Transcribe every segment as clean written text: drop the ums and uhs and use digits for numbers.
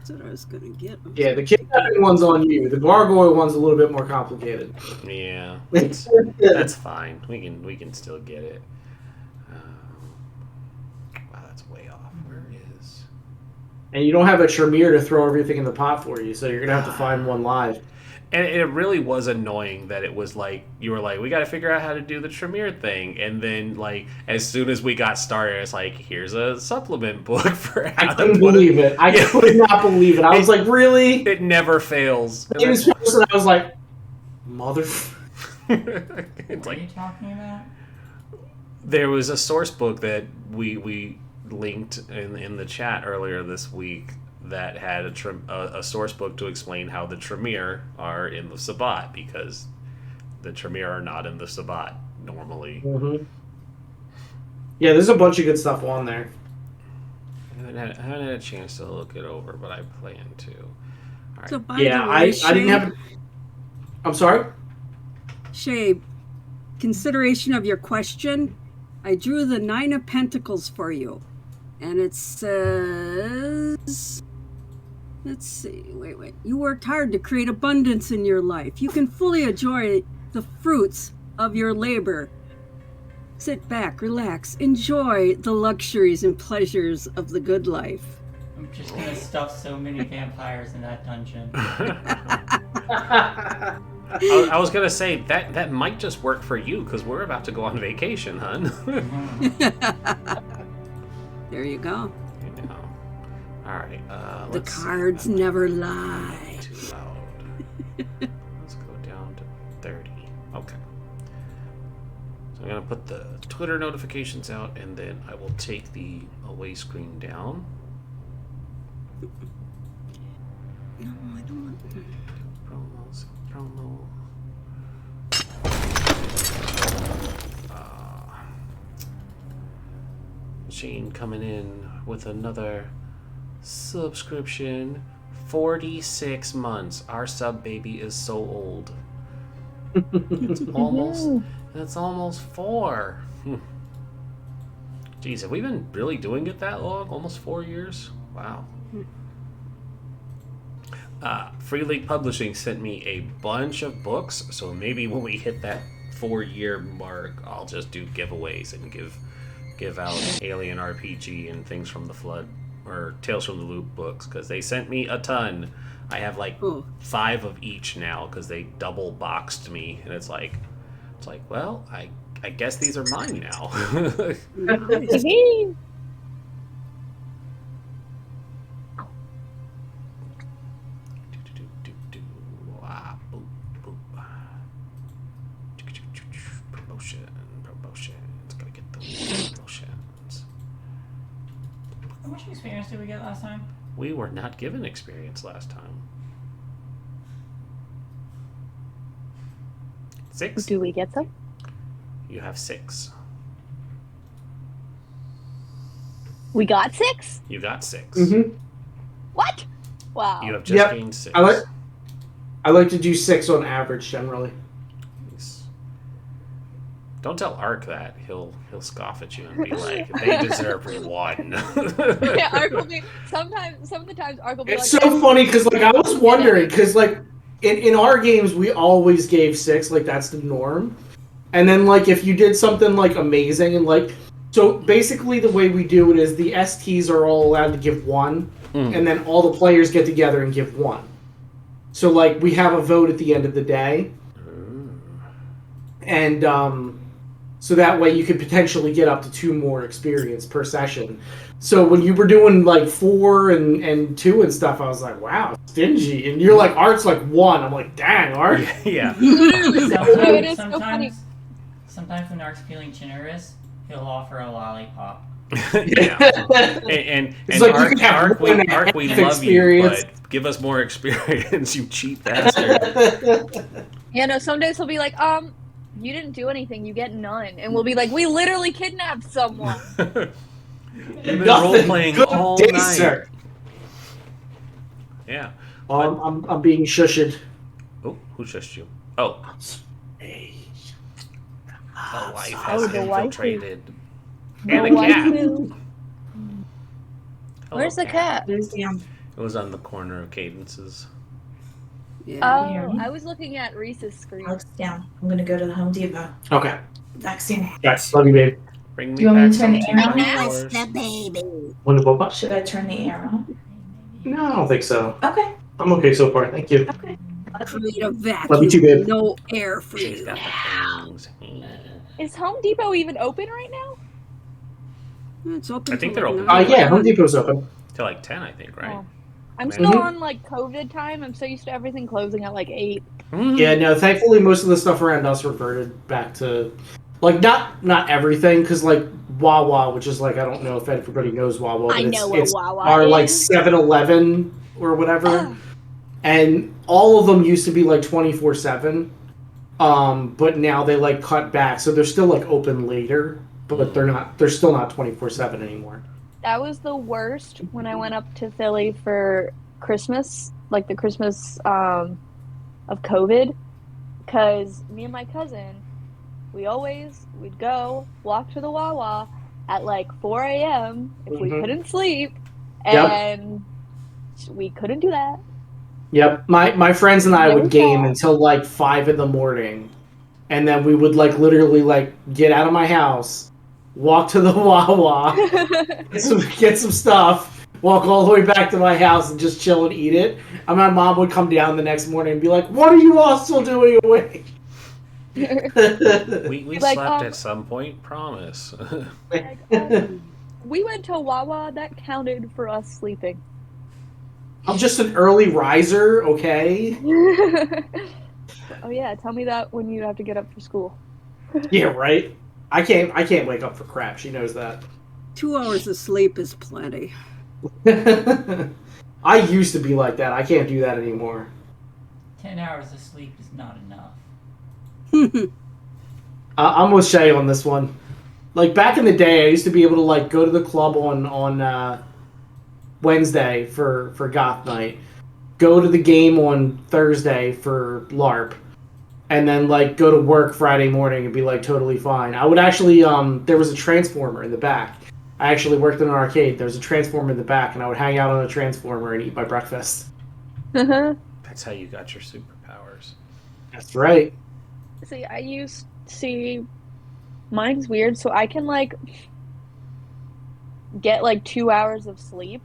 Said I was gonna get them. Yeah, the kidnapping one's on you. The gargoyle one's a little bit more complicated. Yeah, that's fine. We can still get it. Wow, that's way off. Where is? And you don't have a Tremere to throw everything in the pot for you, so you're gonna have to find one live. And it really was annoying that it was like, you were like, we got to figure out how to do the Tremere thing. And then, like, as soon as we got started, it's like, here's a supplement book for how I couldn't believe it. I could not believe it. I was like, really? It never fails. I was like, mother... It's what are you talking about? There was a source book that we linked in the chat earlier this week that had a source book to explain how the Tremere are in the Sabbat, because the Tremere are not in the Sabbat normally. Mm-hmm. Yeah, there's a bunch of good stuff on there. I haven't had a chance to look it over, but I plan to. All right. So by Yeah, the way, I didn't have... I'm sorry? Shay, consideration of your question, I drew the 9 of Pentacles for you. And it says... Let's see, wait. You worked hard to create abundance in your life. You can fully enjoy the fruits of your labor. Sit back, relax, enjoy the luxuries and pleasures of the good life. I'm just gonna stuff so many vampires in that dungeon. I was gonna say that might just work for you, because we're about to go on vacation, hun. There you go. All right. The cards never lie. Too loud. Let's go down to 30. Okay. So I'm gonna put the Twitter notifications out, and then I will take the away screen down. No, I don't want Promo. Shane coming in with another subscription. 46 months. Our sub baby is so old. It's almost 4. Jeez, have we been really doing it that long? Almost 4 years? Wow. Free League Publishing sent me a bunch of books, so maybe when we hit that 4-year mark, I'll just do giveaways and give out Alien RPG and Things from the Flood or Tales from the Loop books, because they sent me a ton. I have like 5 of each now because they double boxed me, and it's like, well, I guess these are mine now. Promotions. Gotta get those promotions. How much experience did we get last time? We were not given experience last time. 6? Do we get some? You have 6. We got 6? You got 6. Mm-hmm. What? Wow. You have just gained 6. I like to do 6 on average generally. Nice. Don't tell Ark that. He'll scoff at you and be like, they deserve 1. Yeah, Ark will be some of the times Ark will be It's like, so funny because like I was wondering because like in our games we always gave 6, like that's the norm. And then like if you did something like amazing and like so basically the way we do it is the STs are all allowed to give 1 and then all the players get together and give 1. So like we have a vote at the end of the day. And so that way you could potentially get up to 2 more experience per session. So when you were doing like 4 and 2 and stuff, I was like, wow, stingy. And you're like, Art's like 1. I'm like, dang, Art. Yeah. Sometimes when Art's feeling generous, he'll offer a lollipop. Yeah. And like, Ark, we love you, but give us more experience, you cheap bastard. yeah, no, some days he'll be like, you didn't do anything, you get none. And we'll be like, we literally kidnapped someone. You've been role-playing all night. Sir. Yeah. I'm being shushed. Oh, who shushed you? Oh. The wife has infiltrated. And a cat. Where's the cat? It was on the corner of Cadence's. Yeah. Oh, I was looking at Reese's screen. Alex, down. I'm gonna go to the Home Depot. Okay. Vaccine. Yes, love you, babe. Bring Do me you want me back to turn some the two air on? by fours. baby. Want to go up? Should I turn the air on? No, I don't think so. Okay. I'm okay so far. Thank you. Okay. Create a Love you vacuum. too, babe. No air for She's you. got the fangs. Is Home Depot even open right now? It's open. I think till they're like open. 9. Yeah, Home Depot's open. Till like 10, I think, right? Oh. I'm Mhm. still on like COVID time. I'm so used to everything closing at like 8. Yeah, no. Thankfully, most of the stuff around us reverted back to, like, not everything, because like Wawa, which is like I don't know if everybody knows Wawa, but I know what it's Wawa our like is. 7-Eleven or whatever, and all of them used to be like 24/7, but now they like cut back, so they're still like open later, but they're still not 24/7 anymore. That was the worst when I went up to Philly for Christmas, like the Christmas of COVID, because me and my cousin, we'd go walk to the Wawa at like 4 a.m. if we Mhm. couldn't sleep, Yep. and we couldn't do that. Yep, my friends and I Never would game saw. until like 5 in the morning, and then we would like literally like get out of my house, walk to the Wawa, get some stuff, walk all the way back to my house, and just chill and eat it. And my mom would come down the next morning and be like, "What are you all still doing awake?" We Like, slept at some point, promise. Like, we went to Wawa, that counted for us sleeping. I'm just an early riser, okay? Oh yeah, tell me that when you have to get up for school. Yeah, right. I can't wake up for crap. She knows that. 2 hours of sleep is plenty. I used to be like that. I can't do that anymore. 10 hours of sleep is not enough. I'm with Shay on this one. Like back in the day, I used to be able to like go to the club on Wednesday for goth night, go to the game on Thursday for LARP, and then like go to work Friday morning and be like totally fine. I would actually there was a transformer in the back. I actually worked in an arcade. There was a transformer in the back, and I would hang out on a transformer and eat my breakfast. That's how you got your superpowers. That's right. See, mine's weird, so I can like get like 2 hours of sleep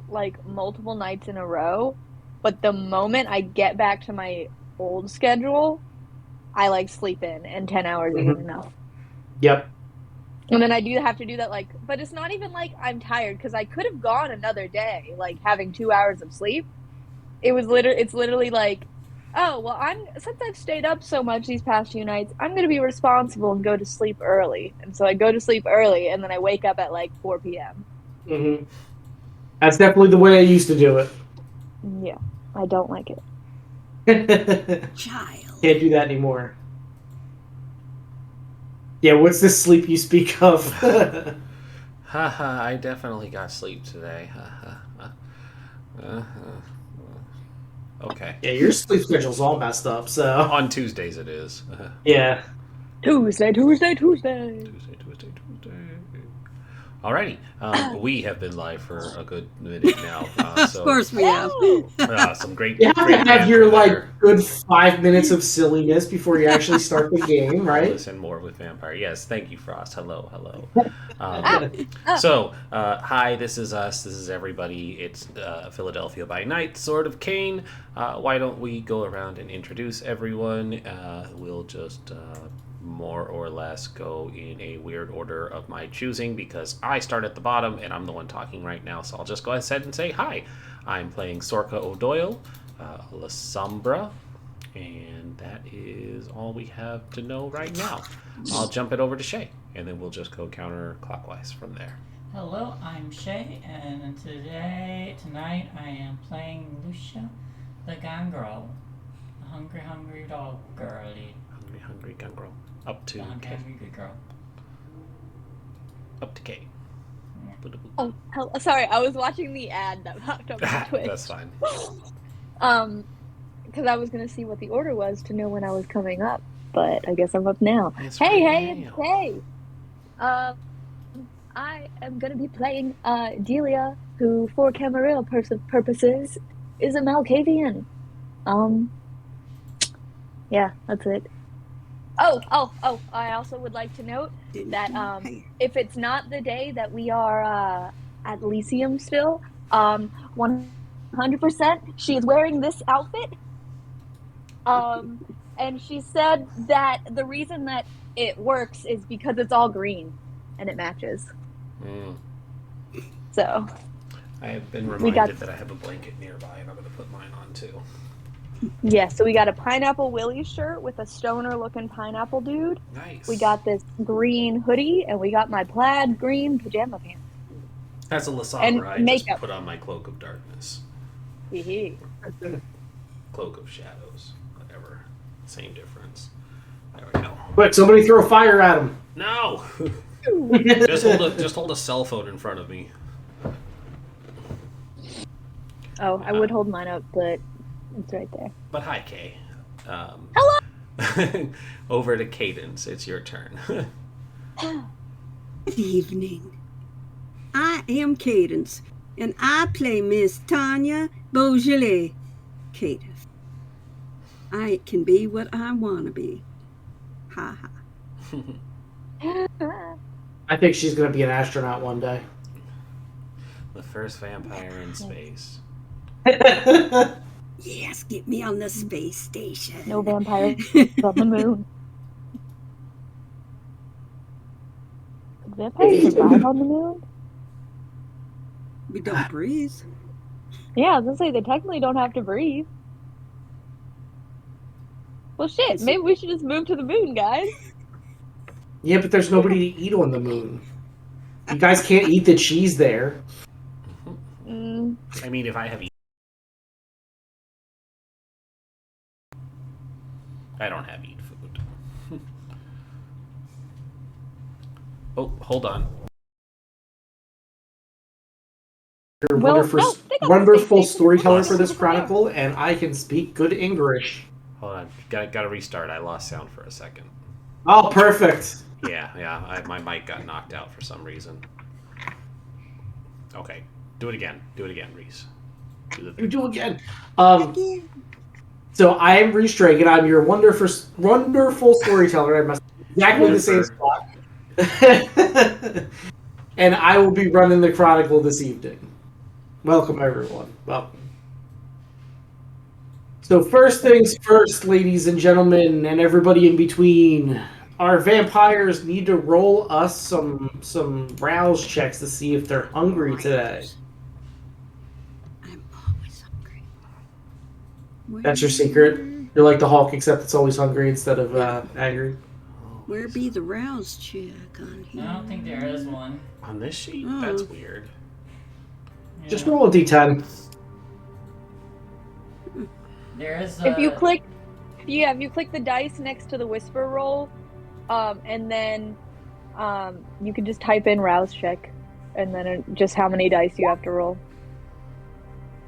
like multiple nights in a row, but the moment I get back to my old schedule, I like sleep in, and 10 hours isn't enough. Yep. And then I do have to do that like, but it's not even like I'm tired, because I could have gone another day like having 2 hours of sleep. It's literally like, oh well, since I've stayed up so much these past few nights, I'm gonna be responsible and go to sleep early. And so I go to sleep early, and then I wake up at like 4 p.m. Mm-hmm. That's definitely the way I used to do it. Yeah, I don't like it. Child. Can't do that anymore. Yeah, what's this sleep you speak of? Haha, I definitely got sleep today. Okay. Yeah, your sleep schedule's all messed up, so. On Tuesdays it is. Yeah. Tuesday. Tuesday. Alrighty. We have been live for a good minute now. Of course we have. Some great. You have great to have your, banter like, good 5 minutes of silliness before you actually start the game, right? Listen more with Vampire. Yes, thank you, Frost. Hello. So, hi, this is us. This is everybody. It's Philadelphia by Night, Sword of Caine. Why don't we go around and introduce everyone? We'll just more or less go in a weird order of my choosing, because I start at the bottom and I'm the one talking right now. So I'll just go ahead and say hi. I'm playing Sorka O'Doyle, La Sombra, and that is all we have to know right now. I'll jump it over to Shay, and then we'll just go counterclockwise from there. Hello, I'm Shay, and tonight I am playing Lucia the Gangrel, the hungry dog girlie. Hungry gun girl. Up to The K. hungry good girl. Up to K. Oh, sorry, I was watching the ad that popped up on Twitch. That's fine. Because I was gonna see what the order was to know when I was coming up, but I guess I'm up now. It's Hey, right it's Kay. I am gonna be playing Delia, who, for Camerilla purposes, is a Malkavian. Yeah, that's it. Oh! I also would like to note that if it's not the day that we are at Elysium still, 100% she is wearing this outfit. And she said that the reason that it works is because it's all green and it matches. So I have been We got- reminded that I have a blanket nearby, and I'm going to put mine on too. yeah, so we got a Pineapple Willie shirt with a stoner looking pineapple dude. Nice. We got this green hoodie, and we got my plaid green pajama pants. As a and Lasabra, I just makeup. put on my cloak of darkness. Hee Cloak of shadows. Whatever. Same difference. There we go. Quick, somebody throw fire at him. No! hee. just hold a cell phone in front of me. Oh, I would hold mine up, but it's right there. But hi, Kay. Hello! Over to Cadence. It's your turn. Good evening. I am Cadence, and I play Miss Tanya Beaujolais. Cadence. I can be what I want to be. Ha ha. I think she's gonna be an astronaut one day. The first vampire in space. Yes, get me on the space station. No vampires on the moon. Could vampires survive on the moon? We don't breathe. Yeah, I was gonna say they technically don't have to breathe. Well, shit. Maybe we should just move to the moon, guys. Yeah, but there's nobody to eat on the moon. You guys can't eat the cheese there. I mean, if I have I don't have eat food. Oh, hold on. You're a Well, wonderful, no, they got wonderful space station. storyteller for Hold this on. chronicle, and I can speak good English. Hold on. Gotta restart. I lost sound for a second. Oh, perfect. Yeah. My mic got knocked out for some reason. Okay. Do it again, Reese. You do again. So I am Reese Dragon. I'm your wonderful storyteller. I must exactly the same spot. And I will be running the chronicle this evening. Welcome, everyone. Welcome. So first things first, ladies and gentlemen, and everybody in between. Our vampires need to roll us some rouse checks to see if they're hungry today. I'm always hungry. That's your secret? You're like the Hulk, except it's always hungry instead of angry. Where be the rouse check on here? I don't think there is one. On this sheet? Oh. That's weird. Yeah. Just roll a d10. There is. If you click the dice next to the whisper roll, and then you can just type in rouse check, and then just how many dice you have to roll.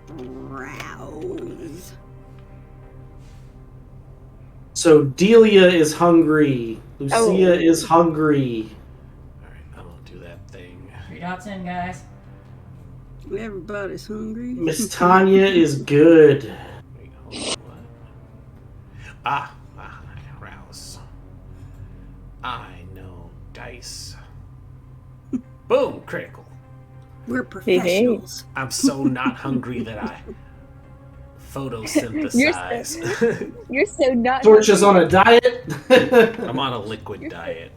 Rouse. So Delia is hungry. Lucia is hungry. Alright, I won't do that thing. 3 dots in, guys. Everybody's hungry. Miss Tanya is good. Wait, hold on, what? Rouse. I know dice. Boom, critical. We're professionals. I'm so not hungry that I photosynthesize. You're so not. Torch is on a diet. I'm on a liquid diet.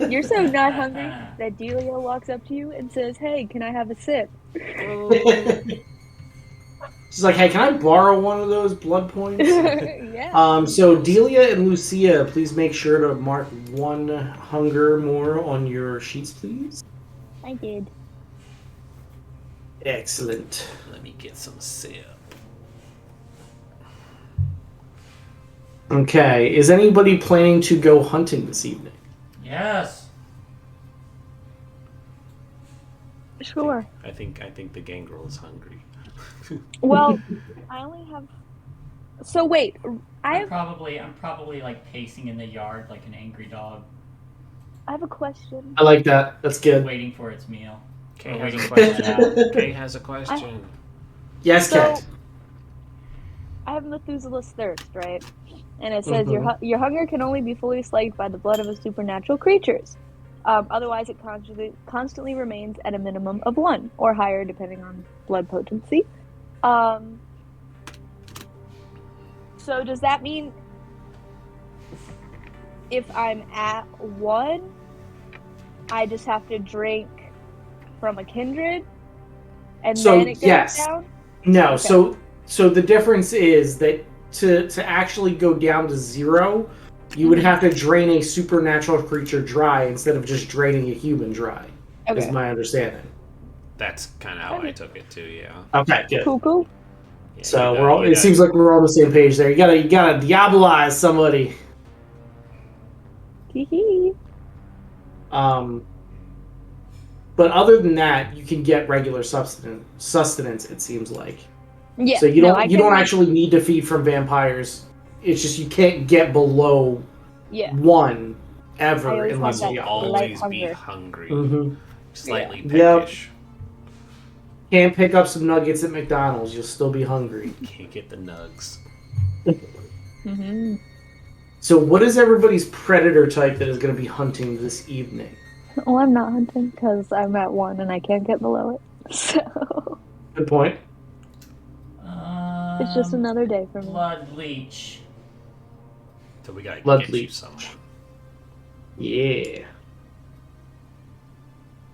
You're so not hungry that Delia walks up to you and says, "Hey, can I have a sip?" She's like, hey, can I borrow one of those blood points? Yeah. So Delia and Lucia, please make sure to mark 1 hunger more on your sheets, please. I did. Excellent. Let me get some sip. Okay, is anybody planning to go hunting this evening? Yes. Sure. I think the gangrel is hungry. Well, I only have. So wait, I I'm have probably like pacing in the yard like an angry dog, a question. I like that. That's good. waiting for its meal. Kay We're has a waiting for question. that. Kay has a question. Yes, So- Kat. I have Methuselah's thirst, right? And it says Mhm. your hunger can only be fully slaked by the blood of a supernatural creatures. Otherwise, it constantly remains at a minimum of 1 or higher, depending on blood potency. So does that mean if I'm at 1, I just have to drink from a kindred, and So, then it goes yes. down? No, Okay. so the difference is that to actually go down to 0, you would Mhm. have to drain a supernatural creature dry instead of just draining a human dry. Is Okay. my understanding. That's kind of how I took it too. Yeah. Okay, good. Cool. Yeah, So you'd, we're all. you'd It seems like we're all on the same page there. You gotta diabolize somebody. Hee hee. But other than that, you can get regular sustenance. It seems like. Yeah. So you no, don't I you can, don't like, actually need to feed from vampires. It's just you can't get below Yeah. 1 I ever always have unless that you will got light always be hunger. hungry, Mm-hmm. slightly Yep. peckish. Can't pick up some nuggets at McDonald's. You'll still be hungry. Can't get the nugs. Mm-hmm. So what is everybody's predator type that is going to be hunting this evening? Well, I'm not hunting because I'm at 1 and I can't get below it. So Good point. it's just another day for me. Blood leech. So we gotta Blood get you leech. someone. Yeah.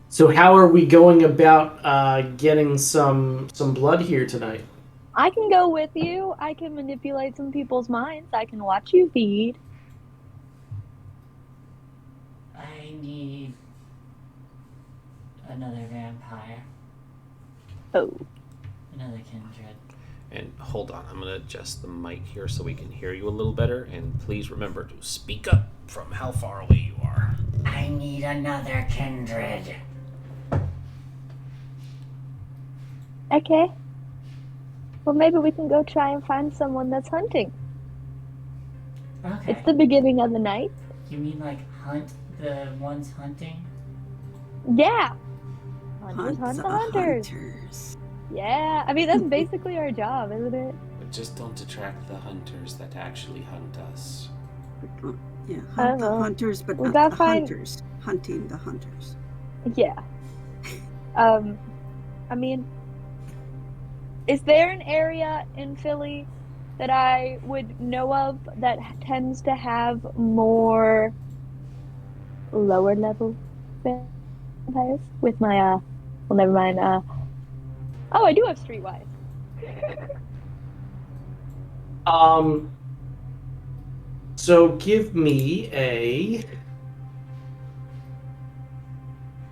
So how are we going about getting some blood here tonight? I can go with you. I can manipulate some people's minds. I can watch you feed. I need another vampire. Oh. Another kindred. And hold on, I'm gonna adjust the mic here so we can hear you a little better. And please remember to speak up from how far away you are. I need another kindred. Okay. Well, maybe we can go try and find someone that's hunting. Okay. It's the beginning of the night. You mean like hunt the ones hunting? Yeah. Hunters Hunt hunt the the hunters. hunters. Yeah. I mean, that's basically our job, isn't it? But just don't attract the hunters that actually hunt us. Yeah, hunt the know. hunters, but We not gotta the find- hunters. Hunting the hunters. Yeah. I mean, is there an area in Philly that I would know of that tends to have more lower level vampires? With my, well, never mind. Oh, I do have Streetwise. So give me a.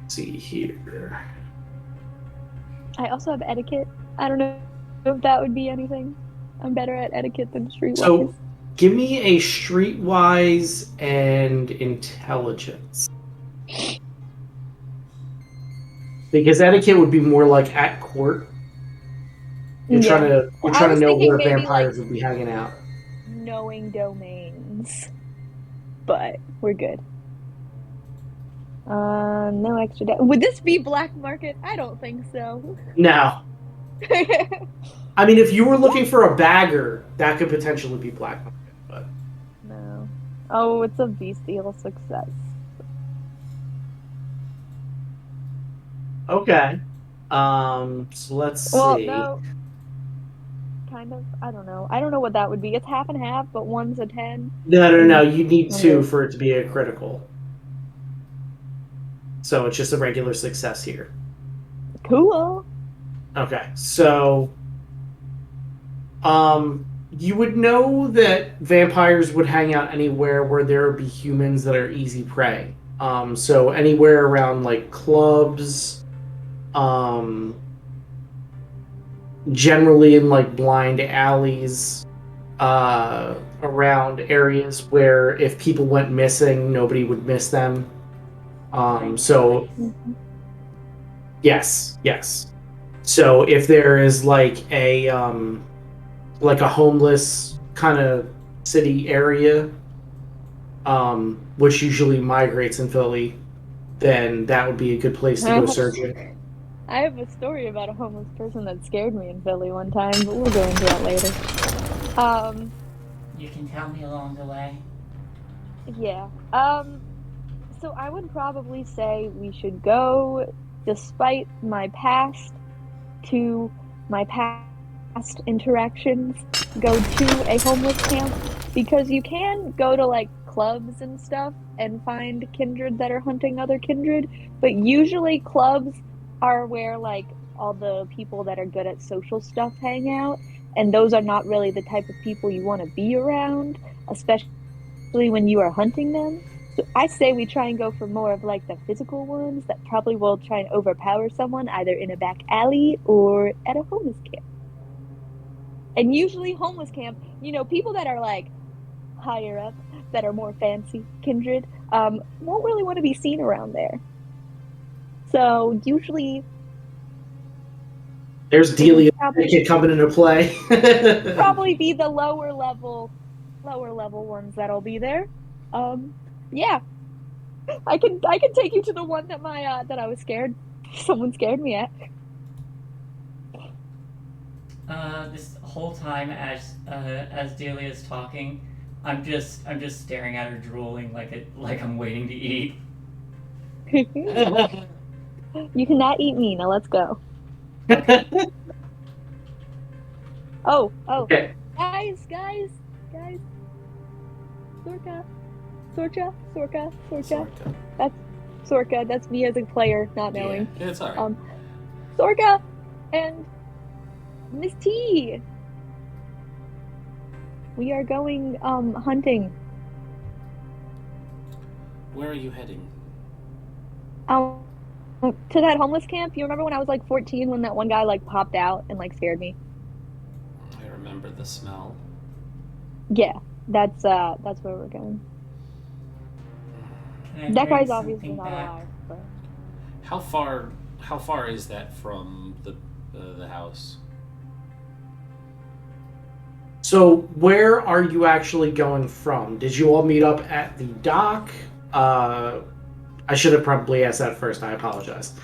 Let's see here. I also have Etiquette. I don't know if that would be anything. I'm better at Etiquette than Streetwise. So give me a streetwise and intelligence. Because etiquette would be more like at court. You're Yeah. trying to Well, I was know thinking where maybe, vampires like, would be hanging out. knowing domains. But we're good. No extra would this be black market? I don't think so. No. I mean, if you were looking for a bagger, that could potentially be black market. But No. Oh, it's a bestial success. okay. So let's see. Well, no. Kind of. I don't know. I don't know what that would be. It's half and half, but one's a 10. No. You need 2 Okay. for it to be a critical. So it's just a regular success here. Cool. Okay, so you would know that vampires would hang out anywhere where there would be humans that are easy prey. So anywhere around like clubs, generally in like blind alleys, around areas where if people went missing, nobody would miss them. So yes. So if there is like a homeless kind of city area, which usually migrates in Philly, then that would be a good place to go searching. I have a story about a homeless person that scared me in Philly one time, but we'll go into that later. You can tell me along the way. Yeah. So I would probably say we should go, despite my past, to my past interactions, go to a homeless camp because you can go to like clubs and stuff and find kindred that are hunting other kindred, but usually clubs are where like all the people that are good at social stuff hang out, and those are not really the type of people you want to be around, especially when you are hunting them. So I say we try and go for more of like the physical ones that probably will try and overpower someone either in a back alley or at a homeless camp. And usually homeless camp, people that are like higher up, that are more fancy kindred, won't really want to be seen around there. So usually There's it would Delia coming into play. probably be the lower level ones that'll be there. Yeah, I can take you to the one that that I was scared. Someone scared me at. This whole time as Delia's talking, I'm just staring at her drooling like I'm waiting to eat. You cannot eat me. Now let's go. Okay. Oh, Okay. guys. Sorka. Sorta. That's Sorka. That's me as a player, not knowing. Yeah, it's alright. Sorka and Miss T. We are going hunting. Where are you heading? To that homeless camp. You remember when I was like 14 when that one guy like popped out and like scared me? I remember the smell. Yeah, that's where we're going. Can I That bring guy's obviously something not back? alive. But... How far is that from the house? So, where are you actually going from? Did you all meet up at the dock? I should have probably asked that first. I apologize.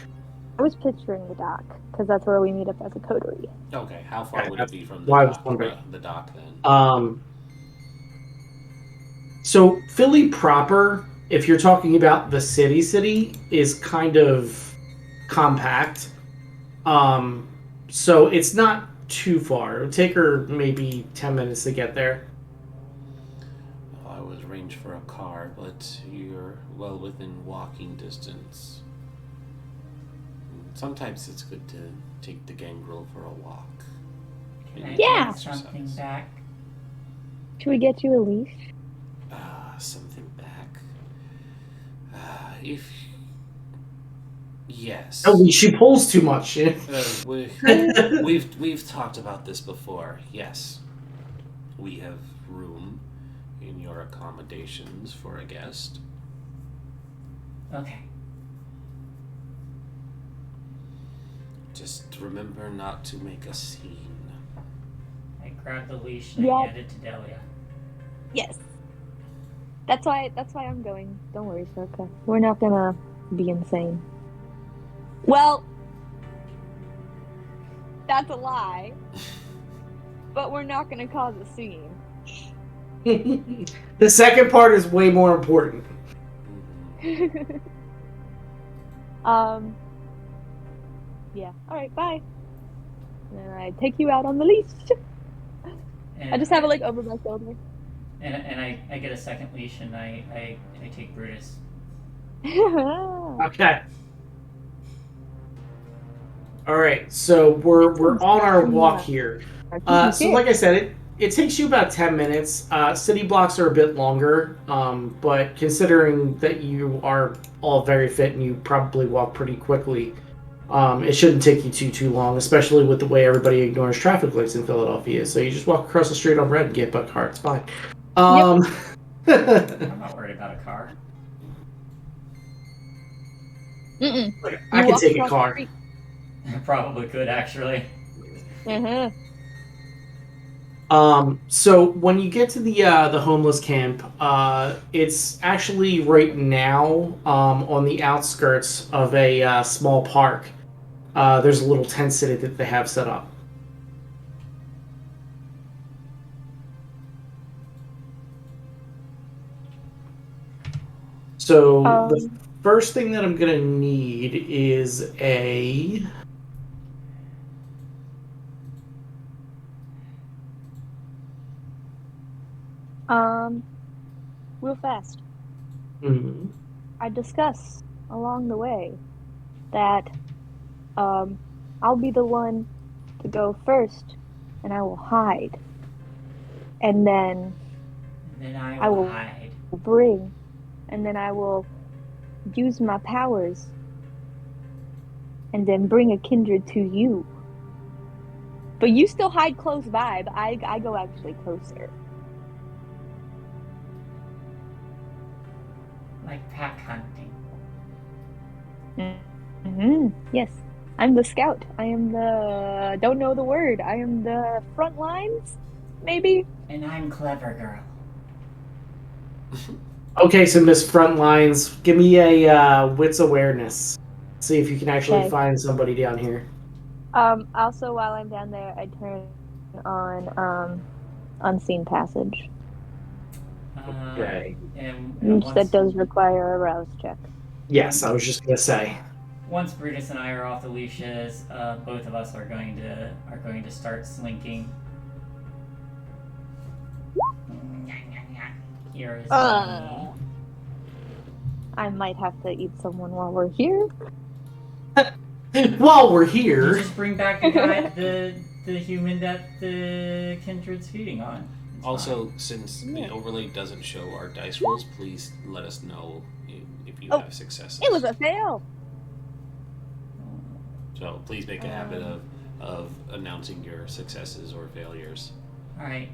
I was picturing the dock because that's where we meet up as a coterie. Okay, how far Okay, would it be from why I was the wondering. dock then? So Philly proper, if you're talking about the city, is kind of compact. So it's not too far. It would take her maybe 10 minutes to get there. I was arranged for a car, but you're well within walking distance. Sometimes it's good to take the gangrel for a walk. Can I Yeah. bring something back? Should we get you a leash? Something back. If yes. Oh, she pulls too much. We've talked about this before. Yes, we have room in your accommodations for a guest. Okay. Just remember not to make a scene. I grabbed the leash and Yeah. I handed it to Delia. Yes. That's why I'm going. Don't worry, Sorka. We're not gonna be insane. Well, that's a lie. But we're not gonna cause a scene. The second part is way more important. Yeah. All right. Bye. And then I take you out on the leash. And I just have it like over my shoulder. And I get a second leash and I take Brutus. Okay. All right. So we're on our walk here. So like I said, it takes you about 10 minutes. City blocks are a bit longer, but considering that you are all very fit and you probably walk pretty quickly, it shouldn't take you too long, especially with the way everybody ignores traffic lights in Philadelphia. So you just walk across the street on red and get by car. It's fine. I'm not worried about a car. Mm-mm. I You can walk take a across the car. street. I probably could actually. Uh-huh. So when you get to the homeless camp, it's actually right now on the outskirts of a small park. there's a little tent city that they have set up. So the first thing that I'm gonna need is a real fast. Mhm. I discuss along the way that I'll be the one to go first, and I will hide, and then Then I I will will hide. bring, and then I will use my powers, and then bring a kindred to you. But you still hide close by, but I go actually closer. Like pack hunting. Mm-hmm. Yes. I'm the scout. I am the... don't know the word. I am the front lines, maybe? And I'm clever, girl. Okay, so Miss Frontlines, give me a wits awareness. See if you can actually Okay. find somebody down here. Also, while I'm down there, I turn on unseen passage, Okay. And which once, that does require a rouse check. Yes, I was just gonna say. once Brutus and I are off the leashes, both of us are going to start slinking. Here is me. I might have to eat someone while we're here. While we're You here, just bring back the guy, the human that the kindred's feeding on. It's Also, fine. since the Yeah. overlay doesn't show our dice rolls, please let us know if you Oh, have successes. It was a fail. So please make a habit of announcing your successes or failures. All right.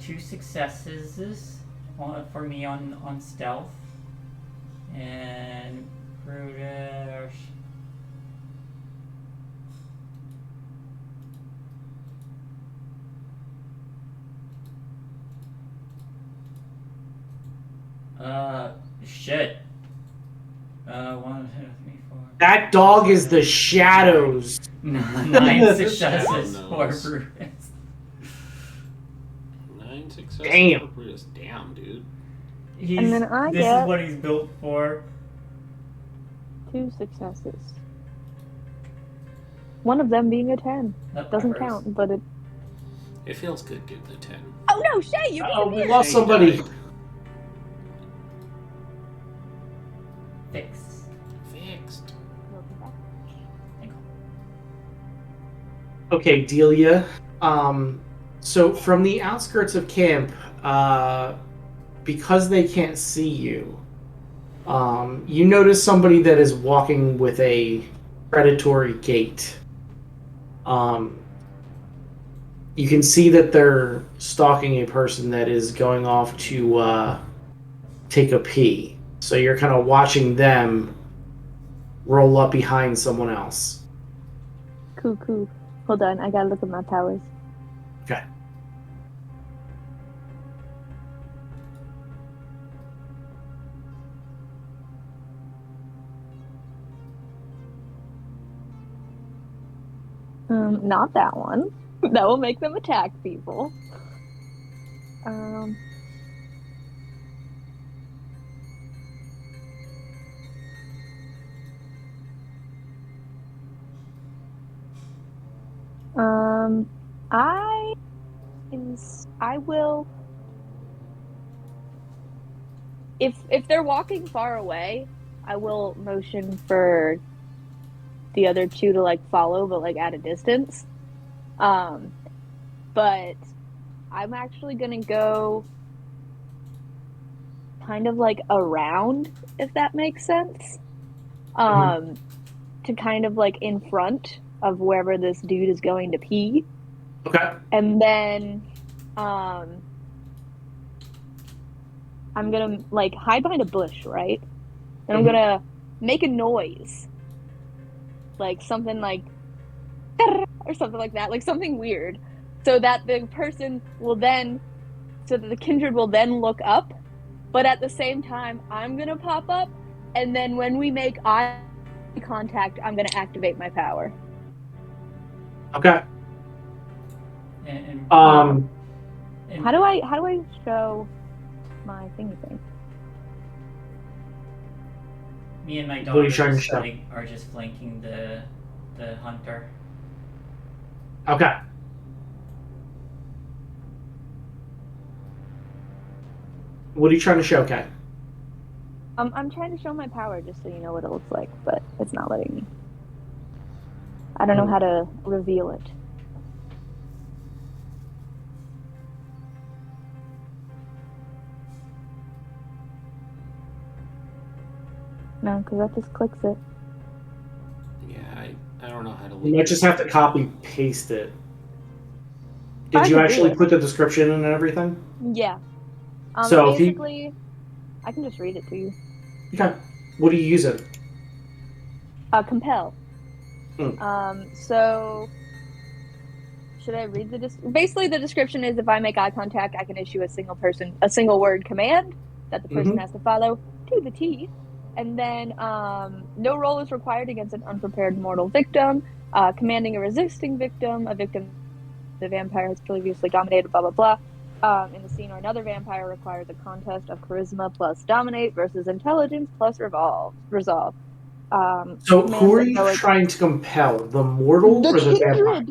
2 successes for me on stealth, and Brutus. Shit. 1, 2, 3, 4. that dog is the shadows. 9 successes Shadow for knows. Brutus. 9 successes. Damn. for Brutus. Damn, dude. And then I This get- is what he's built for. 2 successes. One of them being a 10. Nope, Doesn't I froze. count, but it... It feels good getting the 10. Oh no, Shay, you Oh, we disappeared! lost somebody. Fixed. Fixed. Okay, Delia. So from the outskirts of camp, because they can't see you, you notice somebody that is walking with a predatory gait. You can see that they're stalking a person that is going off to take a pee. So you're kind of watching them roll up behind someone else. Cool. Hold on, I gotta look at my powers. Okay. Not that one. That will make them attack people. I will. If they're walking far away, I will motion for the other 2 to like follow, but like at a distance. But I'm actually gonna go kind of like around, if that makes sense. To kind of like in front of wherever this dude is going to pee. Okay. And then I'm gonna like hide behind a bush, right? And I'm gonna make a noise. Like something like or something like that, like something weird. So that the person will then so that the kindred will then look up, but at the same time I'm gonna pop up, and then when we make eye contact, I'm gonna activate my power. Okay. And How do I show my thingy thing? me and my What are dog you trying to show? are just flanking the hunter. Okay. What are you trying to show, Kay? I'm trying to show my power just so you know what it looks like, but it's not letting me. I don't know how to reveal it. No, because that just clicks it. Yeah, I don't know how to You leave. might just have to copy paste it. Did I you can do actually it. put the description in and everything? Yeah. So if you- basically, I can just read it to you. Okay. What do you use it? Compel. So should I read the basically the description is if I make eye contact, I can issue a single word command that the person has to follow to the T. And then no roll is required against an unprepared mortal victim, commanding a resisting victim, a victim the vampire has previously dominated, blah, blah, blah. In the scene or another vampire requires a contest of charisma plus dominate versus intelligence plus resolve. So who are you trying to compel? The mortal or the vampire?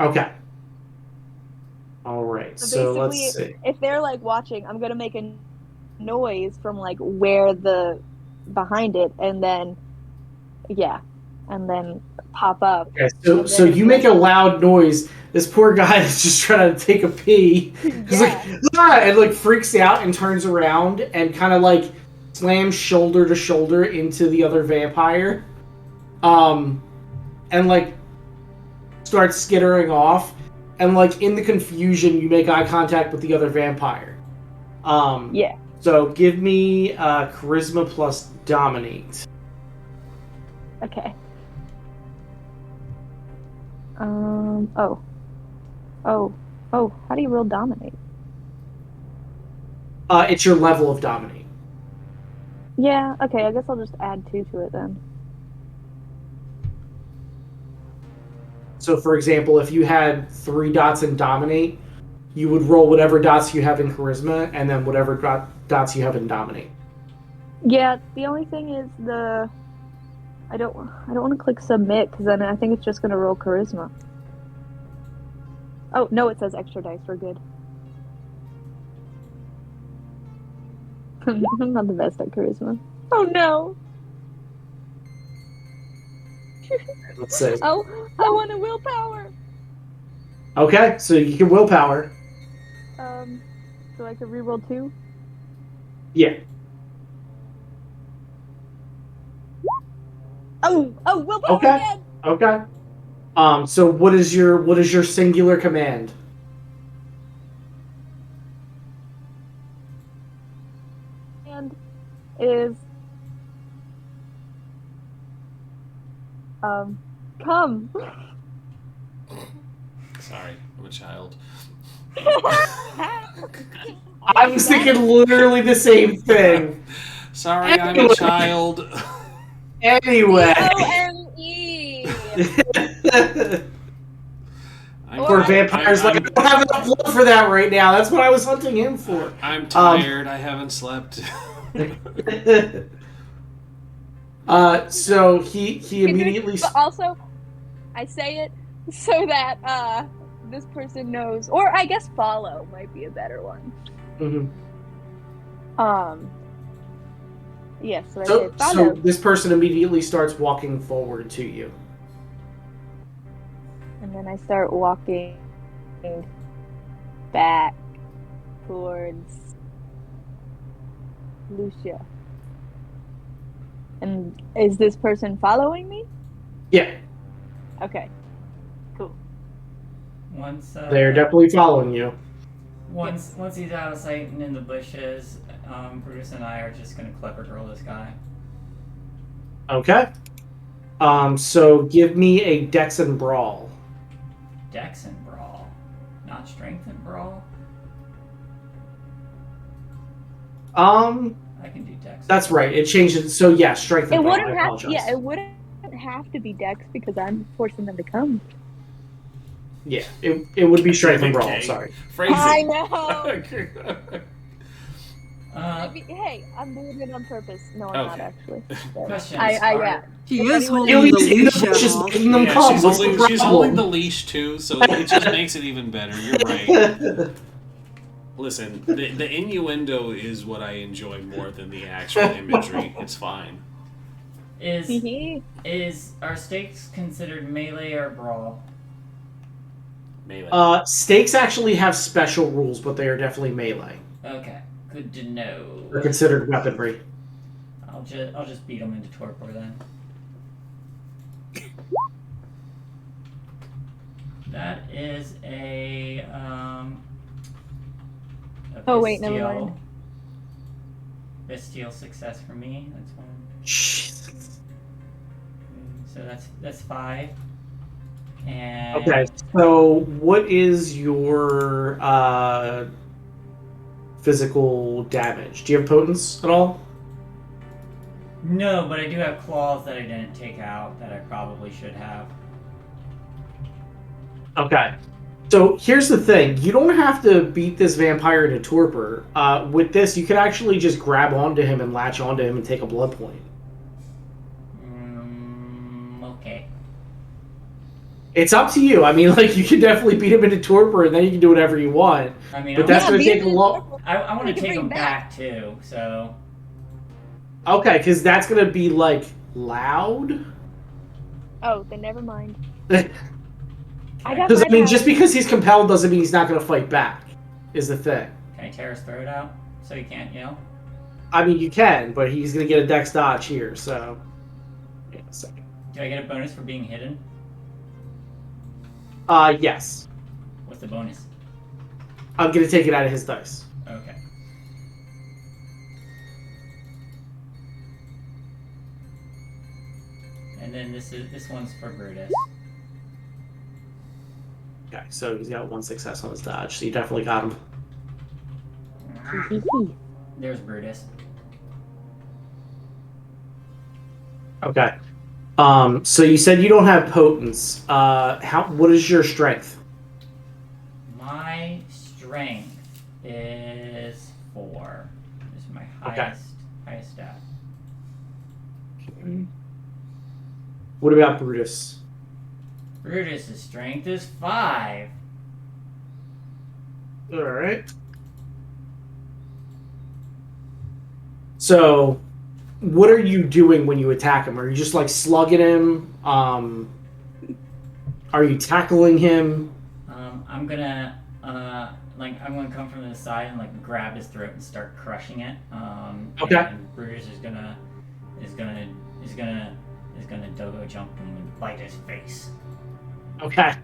Okay. All right. So let's see. If they're like watching, I'm gonna make a noise from like where the behind it, and then and then pop up. Okay, so you make a loud noise. This poor guy is just trying to take a pee. He's like, ah! And like freaks out and turns around and kind of like slams shoulder to shoulder into the other vampire. And like starts skittering off. And like in the confusion, you make eye contact with the other vampire. So give me charisma plus dominate. Okay. How do you roll dominate? It's your level of dominate. Yeah, okay, I guess I'll just add 2 to it then. So for example, if you had 3 dots in dominate, you would roll whatever dots you have in charisma and then whatever dots you have in dominate. Yeah, the only thing is I don't want to click submit because then I think it's just going to roll charisma. Oh, no, it says extra dice. We're good. I'm not the best at charisma. Oh, no. Let's see. Oh, I want a willpower. Okay, so you can willpower. So I can reroll 2? Yeah. Oh, willpower again. Okay. So what is your singular command? And is come. Sorry, I'm a child. I was thinking literally the same thing. Sorry, I'm a child. Anyway. C-O-M-E. Poor vampire's like, I don't have enough blood for that right now. That's what I was hunting him for. I'm tired. I haven't slept. So he immediately. But also, I say it so that this person knows, or I guess follow might be a better one. Mm-hmm. Yes. Yeah, so so this person immediately starts walking forward to you. And then I start walking back towards Lucia. And is this person following me? Yeah. Okay. Cool. Once they're definitely following you. Once he's out of sight and in the bushes, Bruce and I are just gonna clever girl this guy. Okay. So give me a Dex and Brawl. Dex and Brawl, not Strength and Brawl. I can do Dex. That's right. It changed it. So yeah, Strength and Brawl. I apologize. Yeah, it wouldn't have to be Dex because I'm forcing them to come. Yeah, it would be strength and brawl. Okay. Sorry. Phrasing. I know. Hey, I'm doing it on purpose. No, I'm not Okay. actually. So, Questions. yeah. She If is anyone holding Ilya's the in the leash at bushes all. making them Yeah, come. she's What's the holding problem? the leash too, so it just makes it even better. You're right. Listen, the innuendo is what I enjoy more than the actual imagery. It's fine. Are stakes considered melee or brawl? Melee. Stakes actually have special rules, but they are definitely melee. Okay, good to know. They're considered weaponry. I'll just beat them into torpor then. That is a Oh, wait, never mind. Bestial success for me. That's one. Jesus. So that's 5. And Okay, so what is your physical damage? Do you have potence at all? no, but I do have claws that I didn't take out that I probably should have. Okay. So here's the thing. You don't have to beat this vampire into torpor. With this, you can actually just grab onto him and latch onto him and take a blood point. Okay. It's up to you. I mean, like, you can definitely beat him into torpor, and then you can do whatever you want. I mean, But that's going to take a long... I want to You can take bring him him back too, so... Okay, because that's going to be, like, loud. Oh, then never mind. Because, I mean, just because he's compelled doesn't mean he's not going to fight back, is the thing. Can I tear his throat out so he can't yell? I mean, you can, but he's going to get a dex dodge here, so... Yeah, a second. Do I get a bonus for being hidden? Yes. What's the bonus? I'm going to take it out of his dice. Okay. And then this one's for Brutus. Okay, so he's got 1 success on his dodge, so you definitely got him. There's Brutus. Okay. So you said you don't have potence. What is your strength? My strength is 4. This is my highest stat. What about Brutus? Brutus' strength is 5. Alright. So, what are you doing when you attack him? Are you just, like, slugging him? Are you tackling him? I'm gonna come from the side and like grab his throat and start crushing it. Okay. And Brutus is gonna dogo jump and bite his face. Okay.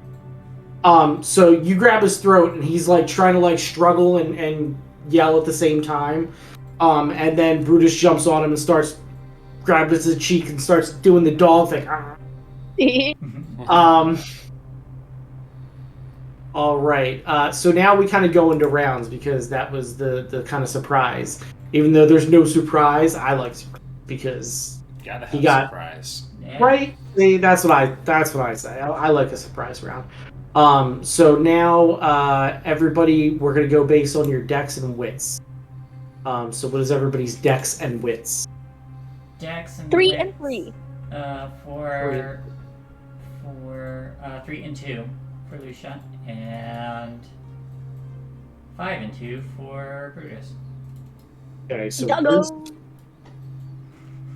So you grab his throat and he's like trying to like struggle and yell at the same time. And then Brutus jumps on him and starts grabs his cheek and starts doing the dog thing. All right. So now we kind of go into rounds because that was the kind of surprise. Even though there's no surprise, I like surprise because Gotta he have got surprise. Yeah. right. See, that's what I say. I like a surprise round. So now everybody, we're gonna go based on your dex and wits. So what is everybody's dex and wits? Dex and 3 wits, and 3. For 3 and 2 for Lucia, and 5 and 2 for Brutus. Okay, so Doggo.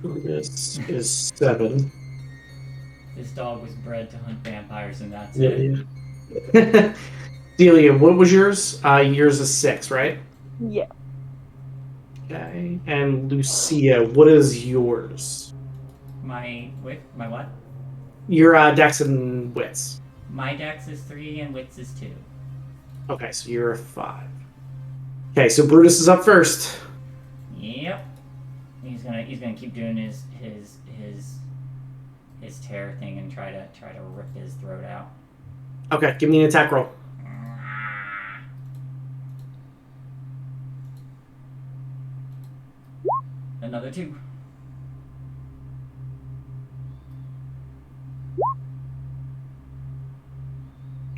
Brutus is 7. This dog was bred to hunt vampires, and that's it. Yeah. Delia, what was yours? Yours is 6, right? Yeah. Okay. And Lucia, what is yours? My what? Your dex and wits. My dex is 3 and wits is 2. Okay, so you're a 5. Okay, so Brutus is up first. Yep. He's gonna keep doing his tear thing and try to rip his throat out. Okay, give me an attack roll. Another 2.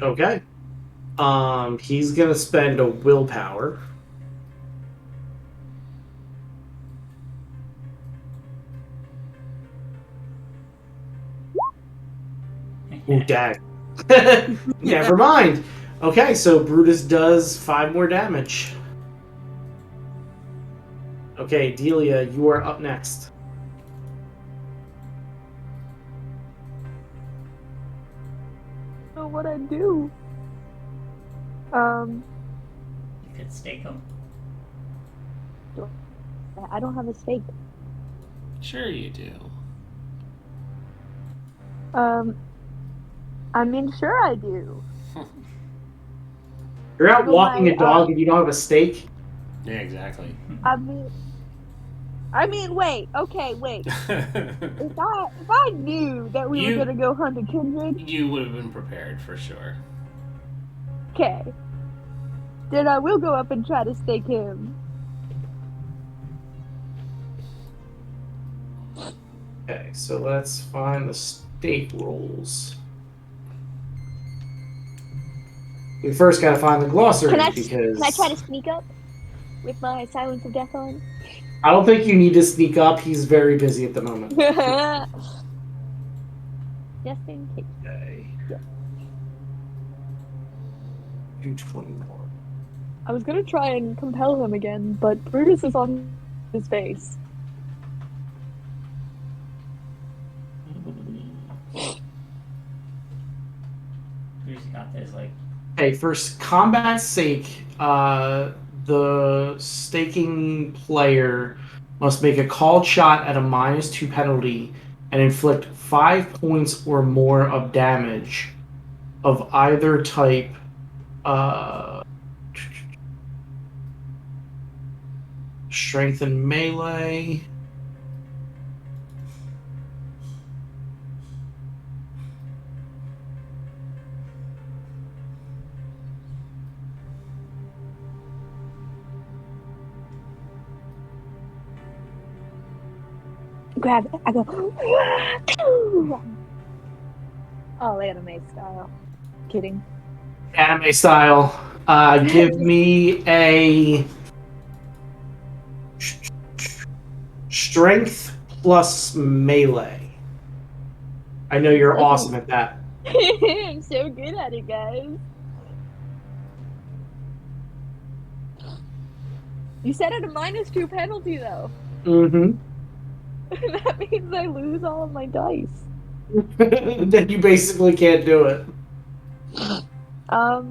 Okay. He's gonna spend a willpower. Ooh, dag. Never mind. Okay, so Brutus does 5 more damage. Okay, Delia, you are up next. So what I do? You could stake him. I don't have a stake. Sure you do. I mean, sure I do. You're out Although walking my, a dog and you don't have a stake? Yeah, exactly. I mean, wait. Okay, wait. If I knew that we were gonna go hunt a kindred, You would have been prepared for sure. okay, then I will go up and try to stake him. Okay, so let's find the stake rolls. We first gotta find the glossary because... Can I try to sneak up with my silence of death on? I don't think you need to sneak up. He's very busy at the moment. Just in case. Okay. Yeah. 221. I was gonna try and compel him again, but Brutus is on his face. Who's got this? Like, Okay, for combat's sake, the staking player must make a called shot at a -2 penalty and inflict 5 points or more of damage of either type. Strength and melee. Grab it. I go. Oh, anime style. Kidding. Anime style. Give me a strength plus melee. I know you're awesome at that. I'm so good at it, guys. You said it a -2 penalty, though. Mm-hmm. That means I lose all of my dice. Then you basically can't do it. I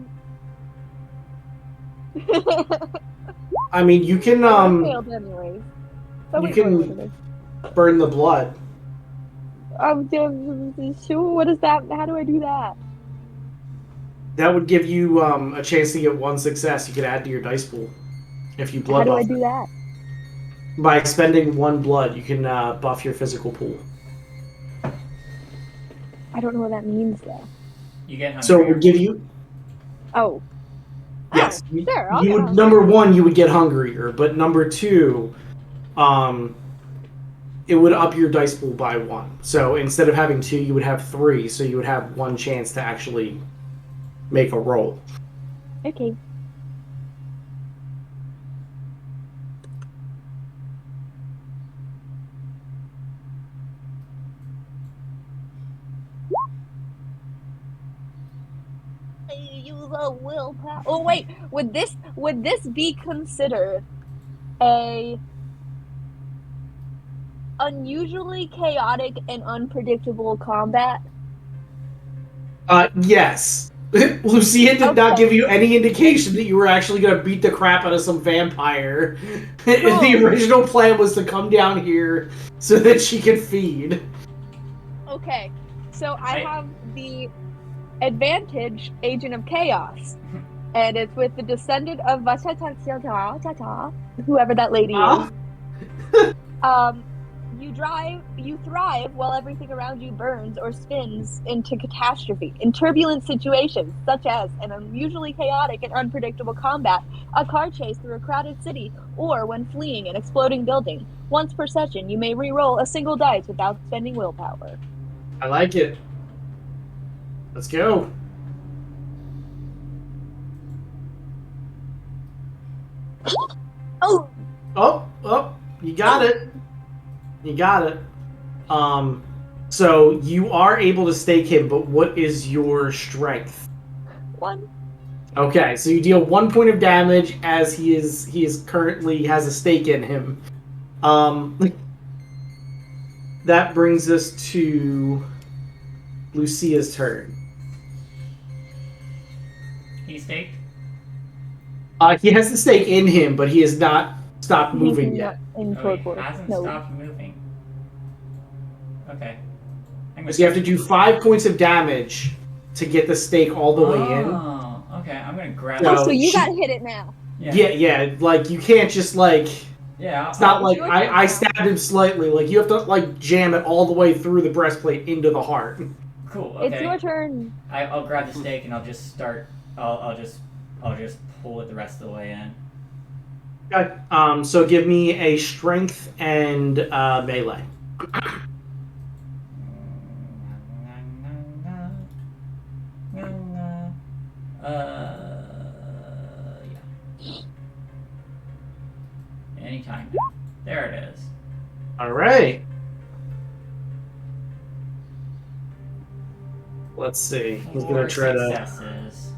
mean, you can I failed anyways. So you wait, can what is it? burn the blood. Sure. What is that? How do I do that? That would give you a chance to get 1 success. You could add to your dice pool if you How blood do I buff. do that? By spending 1 blood, you can buff your physical pool. I don't know what that means though. you get hungry. So it would give you Oh. yes. Oh, sure. I'll You get would, hungry. number 1, you would get hungrier, but number 2, it would up your dice pool by 1. So instead of having 2, you would have 3. So you would have 1 chance to actually make a roll. Okay. Use a willpower. Oh wait, would this be considered a unusually chaotic and unpredictable combat? Yes. Lucia did not Okay. give you any indication that you were actually going to beat the crap out of some vampire. Cool. The original plan was to come down here so that she could feed. Okay, so I have the advantage Agent of Chaos, and it's with the descendant of Vashatata, whoever that lady is. You thrive while everything around you burns or spins into catastrophe. In turbulent situations, such as an unusually chaotic and unpredictable combat, a car chase through a crowded city, or when fleeing an exploding building. Once per session, you may re-roll a single dice without spending willpower. I like it. Let's go. You got it. You got it. So you are able to stake him, but what is your strength? 1. Okay, so you deal 1 point of damage as he is currently has a stake in him. That brings us to Lucia's turn. He staked? He has the stake in him, but he has not stopped moving He's yet. not in Oh, he torpor. hasn't No. stopped moving. Okay. So you have to do 5 points of damage to get the stake all the way in. Oh, okay. I'm gonna grab No. Oh, so you she- gotta hit it now. Yeah, like you can't just like. Yeah, It's not It's like your turn I now. stabbed him slightly. Like you have to like jam it all the way through the breastplate into the heart. Cool. Okay. It's your turn. I'll grab the stake and I'll just start. I'll just pull it the rest of the way in. Okay. So give me a strength and melee. Yeah. Anytime. There it is. All right. Let's see. He's gonna 4 try to. successes.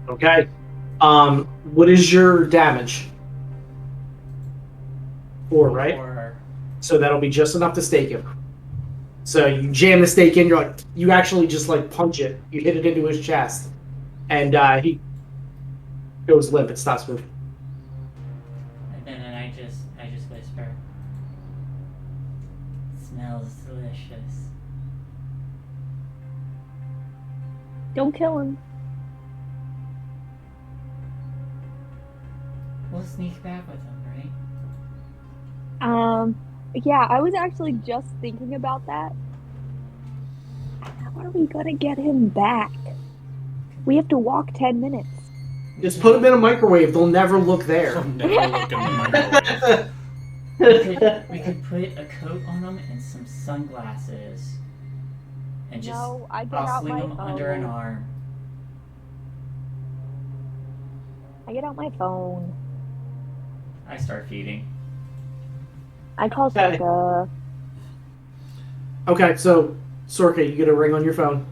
Okay. What is your damage? 4, right? 4. So that'll be just enough to stake him. So you jam the stake in. You're like, you actually just like punch it. You hit it into his chest, and he goes limp. It stops moving. And then I just whisper. Smells delicious. Don't kill him. We'll sneak back with him, right? Yeah, I was actually just thinking about that. How are we gonna get him back? We have to walk 10 minutes. Just put him in a microwave. They'll never look there. I'll never look in the microwave. We could put a coat on him and some sunglasses. And just No, I get I'll out sling my him under an phone. arm. I get out my phone. I start feeding. I call Okay. Sorka. Okay, so Sorka, you get a ring on your phone.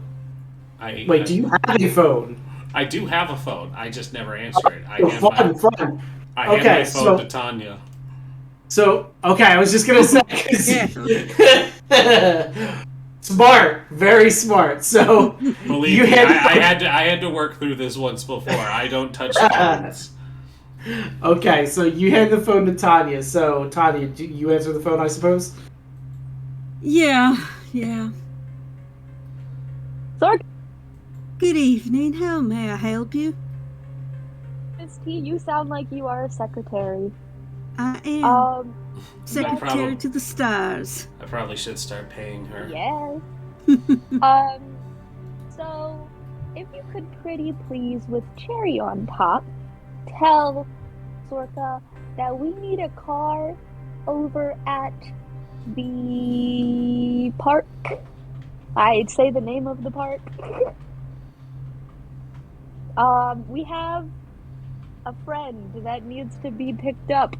Wait, do you have a phone? I do have a phone. I just never answer it. I Oh, hand my fun. I hand Okay, my phone so- to Tanya. So, okay, I was just gonna say, 'cause- smart, very smart. So, Believe you me, had- I had to work through this once before. I don't touch phones. okay, so you hand the phone to Tanya. So, Tanya, do you answer the phone, I suppose? Yeah. Sorka, Good evening. How may I help you? Miss T, you sound like you are a secretary. I am secretary Problem. to the stars. I probably should start paying her. Yes. So, if you could pretty please, with cherry on top, tell Sorka that we need a car over at the park. I'd say the name of the park. We have a friend that needs to be picked up.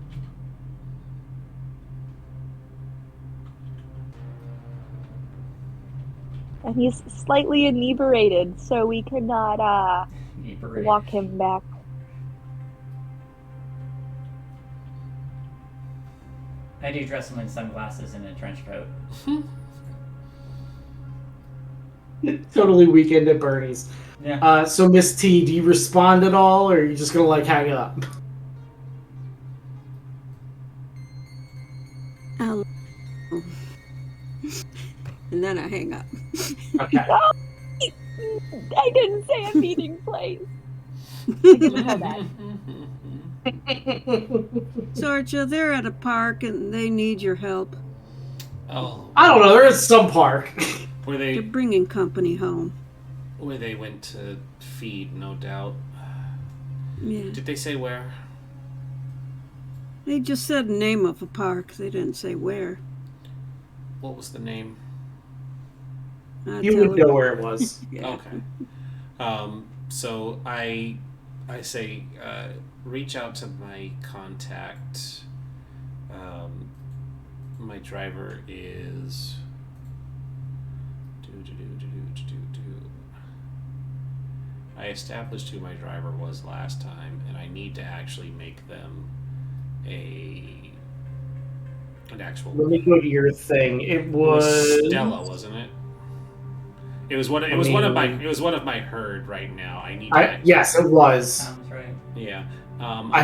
And he's slightly inebriated, so we cannot Inebriated. walk him back. I do dress him in sunglasses and a trench coat. Totally weekend at Bernie's. Yeah. So, Miss T, do you respond at all, or are you just gonna like hang up? I'll... And then I hang up. Okay. I didn't say a meeting place. Give me all that. Sorcha, they're at a park and they need your help. Oh, I don't know. There is some park. where They're they bringing company home. went to feed, no doubt. Yeah. Did they say where? They just said the name of a park. They didn't say where. What was the name? You would know where it was. Yeah. Okay. So I say, reach out to my contact. My driver is. I established who my driver was last time, and I need to actually make them an actual. Let me go to your thing. It It was was Stella, wasn't it? It was one. It I was one of my. mean- It was one of my herd right now. I need. To yes, it was. Sounds right. Yeah. I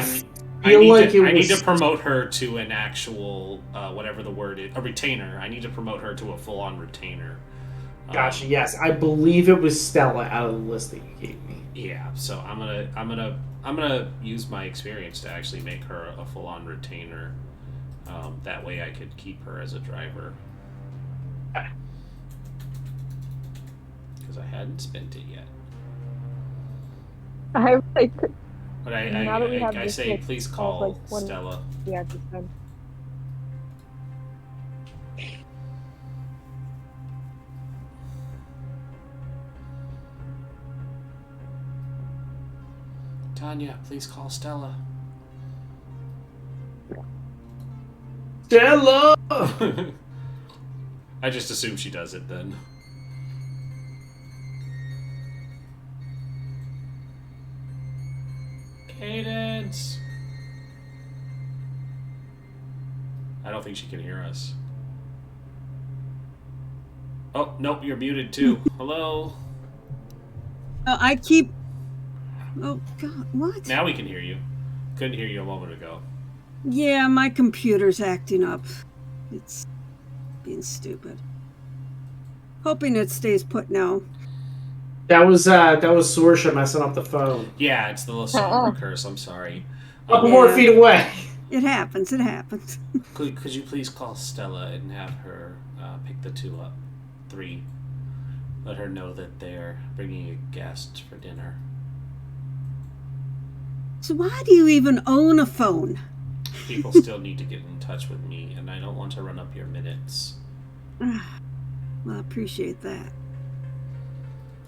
I feel need like to, it I need was. to promote her to an actual, whatever the word is, a retainer. I need to promote her to a full-on retainer. Gotcha. Yes, I believe it was Stella out of the list that you gave me. Yeah. So I'm gonna use my experience to actually make her a full-on retainer. That way I could keep her as a driver. Because I hadn't spent it yet. I like But Now that we have I this say, list please of, call like, 20 Stella. we have to spend. Tanya, please call Stella. Stella. I just assume she does it then. Cadence! I don't think she can hear us. Oh, nope, you're muted too. Hello? I keep. Oh God, what? Now we can hear you. Couldn't hear you a moment ago. Yeah, my computer's acting up. It's being stupid. Hoping it stays put now. That was Sorsha messing up the phone. Yeah, it's the Lysandra curse. I'm sorry. Couple more Yeah. feet away. It happens. It happens. Could you please call Stella and have her pick the 3? Let her know that they're bringing a guest for dinner. So why do you even own a phone? People still need to get in touch with me, and I don't want to run up your minutes. Well, I appreciate that.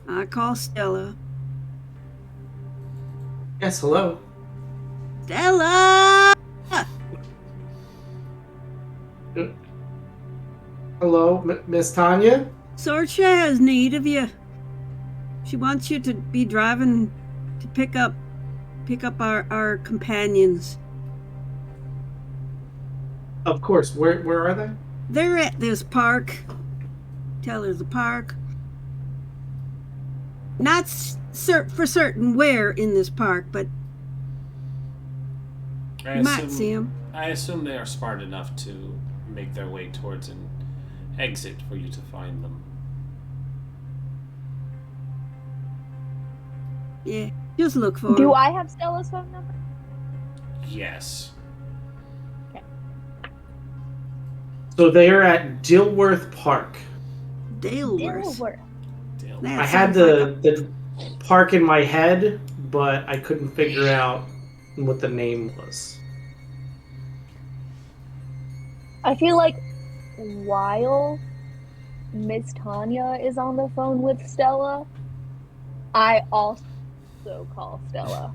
I call Stella. Yes, hello. Stella! Hello, Miss Tanya. Sorcha has need of you. She wants you to be driving to pick up our companions. Of course. Where are they? They're at this park. Tell her the park. Not for certain where in this park, but you might see them. I assume they are smart enough to make their way towards an exit for you to find them. Yeah, just look for Do them. I have Stella's phone number? Yes. So they are at Dilworth Park. Daleworth. Dilworth. Dale. That I had sounds the park in my head, but I couldn't figure out what the name was. I feel like while Miss Tanya is on the phone with Stella, I also call Stella.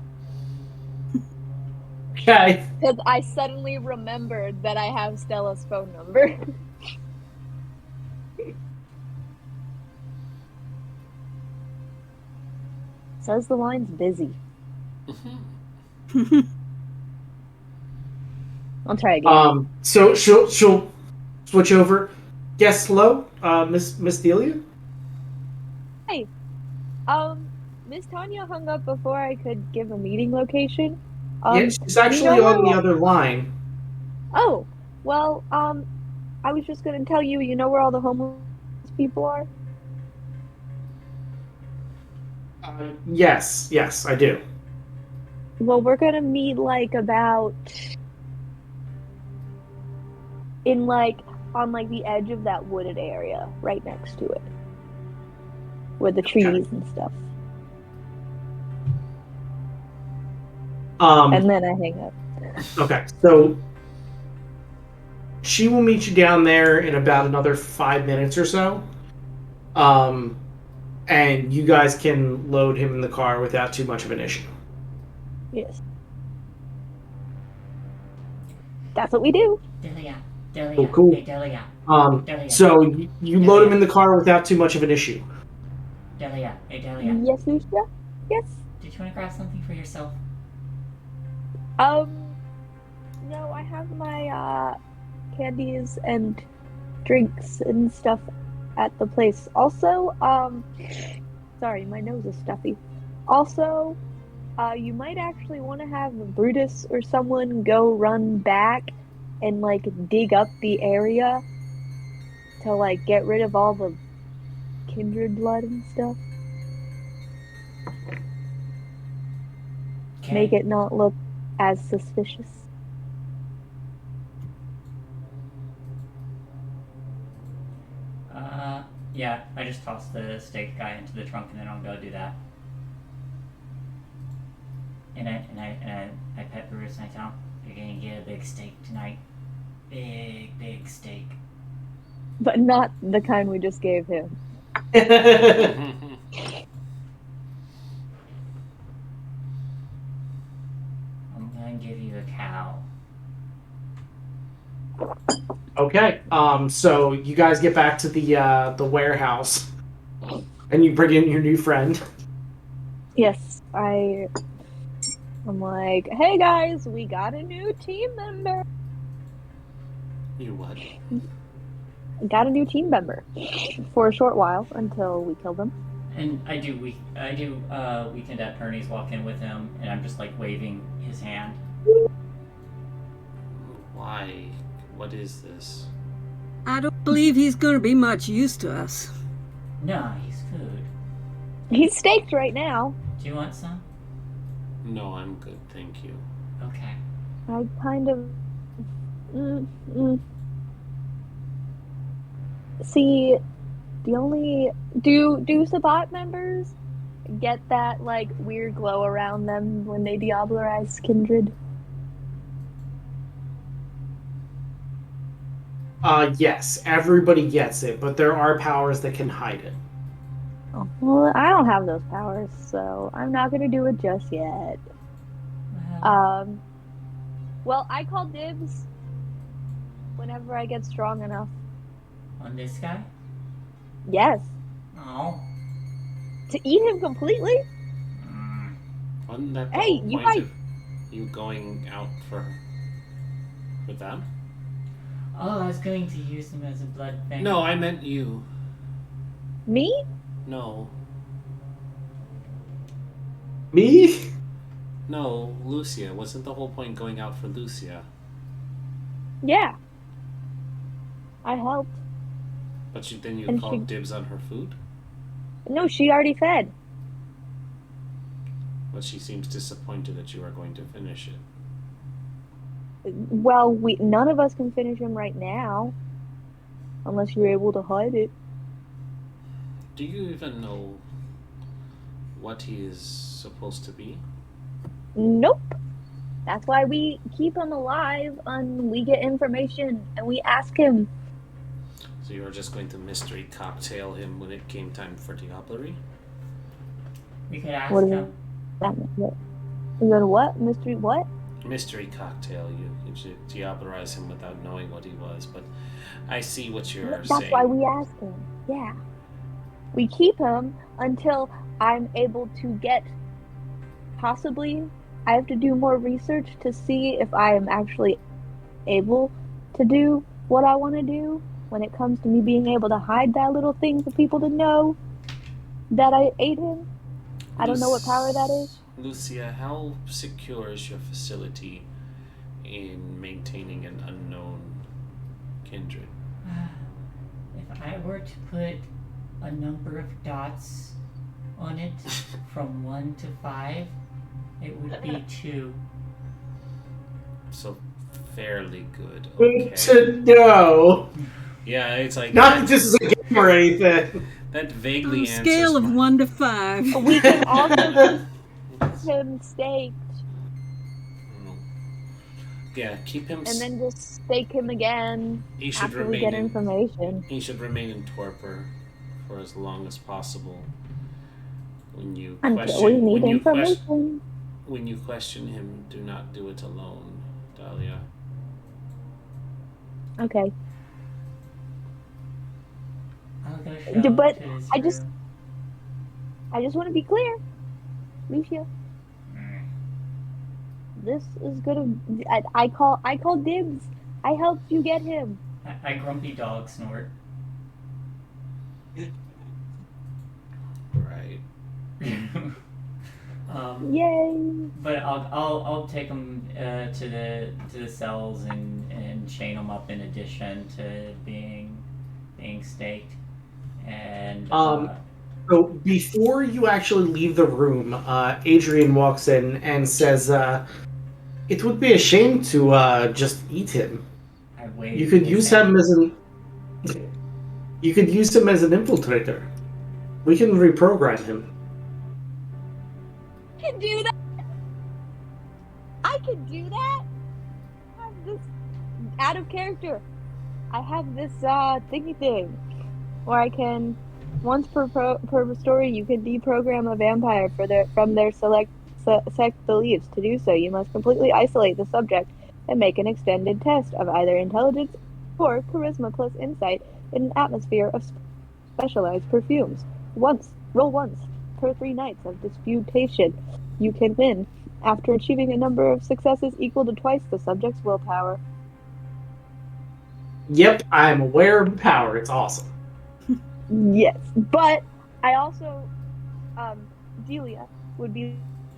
Okay. Because I suddenly remembered that I have Stella's phone number. Says the line's busy. I'll try again. So she'll switch over. Yes, hello, Miss Delia. Miss Tanya hung up before I could give a meeting location. Yeah, she's actually on the other line. Oh, well, I was just gonna tell you, you know where all the homeless people are? Yes, I do. Well, we're gonna meet on the edge of that wooded area, right next to it. Where the trees and stuff. And then I hang up. Okay, so she will meet you down there in about another 5 minutes or so. and you guys can load him in the car without too much of an issue. Yes. That's what we do. Delia. Oh, cool. Hey, Delia. So you load him in the car without too much of an issue. Delia. Hey, Delia. Yes, Lucia? Yes. Did you want to grab something for yourself? No, I have my candies and drinks and stuff at the place. Also, sorry, my nose is stuffy. Also, you might actually want to have Brutus or someone go run back and like dig up the area to like get rid of all the kindred blood and stuff. Okay. Make it not look as suspicious. Yeah, I just tossed the steak guy into the trunk and then I'll go do that. And I pet Bruce and I tell him, you're gonna get a big steak tonight. Big steak. But not the kind we just gave him. I'm gonna give you a cow. Okay. So you guys get back to the warehouse, and you bring in your new friend. Yes, I'm like, hey guys, we got a new team member. You what? Got a new team member for a short while until we kill them. And I do Weekend at Bernie's walk in with him and I'm just like waving his hand. Why? What is this? I don't believe he's going to be much use to us. No, he's food. He's staked right now. Do you want some? No, I'm good, thank you. Okay. I kind of... See, the only... Do Sabbat members get that, like, weird glow around them when they diablerize kindred? Yes, everybody gets it, but there are powers that can hide it. Oh, well, I don't have those powers, so I'm not gonna do it just yet. Well, I call dibs whenever I get strong enough. On this guy? Yes. Oh. To eat him completely? Wasn't that the Hey, whole you point guys- of you going out for them? Oh, I was going to use him as a blood bank. No, I meant you. Me? No. Me? No, Lucia. Wasn't the whole point going out for Lucia? Yeah. I helped. But then you And called she- dibs on her food? No, she already fed. But she seems disappointed that you are going to finish it. Well, none of us can finish him right now. Unless you're able to hide it. Do you even know what he is supposed to be? Nope. That's why we keep him alive and we get information and we ask him. So you were just going to mystery cocktail him when it came time for diablerie? We could ask What is him. that? You go to what? Mystery what? Mystery cocktail. You should diablerize him without knowing what he was, but I see what you're That's saying. why we ask him. Yeah. We keep him until I'm able to get, possibly, I have to do more research to see if I am actually able to do what I want to do when it comes to me being able to hide that little thing for people to know that I ate him. I don't know what power that is. Lucia, how secure is your facility in maintaining an unknown kindred? If I were to put a number of dots on it from 1 to 5, it would be 2. So fairly good. Good Okay. to know. Yeah, it's like Not that this is a game or anything. that On vaguely a answers scale of my- 1 to 5. We can also keep him staked Yeah, keep him. and then just stake him again He should after we get remain in. information. He should remain in torpor for as long as possible. When you Until we need when you information. when you question him, do not do it alone, Dahlia. Okay. I'll go show But to his I just- room. I just want to be clear, Lucia. Mm. This is gonna. I call dibs. I helped you get him. I grumpy dog snort. Right. Yay! But I'll take them to the cells and chain them up in addition to being staked. And So before you actually leave the room, Adrian walks in and says, "It would be a shame to just eat him. I wave. You could his use hand. him as an. You could use him as an infiltrator. We can reprogram him." I can do that. I can do that. I have this out of character. I have this thingy thing where I can once per story you can deprogram a vampire from their sect beliefs. To do so, you must completely isolate the subject and make an extended test of either intelligence or charisma plus insight in an atmosphere of specialized perfumes. Roll once per 3 nights of disputation. You can win after achieving a number of successes equal to twice the subject's willpower. Yep, I'm aware of the power. It's awesome. Yes, but I also, Delia would be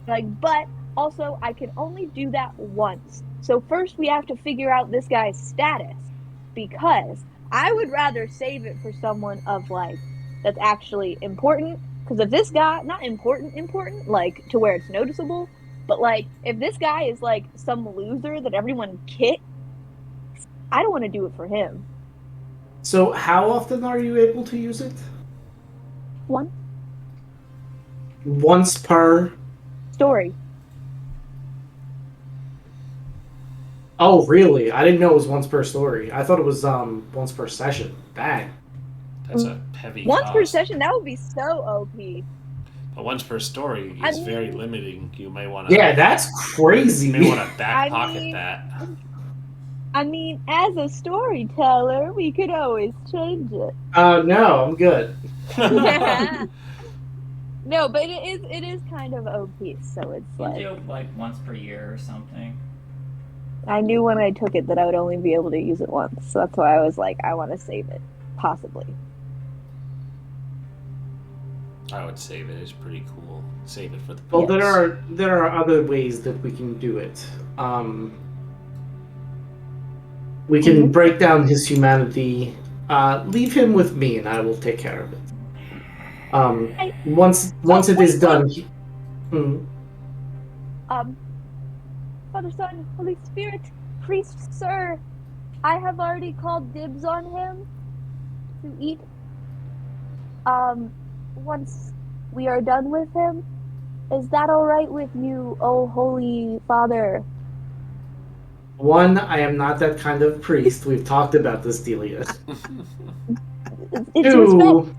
like, but also I can only do that once. So first we have to figure out this guy's status, because I would rather save it for someone of like that's actually important. Because if this guy, not important, like to where it's noticeable, but like if this guy is like some loser that everyone kicks, I don't want to do it for him. So how often are you able to use it? One Once per... story. Oh, really? I didn't know it was once per story. I thought it was once per session. Dang. That's a heavy Once cost. per session, that would be so OP. But once per story I is very mean- limiting. You may want to. Yeah, that's crazy. You may want to back I pocket mean- that. I mean, as a storyteller, we could always change it. No, I'm good. No, but it is kind of OP, so it's You like do like once per year or something. I knew when I took it that I would only be able to use it once, so that's why I was like, I want to save it, possibly. I would save it. It's pretty cool. Save it for the. Well, Yes. there are other ways that we can do it. We can break down his humanity. Leave him with me, and I will take care of it. Once it is done. Father, Son, Holy Spirit, Priest, Sir, I have already called dibs on him to eat. Once we are done with him, is that all right with you, oh Holy Father? One, I am not that kind of priest. We've talked about this, Delia. It's respect.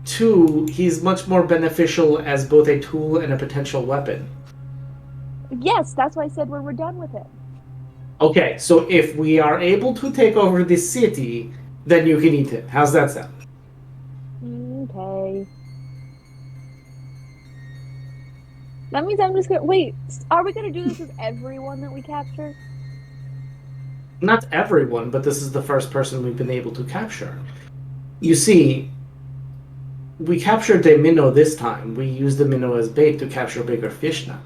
Two, he's much more beneficial as both a tool and a potential weapon. Yes, that's why I said when we're done with him. Okay, so if we are able to take over this city, then you can eat him. How's that sound? Okay. That means I'm just gonna wait. Are we gonna do this with everyone that we capture? Not everyone, but this is the first person we've been able to capture. You see, we captured the minnow this time. We used the minnow as bait to capture bigger fish now.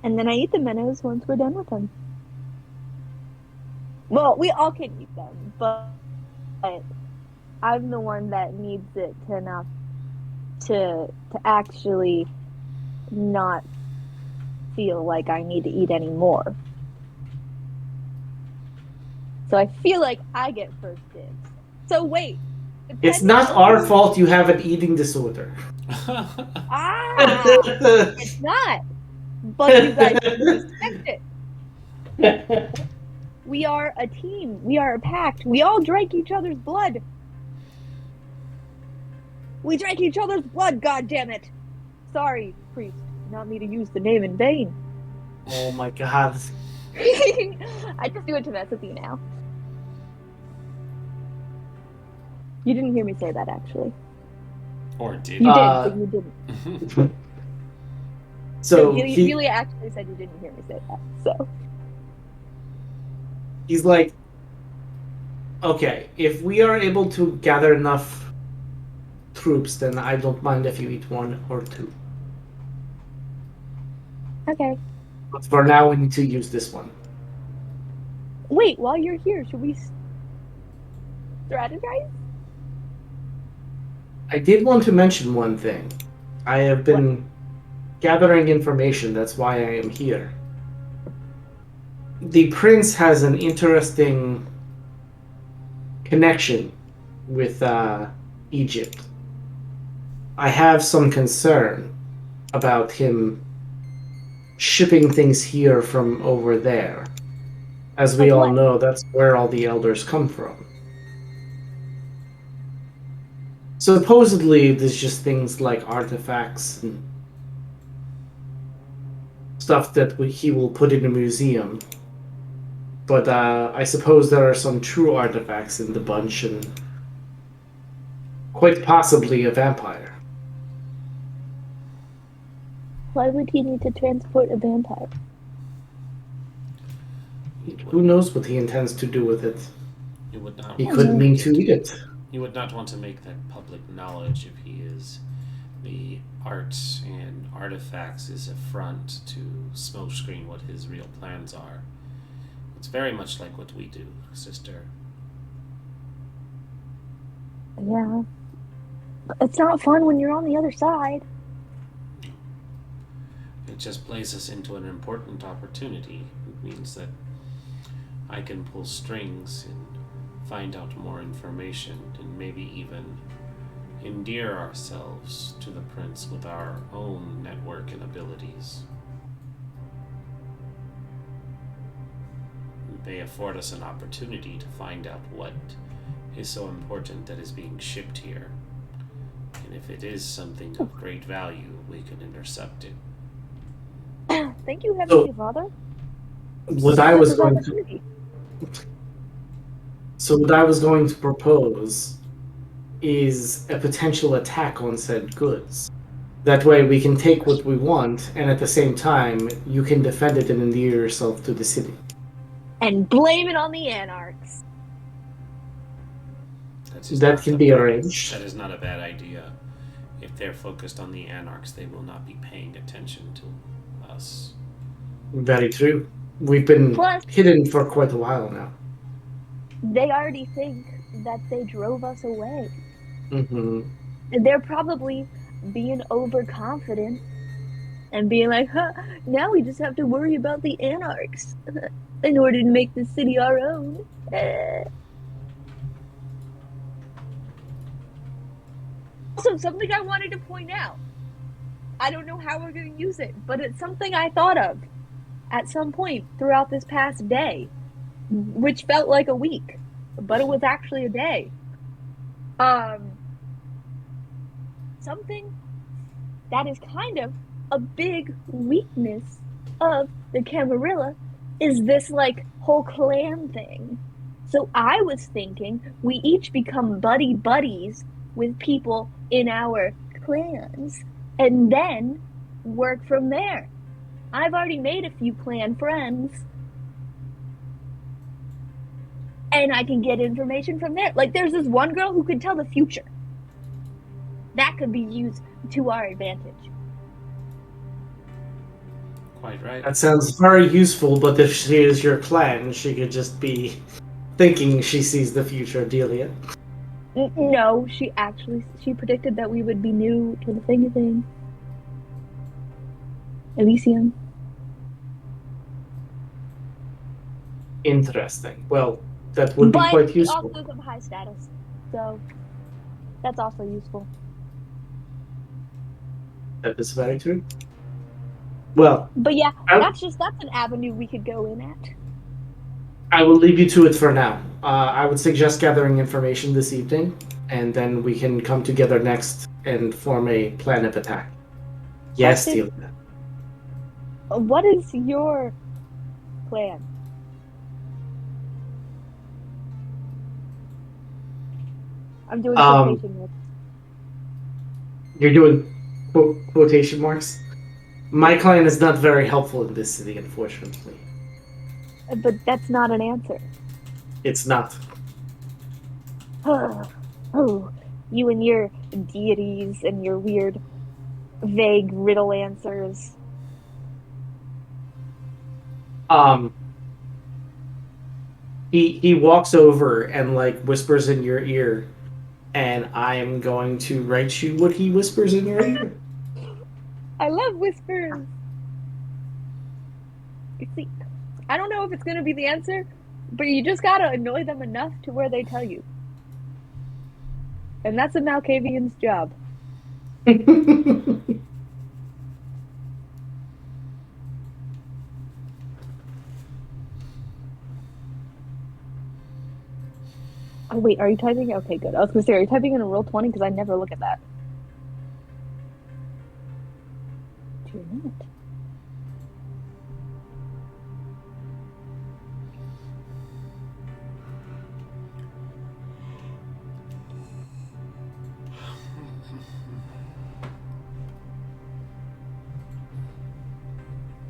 And then I eat the minnows once we're done with them. Well, we all can eat them, but I'm the one that needs it enough to actually not feel like I need to eat any more. So I feel like I get first dibs. So wait. It's depending not on our who- fault you have an eating disorder. Ah, it's not. But you guys should respect it. We are a team. We are a pact. We all drank each other's blood. We drank each other's blood, goddammit! Sorry, priest. Not me to use the name in vain. Oh my god. I just do it to mess with you now. You didn't hear me say that, actually. Or did You you? did, but you didn't. So Julia actually said you didn't hear me say that, so. he's like, okay, if we are able to gather enough troops, then I don't mind if you eat 1 or 2. Okay. But for now, we need to use this one. Wait, while you're here, should we strategize? I did want to mention one thing. I have been gathering information, that's why I am here. The prince has an interesting connection with Egypt. I have some concern about him shipping things here from over there. As we Like all what? know, that's where all the elders come from. Supposedly, there's just things like artifacts and stuff that he will put in a museum. But I suppose there are some true artifacts in the bunch, and quite possibly a vampire. Why would he need to transport a vampire? Who knows what he intends to do with it? You would not. He Want could to mean make to eat it. You would not want to make that public knowledge if he is the arts and artifacts is a front to smokescreen what his real plans are. It's very much like what we do, sister. Yeah. It's not fun when you're on the other side. It just plays us into an important opportunity. It means that I can pull strings and find out more information and maybe even endear ourselves to the prince with our own network and abilities. They afford us an opportunity to find out what is so important that is being shipped here. And if it is something of great value, we can intercept it. Thank you, Heavenly Father. What I was going to propose is a potential attack on said goods. That way we can take what we want, and at the same time, you can defend it and endear yourself to the city. And blame it on the anarchs. That can be arranged. That is not a bad idea. If they're focused on the anarchs, they will not be paying attention to us. Very true. We've been hidden for quite a while now. They already think that they drove us away. Mm-hmm. And they're probably being overconfident and being like, now we just have to worry about the anarchs in order to make the city our own. Also, something I wanted to point out. I don't know how we're going to use it, but it's something I thought of at some point throughout this past day, which felt like a week, but it was actually a day. Something that is kind of a big weakness of the Camerilla is this like whole clan thing. So I was thinking we each become buddies with people in our clans and then work from there. I've already made a few clan friends. And I can get information from there. Like there's this one girl who could tell the future. That could be used to our advantage. Quite right. That sounds very useful, but if she is your clan, she could just be thinking she sees the future, Delia. No, she predicted that we would be new to the thing. Elysium. Interesting. Well, that would be quite useful. But also of high status, so that's also useful. That is very true. Well, but yeah, that's an avenue we could go in at. I will leave you to it for now. I would suggest gathering information this evening, and then we can come together next and form a plan of attack. Yes, Question. Delia. What is your plan? I'm doing quotation marks. You're doing quotation marks. My clan is not very helpful in this city, unfortunately. But that's not an answer. It's not. Oh, you and your deities and your weird, vague riddle answers. He walks over and like whispers in your ear, and I am going to write you what he whispers in your ear. I love whispers. You see, I don't know if it's gonna be the answer, but you just gotta annoy them enough to where they tell you. And that's a Malkavian's job. Oh wait, are you typing? Okay, good. I was gonna say, are you typing in a Roll20? Because I never look at that. You're not.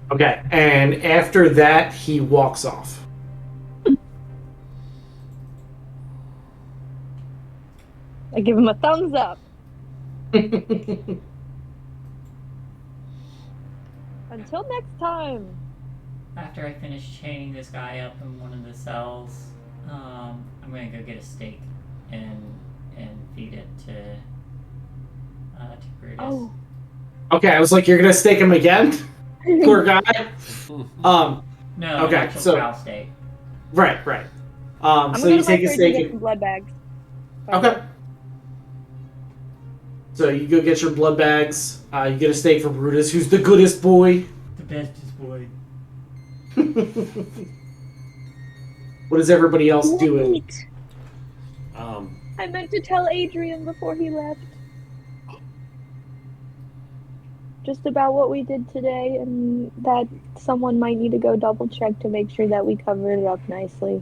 Okay, and after that, he walks off. I give him a thumbs up. Until next time. After I finish chaining this guy up in one of the cells, I'm gonna go get a steak and feed it to Brutus. Oh. Okay, I was like, you're gonna stake him again? Poor guy. No, okay, an actual so cow steak. right. I'm So gonna you go to my take a fridge and steak. get some blood bags. Okay. So you go get your blood bags. You get a steak from Brutus, who's the goodest boy. The bestest boy. What is everybody else doing? Wait. Um, I meant to tell Adrian before he left. Just about what we did today, and that someone might need to go double check to make sure that we covered it up nicely.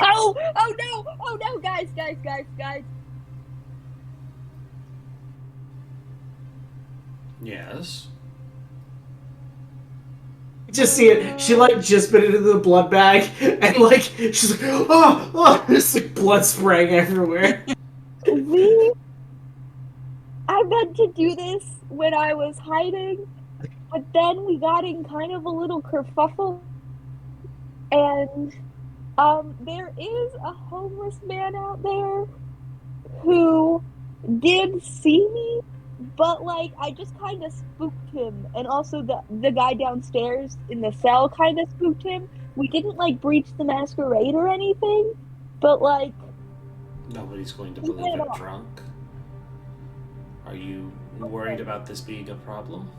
Oh no, guys. yes. You just see it. She like just put it into the blood bag, and like she's like, oh, there's like blood spraying everywhere. I meant to do this when I was hiding, but then we got in kind of a little kerfuffle, and there is a homeless man out there who did see me, but like I just kind of spooked him, and also the guy downstairs in the cell kind of spooked him. We didn't like breach the masquerade or anything, but like Nobody's going to believe I'm drunk. Are you worried about this being a problem?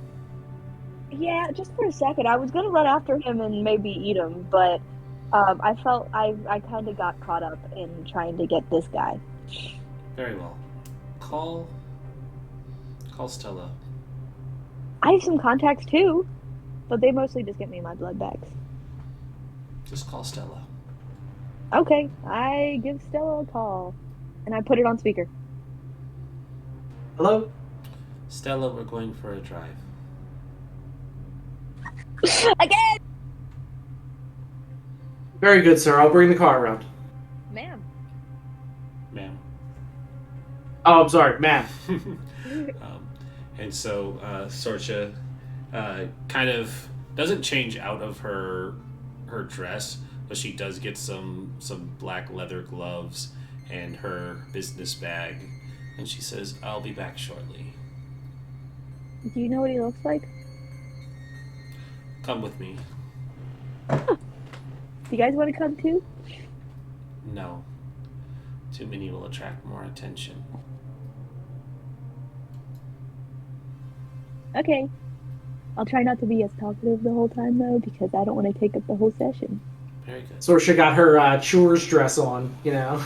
yeah, just for a second, I was gonna run after him and maybe eat him, but I felt I kind of got caught up in trying to get this guy. Very well. Call Stella. I have some contacts too, but they mostly just get me my blood bags. Just call Stella. Okay, I give Stella a call, and I put it on speaker. Hello? Stella, we're going for a drive. Again! Very good, sir. I'll bring the car around. Ma'am. Ma'am. Oh, I'm sorry, ma'am. And so Sorcha kind of doesn't change out of her dress, but she does get some black leather gloves and her business bag, and she says, "I'll be back shortly. Do you know what he looks like? Come with me." Do you guys want to come too? No. Too many will attract more attention. Okay. I'll try not to be as talkative the whole time though, because I don't want to take up the whole session. Very good. Sorsha got her chores dress on, you know.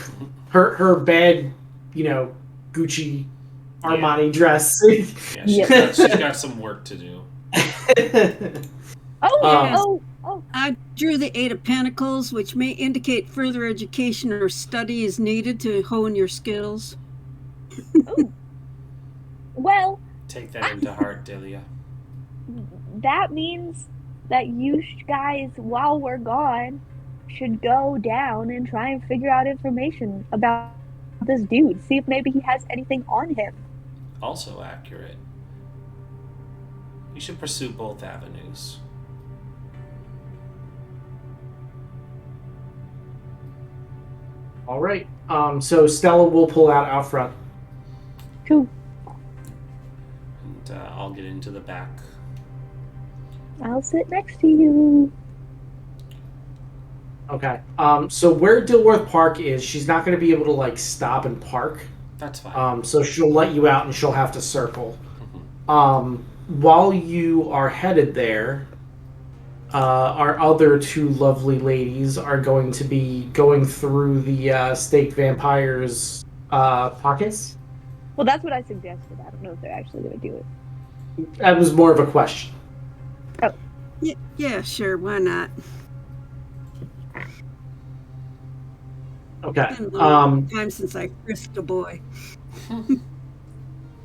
Her bad, you know, Gucci Armani dress. Yeah, she's got some work to do. Yes. Oh. I drew the Eight of Pentacles, which may indicate further education or study is needed to hone your skills. Well, Take that into heart, Delia. that means that you guys, while we're gone, should go down and try and figure out information about this dude. See if maybe he has anything on him. Also accurate. You should pursue both avenues. All right. So Stella will pull out front. Cool. And I'll get into the back. I'll sit next to you. Okay. So where Dilworth Park is, she's not going to be able to like stop and park. That's fine. So she'll let you out and she'll have to circle. While you are headed there, our other two lovely ladies are going to be going through the staked vampires' pockets. Well, that's what I suggested. I don't know if they're actually going to do it. That was more of a question. Oh. Yeah, sure. Why not? Okay. It's been a long time since I frisked a boy.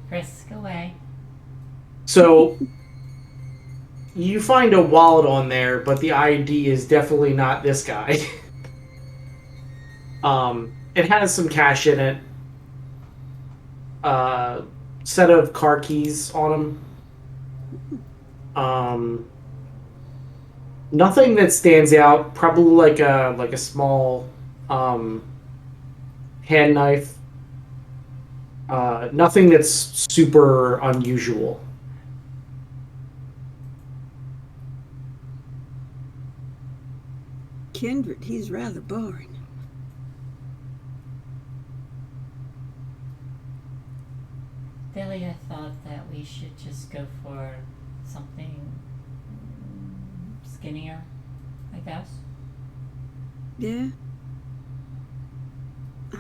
Frisk away. So you find a wallet on there, but the ID is definitely not this guy. It has some cash in it. Set of car keys on them. Nothing that stands out. Probably like a small hand knife. Nothing that's super unusual. Kindred, he's rather boring. Delia thought that we should just go for something skinnier, I guess. Yeah? Do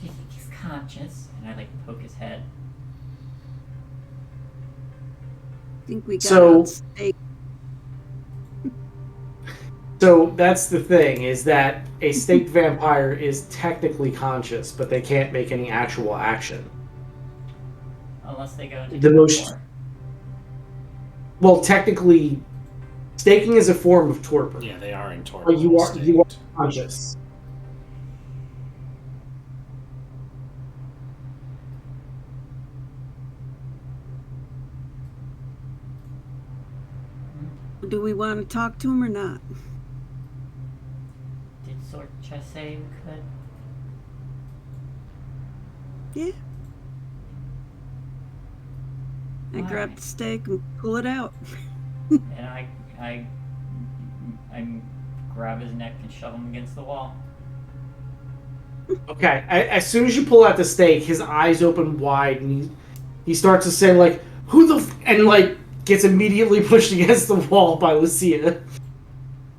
you think he's conscious? And I like poke his head. I think we got So- out steak. So that's the thing, is that a staked vampire is technically conscious, but they can't make any actual action. Unless they go into The most- torpor. Well, technically, staking is a form of torpor. Yeah, they are in torpor. But you are state. conscious. Do we want to talk to him or not? Did Sorcha say we could? Yeah. I grab Alright. the steak and pull it out. And I grab his neck and shove him against the wall. Okay, as soon as you pull out the stake, his eyes open wide, and he starts to say, like, who the and, like, gets immediately pushed against the wall by Lucia.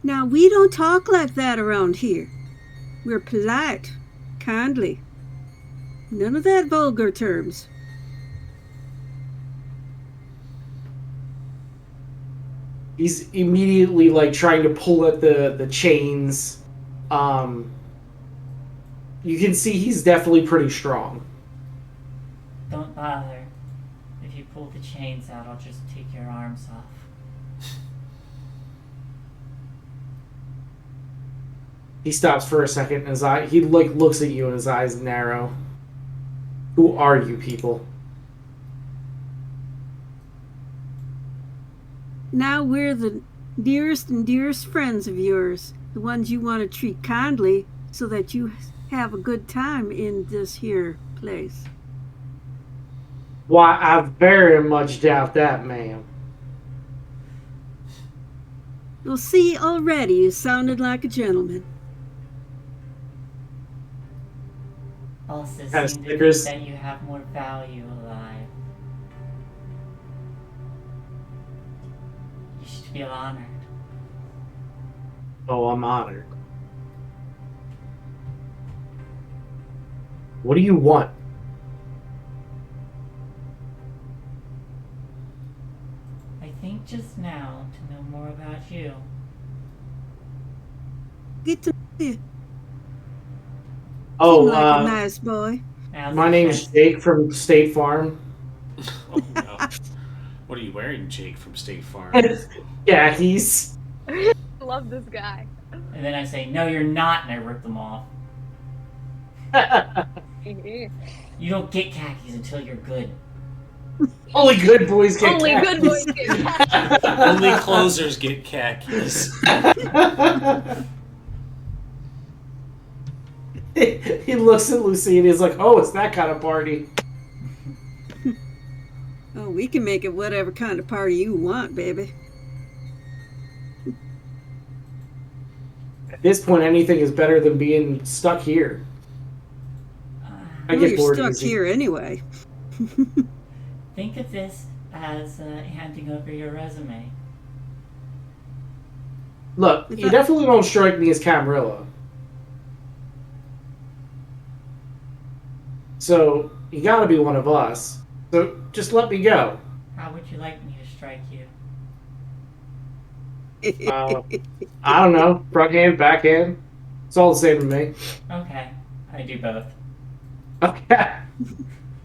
Now, we don't talk like that around here. We're polite, kindly. None of that vulgar terms. He's immediately, like, trying to pull at the chains. You can see he's definitely pretty strong. Don't bother. If you pull the chains out, I'll just take your arms off. He stops for a second, and he, like, looks at you, and his eyes narrow. Who are you people? Now we're the nearest and dearest friends of yours, the ones you want to treat kindly so that you have a good time in this here place. Why, I very much doubt that, ma'am. You'll see already you sounded like a gentleman. Also Kinda seem to stickers. think that you have more value alive. You should feel honored. Oh, I'm honored. What do you want? I think just now to know more about you. Get to you. Oh, Seem like a nice boy. Now's my the name's chance. Jake from State Farm. Oh no. What are you wearing, Jake from State Farm? Yeah, he's. I love this guy. And then I say, no, you're not, and I rip them off. You don't get khakis until you're good. Only good boys get Only good boys khakis. get Only closers get khakis. He looks at Lucy and he's like, "Oh, it's that kind of party." Oh, we can make it whatever kind of party you want, baby. At this point, anything is better than being stuck here. I Well, get you're bored stuck easy. here anyway. Think of this as handing over your resume. Look, If you I- definitely don't strike me as Camerilla. So, you gotta be one of us. So, just let me go. How would you like me to strike you? I don't know. Front hand, back hand. It's all the same to me. Okay, I do both. Okay.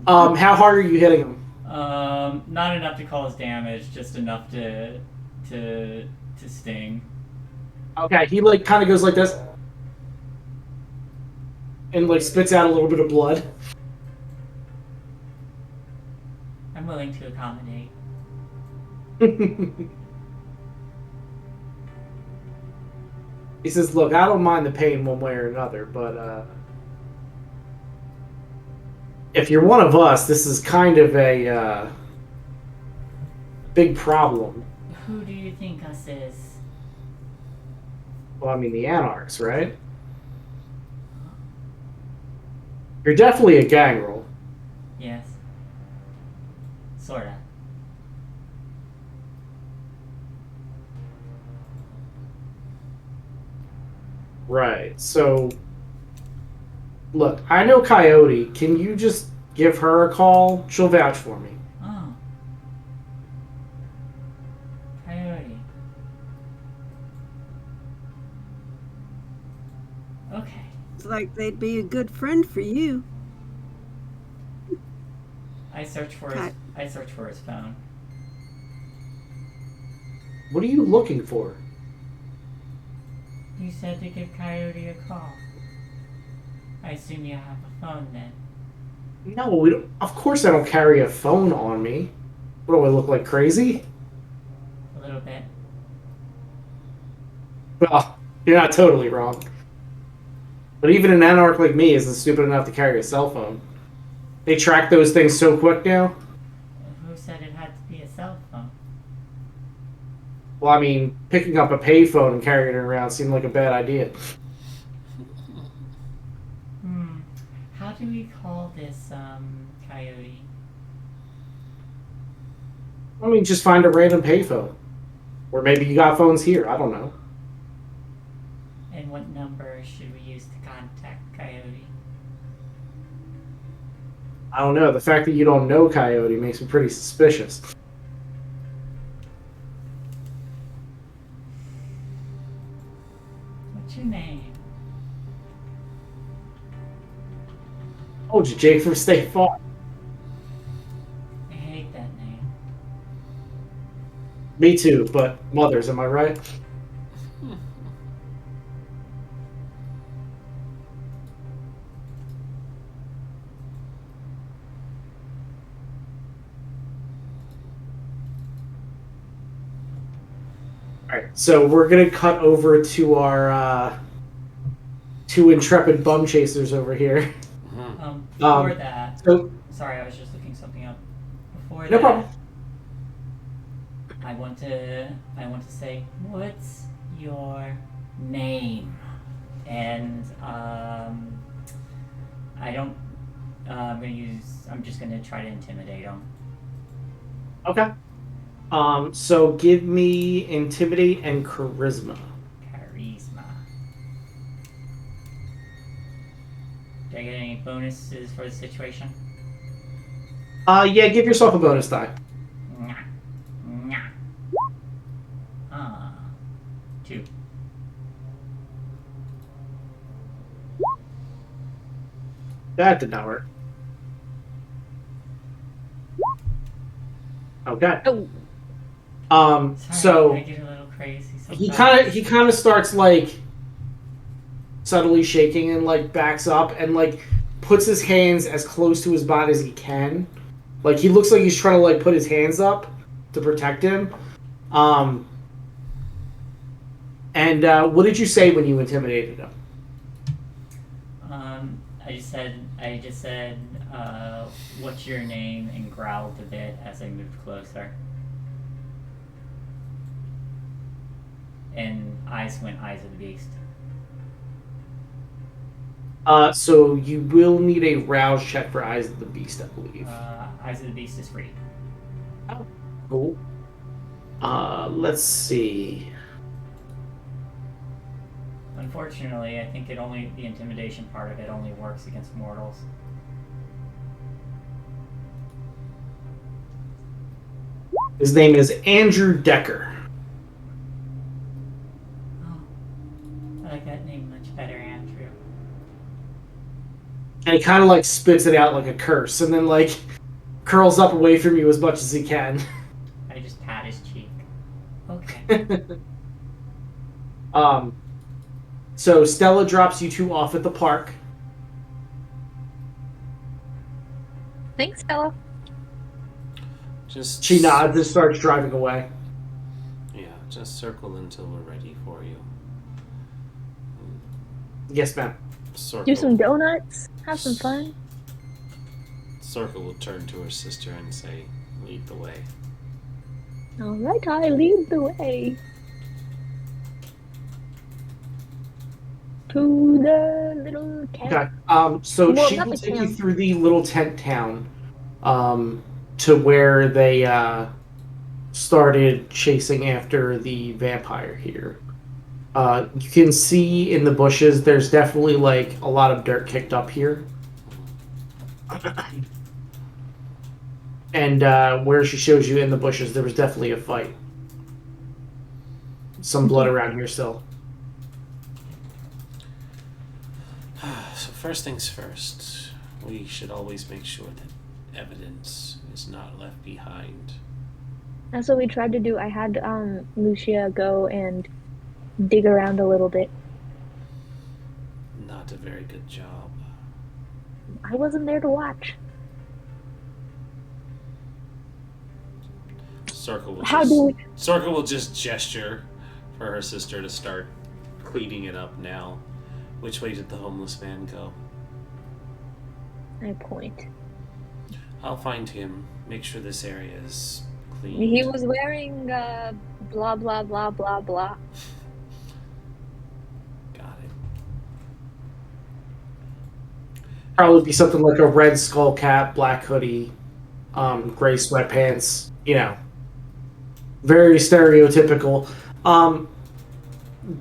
How hard are you hitting him? Not enough to cause damage, just enough to sting. Okay, he like kind of goes like this. And like spits out a little bit of blood. I'm willing to accommodate. He says, "Look, I don't mind the pain one way or another, but if you're one of us, this is kind of a big problem." Who do you think us is? Well, I mean, the Anarchs, right? You're definitely a gangrel. Yes. Sorta. Right. So, look, I know Coyote. Can you just give her a call? She'll vouch for me. Oh. Coyote. Okay. It's like they'd be a good friend for you. I search for his phone. What are you looking for? You said to give Coyote a call. I assume you have a phone then. No, we don't, of course I don't carry a phone on me. What do I look like, crazy? A little bit. Well, you're not totally wrong. But even an anarch like me isn't stupid enough to carry a cell phone. They track those things so quick now. Who said it had to be a cell phone? Well, I mean, picking up a payphone and carrying it around seemed like a bad idea. How do we call this, Coyote? I mean, just find a random payphone. Or maybe you got phones here, I don't know. And what number should we use to contact Coyote? I don't know. The fact that you don't know Coyote makes me pretty suspicious. What's your name? Oh, Jake from State Farm. I hate that name. Me too, but mothers, am I right? Alright, so we're gonna cut over to our two intrepid bum chasers over here. Before that, So, sorry, I was just looking something up. Before no that, problem. I want to say, what's your name? And I don't. I'm just gonna try to intimidate him. Okay. So give me intimidate and charisma. Charisma. Do I get any bonuses for the situation? Yeah, give yourself a bonus die. Nah. Nah. Ah. 2. That did not work. Okay. Oh, Sorry, So I get a little crazy sometimes. he kind of starts like subtly shaking and like backs up and like puts his hands as close to his body as he can. Like he looks like he's trying to like put his hands up to protect him. And what did you say when you intimidated him? I just said, what's your name, and growled a bit as I moved closer. And eyes went eyes of the beast. So you will need a rouse check for Eyes of the Beast, I believe. Eyes of the beast is free. Cool. Let's see. Unfortunately, I think the intimidation part of it only works against mortals. His name is Andrew Decker. Oh, I like that name much better, Andrew. And he kind of like spits it out like a curse and then like curls up away from you as much as he can. I just pat his cheek. Okay. So Stella drops you two off at the park. thanks, Stella. Just She nods and starts driving away. Yeah, just circle until we're ready for you. Yes, ma'am. Circle. Do some donuts. Have some fun. Circle will turn to her sister and say, "Lead the way." All right, I lead the way to the little tent. Okay. So Well, she not will the take you town. through the little tent town, to where they started chasing after the vampire here. You can see in the bushes there's definitely like a lot of dirt kicked up here. And where she shows you in the bushes, there was definitely a fight. Some blood around here still. So first things first, we should always make sure that evidence is not left behind. That's what we tried to do. I had Lucia go and dig around a little bit. Not a very good job. I wasn't there to watch. Circle will just gesture for her sister to start cleaning it up now. Which way did the homeless man go? I point. I'll find him. Make sure this area is clean. He was wearing blah blah blah blah blah. Got it. Probably be something like a red skull cap, black hoodie, gray sweatpants. You know, very stereotypical.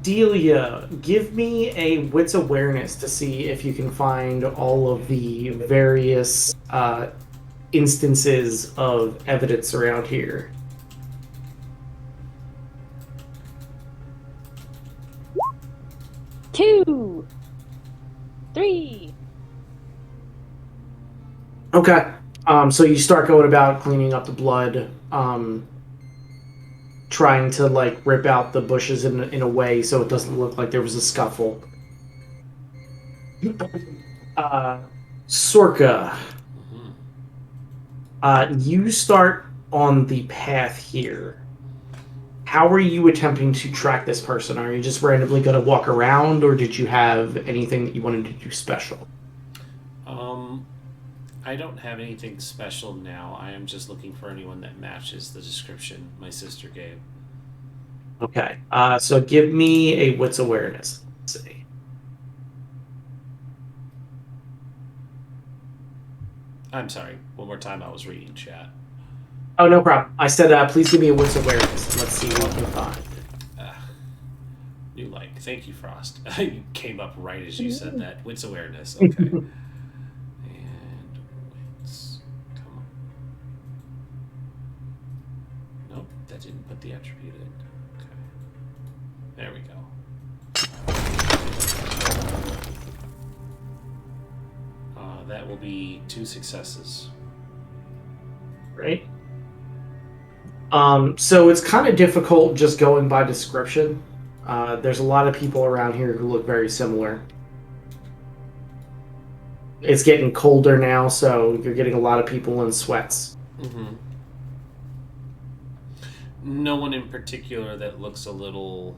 Delia, give me a wits awareness to see if you can find all of the various instances of evidence around here. Two, 3. Okay. So you start going about cleaning up the blood, trying to like rip out the bushes in a way so it doesn't look like there was a scuffle. Sorka, you start on the path here. How are you attempting to track this person? Are you just randomly going to walk around, or did you have anything that you wanted to do special? I don't have anything special now. I am just looking for anyone that matches the description my sister gave. Okay. So give me a wits awareness. Let's see. I'm sorry. One more time, I was reading chat. Oh, no problem. I said, please give me a wits awareness. Let's see what we can find. New like. Thank you, Frost. You came up right as you said that. Wits awareness. Okay. Nope, that didn't put the attribute in. Okay. There we go. That will be 2 successes. Right. So it's kind of difficult just going by description. There's a lot of people around here who look very similar. It's getting colder now, so you're getting a lot of people in sweats. Mm-hmm. No one in particular that looks a little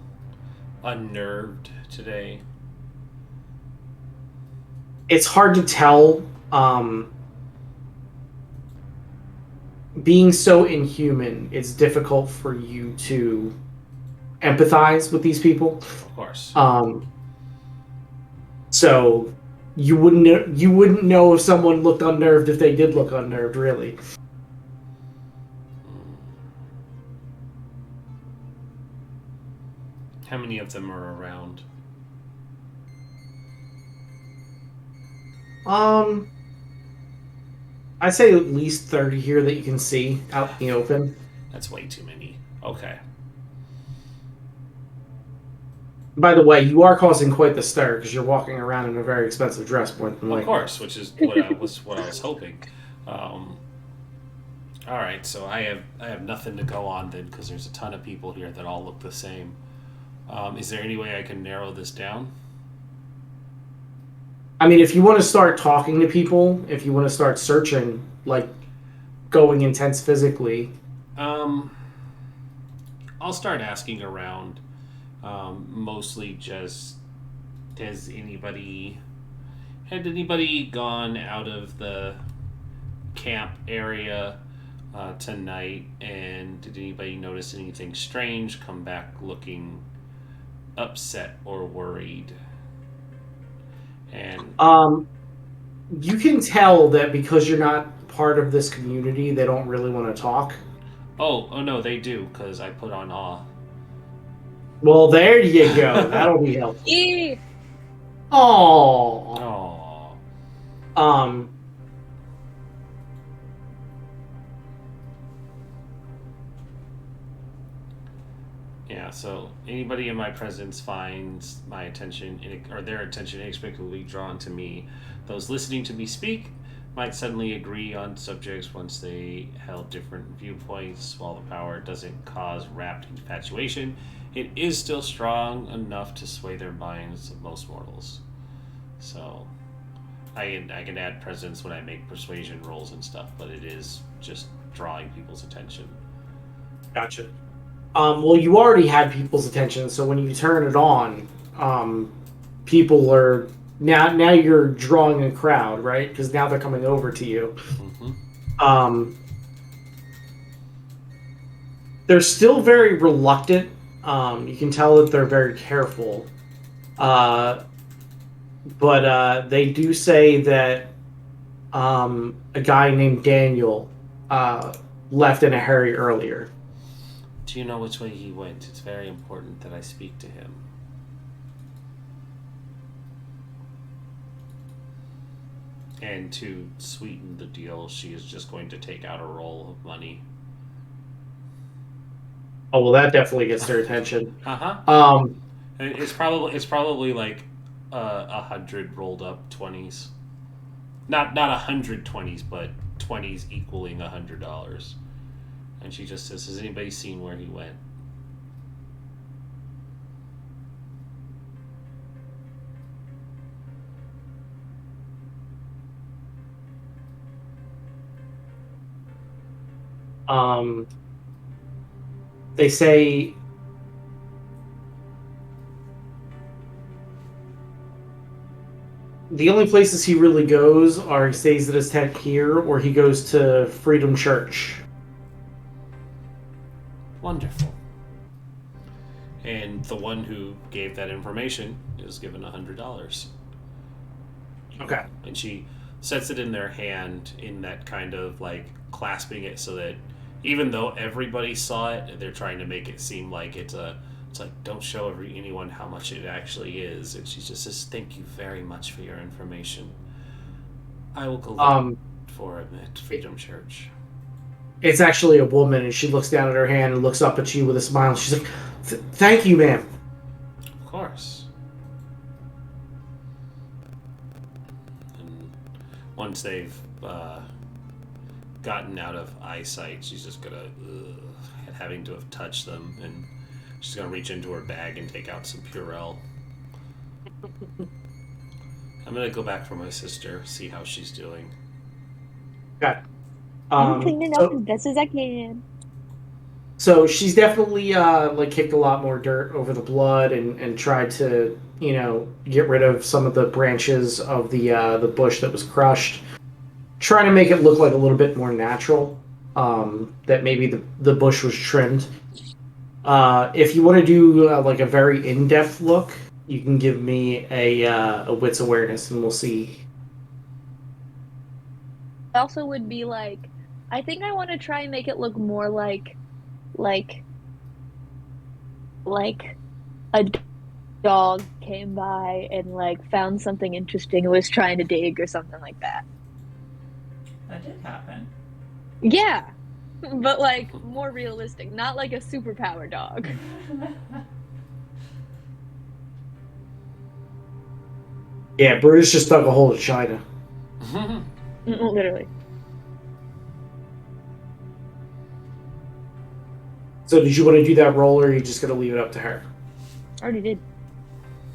unnerved today. It's hard to tell. Being so inhuman, it's difficult for you to empathize with these people. Of course. So you wouldn't know if someone looked unnerved if they did look unnerved, really. How many of them are around? I'd say at least 30 here that you can see out in the open. That's way too many. Okay. By the way, you are causing quite the stir because you're walking around in a very expensive dress. More than Of likely. course, which is what I was hoping. All right, so I have nothing to go on then because there's a ton of people here that all look the same. Is there any way I can narrow this down? I mean, if you want to start talking to people, if you want to start searching, like going intense physically. I'll start asking around. Mostly just had anybody gone out of the camp area tonight, and did anybody notice anything strange, come back looking upset or worried? And you can tell that because you're not part of this community, they don't really want to talk. oh no, they do, because I put on awe. Well, there you go. That'll be helpful. Yee! Oh. Yeah, so anybody in my presence finds my attention or their attention inexplicably drawn to me. Those listening to me speak might suddenly agree on subjects once they held different viewpoints. While the power doesn't cause rapt infatuation, it is still strong enough to sway their minds of most mortals. So I can add presence when I make persuasion rolls and stuff, but it is just drawing people's attention. Gotcha. Well, you already had people's attention, so when you turn it on, people are now you're drawing a crowd, right? Because now they're coming over to you. Mm-hmm. They're still very reluctant. You can tell that they're very careful. But they do say that a guy named Daniel left in a hurry earlier. Do you know which way he went? It's very important that I speak to him. And to sweeten the deal, she is just going to take out a roll of money. Oh, well, that definitely gets their attention. Uh-huh. It's probably like 100 rolled up 20s. Not 100 20s, but 20s equaling $100. And she just says, "Has anybody seen where he went?" They say the only places he really goes are he stays at his tent here or he goes to Freedom Church. Wonderful. And the one who gave that information is given $100. Okay. And she sets it in their hand in that kind of like clasping it so that even though everybody saw it, they're trying to make it seem like it's like don't show anyone how much it actually is. And she just says, "Thank you very much for your information. I will go look for him at Freedom Church." it's actually a woman, and she looks down at her hand and looks up at you with a smile. She's like, "Thank you, ma'am." Of course. And once they've gotten out of eyesight, she's just gonna having to have touched them, and she's gonna reach into her bag and take out some Purell. I'm gonna go back for my sister, see how she's doing. Okay. I'm cleaning up So, as best as I can. so she's definitely like kicked a lot more dirt over the blood and tried to get rid of some of the branches of the bush that was crushed, trying to make it look like a little bit more natural. That maybe the bush was trimmed. If you want to do like a very in-depth look, you can give me a wits awareness, and we'll see. Also would be like, I think I want to try and make it look more like a dog came by and like found something interesting and was trying to dig or something like that. That did happen. Yeah, but like more realistic, not like a superpower dog. Yeah, Brutus just dug a hole in China. Literally. So did you want to do that roll, or are you just going to leave it up to her? Already did.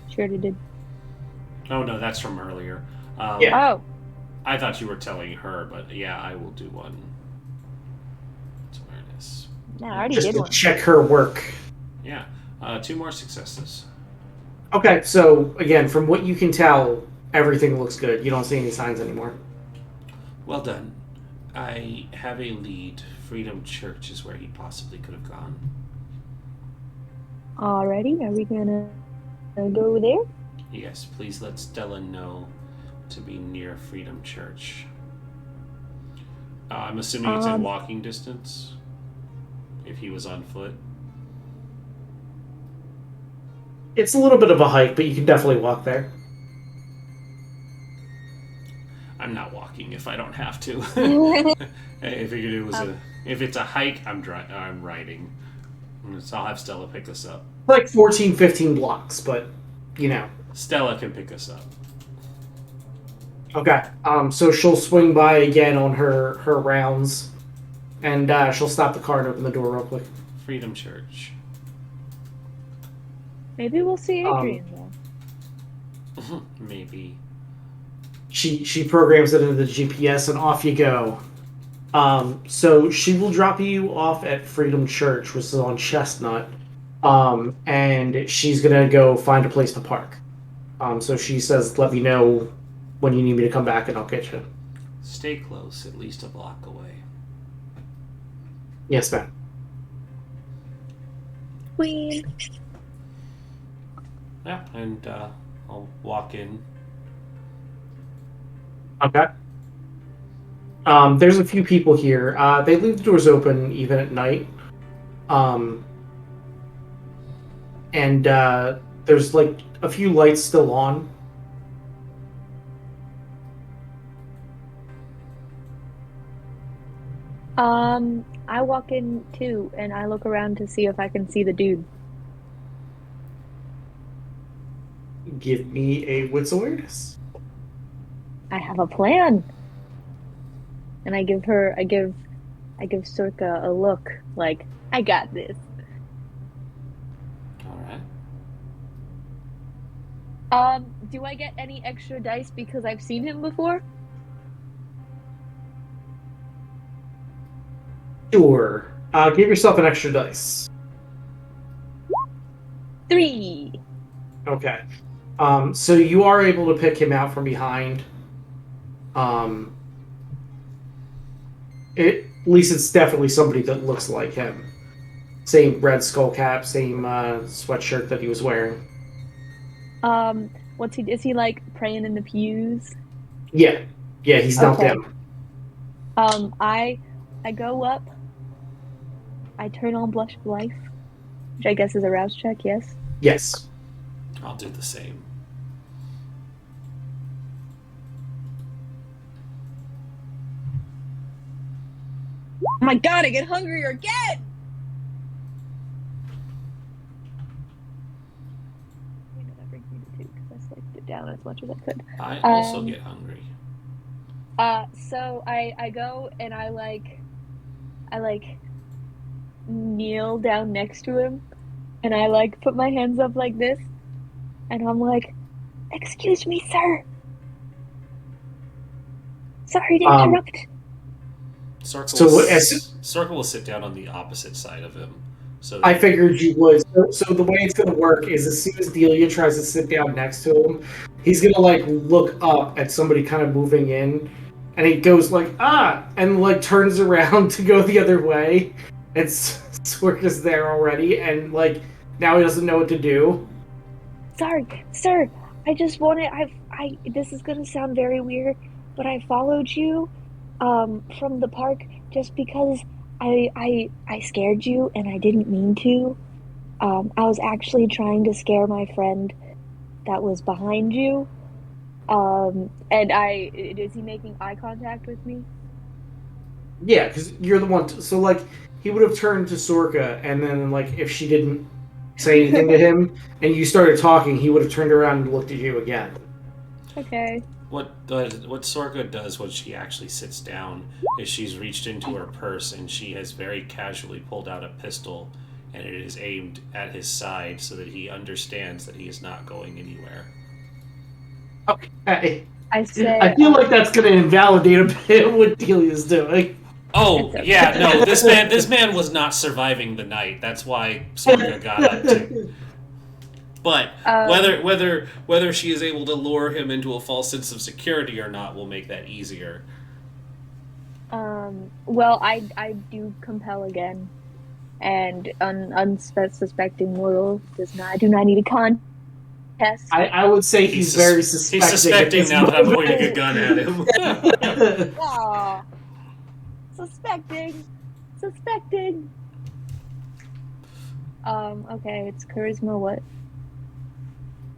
She already did. Oh no, that's from earlier. Yeah. Oh, I thought you were telling her, but yeah, I will do one. Wits awareness. no, I already Just did to one. check her work. Yeah, 2 more successes. Okay, so again, from what you can tell, everything looks good. You don't see any signs anymore. Well done. I have a lead. Freedom Church is where he possibly could have gone. Alrighty, are we gonna go there? Yes, please let Stella know to be near Freedom Church. I'm assuming it's in walking distance. If he was on foot. It's a little bit of a hike, but you can definitely walk there. I'm not walking if I don't have to. I figured it was if it's a hike, I'm riding. So I'll have Stella pick us up. Like 14, 15 blocks, but Stella can pick us up. Okay. So she'll swing by again on her rounds, and she'll stop the car and open the door real quick. Freedom Church. Maybe we'll see Adrian though. Maybe. She programs it into the GPS, and off you go. So she will drop you off at Freedom Church, which is on Chestnut, and she's gonna go find a place to park. So she says, "Let me know when you need me to come back, and I'll get you." Stay close, at least a block away. Yes, ma'am. Queen. Yeah, and I'll walk in. Okay. There's a few people here. They leave the doors open even at night. And there's like a few lights still on. I walk in too, and I look around to see if I can see the dude. Give me a wits awareness. I have a plan. And I give Sorka a look like, I got this. Alright. Do I get any extra dice because I've seen him before? Sure. Give yourself an extra dice. 3. Okay. So you are able to pick him out from behind. At least it's definitely somebody that looks like him. Same red skull cap, same sweatshirt that he was wearing. Is he like praying in the pews? Yeah, he's knelt Okay. down. I go up. I turn on Blush of Life, which I guess is a rouse check. Yes. Yes. I'll do the same. Oh my god, I get hungrier again! You know, that brings me to 2 because I sliced it down as much as I could. I also get hungry. So I go and I kneel down next to him and I put my hands up like this and I'm like, "Excuse me, sir. Sorry to interrupt." Circle will sit down on the opposite side of him. So I figured you would. So the way it's going to work is as soon as Delia tries to sit down next to him, he's going to look up at somebody kind of moving in, and he goes and turns around to go the other way, and Sorka's there already, and now he doesn't know what to do. Sorry, sir. I just wanted. This is gonna sound very weird, but I followed you, from the park just because I scared you and I didn't mean to. I was actually trying to scare my friend that was behind you. And is he making eye contact with me? Yeah, because you're the one. So he would have turned to Sorka, and then if she didn't say anything to him, and you started talking, he would have turned around and looked at you again. Okay. What Sorka does when she actually sits down is she's reached into her purse and she has very casually pulled out a pistol, and it is aimed at his side so that he understands that he is not going anywhere. Okay. I say. I feel like that's going to invalidate a bit what Delia's doing. Oh, okay. yeah, no, this man was not surviving the night. That's why Sorka got up to. But whether she is able to lure him into a false sense of security or not will make that easier. Well, I do compel again, and unsuspecting mortal do not need a contest. I would say he's very suspecting. He's suspecting now that I'm pointing a gun at him. Aww. Suspecting. Okay, it's charisma. What?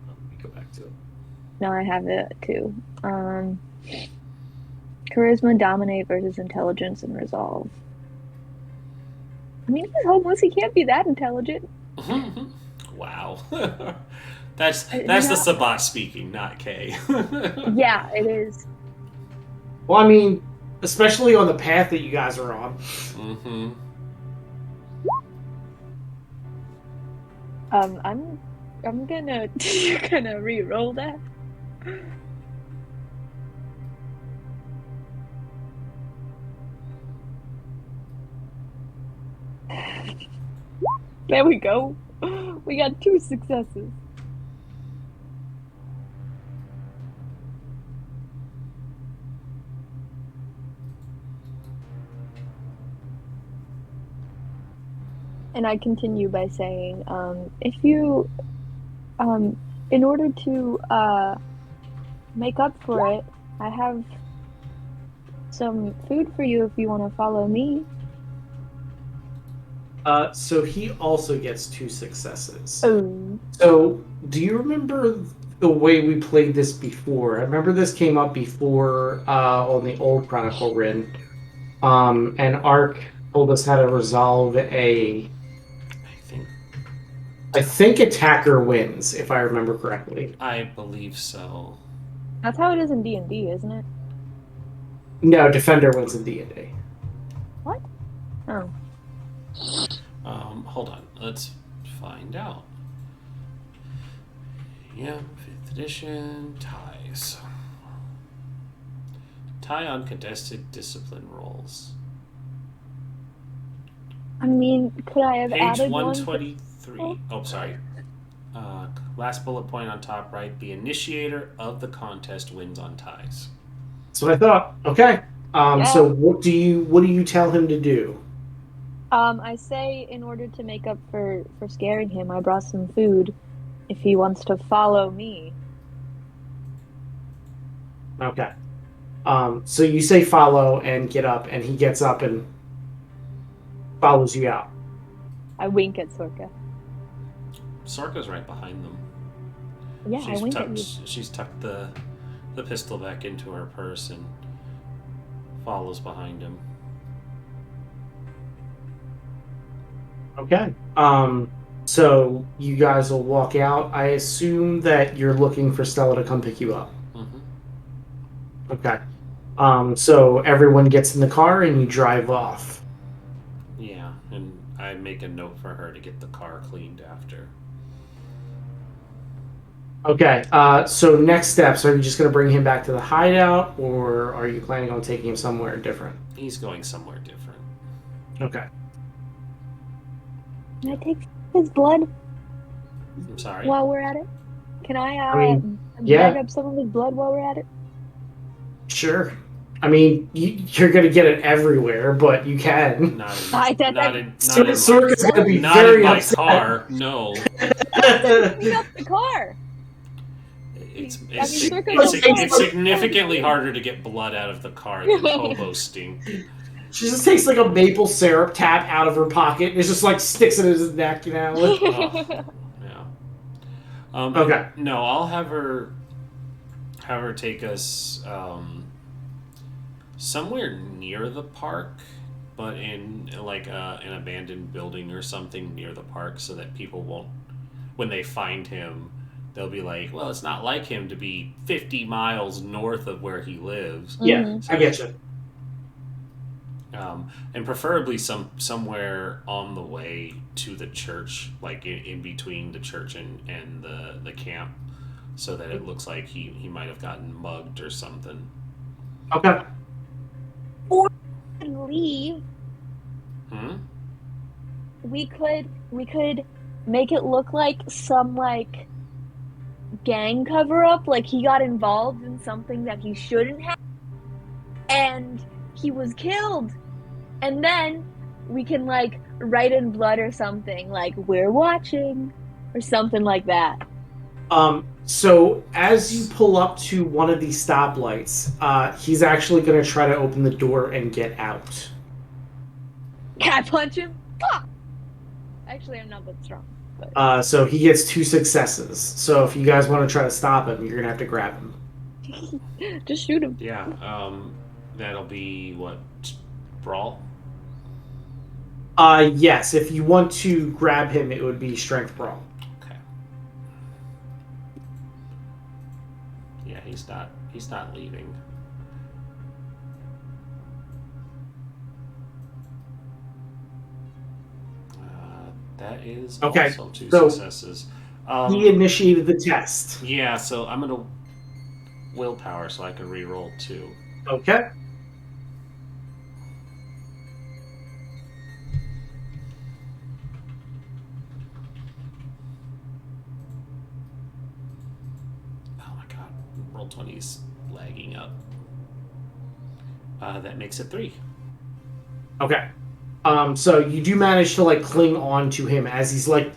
Let me go back to it. No, I have it too. Charisma, dominate versus intelligence and resolve. I mean, he's homeless. He can't be that intelligent. Wow. That's the Sabbat speaking, not Kay. Yeah, it is. Well, I mean, especially on the path that you guys are on. Mm-hmm. I'm gonna re-roll that. There we go. We got 2 successes. And I continue by saying, if you, in order to make up for it, I have some food for you if you want to follow me. So he also gets 2 successes. Oh. So, do you remember the way we played this before? I remember this came up before on the old Chronicle Rin. And Ark told us how to resolve I think attacker wins, if I remember correctly. I believe so. That's how it is in D&D, isn't it? No, defender wins in D&D. What? Oh. Hold on. Let's find out. Yeah, 5th edition, ties. Tie on contested discipline rolls. I mean, could I have Page added 123. Oh, sorry. Last bullet point on top right. The initiator of the contest wins on ties. That's what I thought. Okay. Yeah. So what do you tell him to do? I say in order to make up for scaring him, I brought some food if he wants to follow me. Okay. So you say follow and get up, and he gets up and follows you out. I wink at Sorka. Sorka's right behind them. Yeah, I wink at you. She's tucked the pistol back into her purse and follows behind him. Okay. So you guys will walk out. I assume that you're looking for Stella to come pick you up. Mm-hmm. Okay. So everyone gets in the car and you drive off. Yeah, and I make a note for her to get the car cleaned after. Okay. So next steps, are you just going to bring him back to the hideout, or are you planning on taking him somewhere different? He's going somewhere different. Okay. Can I take his blood I'm sorry. while we're at it? Can I I mean, bag yeah, up some of his blood while we're at it? sure. I mean, you're going to get it everywhere, but you can. Not in, I thought not that- in, not Sork in, Sork is going to be not very in my upset. car. No, Clean up the car. it's I mean, it's, Sork it's, is it's significantly harder to get blood out of the car than hobo stink. She just takes like a maple syrup tap out of her pocket and it's just like sticks it in his neck, you know? Like, Oh, yeah. Okay. No, I'll have her take us somewhere near the park, but in like an abandoned building or something near the park, so that people won't, when they find him, they'll be like, well, it's not like him to be 50 miles north of where he lives. Yeah, I get you. And preferably somewhere on the way to the church, like in between the church and the camp, so that it looks like he might have gotten mugged or something. Okay. Or leave. Hmm? We could make it look like some like gang cover up, like he got involved in something that he shouldn't have, and he was killed. And then we can like write in blood or something, like we're watching or something like that. So as you pull up to one of these stoplights, he's actually going to try to open the door and get out. Can I punch him? Fuck! Actually, I'm not that strong. But... So he gets 2 successes. So if you guys want to try to stop him, you're going to have to grab him. Just shoot him. Yeah. That'll be what, brawl? Yes. If you want to grab him, it would be strength brawl. Okay. Yeah, he's not leaving. That is Okay, also 2 so successes. He initiated the test. Yeah, so I'm gonna willpower so I can re-roll 2. Okay. Oh my god, roll 20's lagging up. That makes it 3. Okay. So you do manage to like cling on to him as he's like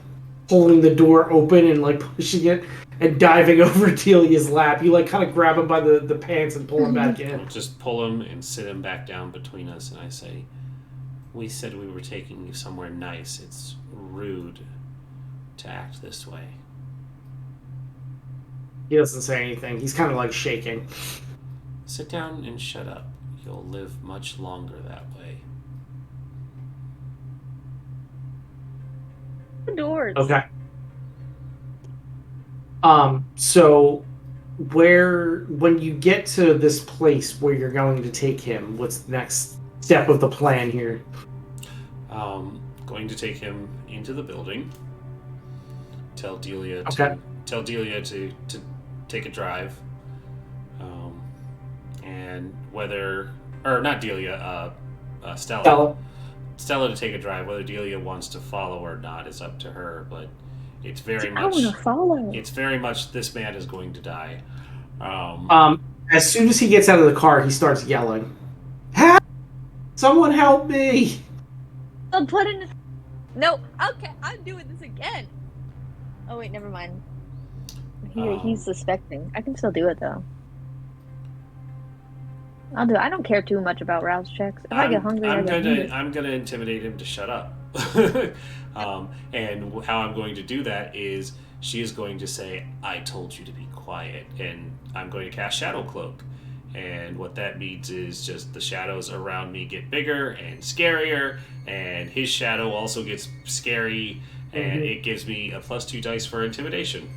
pulling the door open and like pushing it and diving over Delia's lap. You like kind of grab him by the pants and pull him back in. I'll just pull him and sit him back down between us, and I say, "We said we were taking you somewhere nice. It's rude to act this way." He doesn't say anything. He's kind of like shaking. Sit down and shut up. You'll live much longer that way. The doors. Okay. So when you get to this place where you're going to take him, what's the next step of the plan here? Going to take him into the building. Tell Delia to take a drive. And whether, or not Delia, Stella to take a drive. Whether Delia wants to follow or not is up to her, but it's very much. I want to follow. It's very much this man is going to die. As soon as he gets out of the car, he starts yelling, "Help! Someone help me!" I'll put in. No, okay, I'm doing this again. Oh wait, never mind. He's suspecting. I can still do it though. I'll do it. I don't care too much about rouse checks. If I get hungry, I get hungry. I'm gonna intimidate him to shut up. And how I'm going to do that is she is going to say, "I told you to be quiet," and I'm going to cast Shadow Cloak. And what that means is just the shadows around me get bigger and scarier, and his shadow also gets scary, and it gives me a +2 dice for intimidation.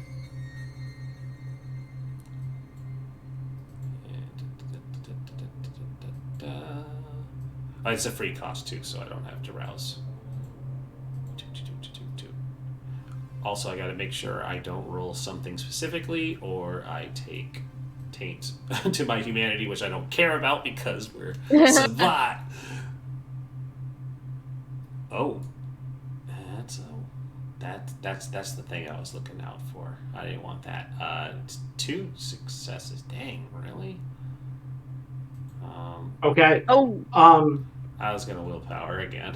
It's a free cost too, so I don't have to rouse. Also, I gotta make sure I don't roll something specifically, or I take taint to my humanity, which I don't care about because we're Sabbat. Oh, that's the thing I was looking out for. I didn't want that. 2 successes. Dang, really? Okay. Oh, I was gonna willpower again.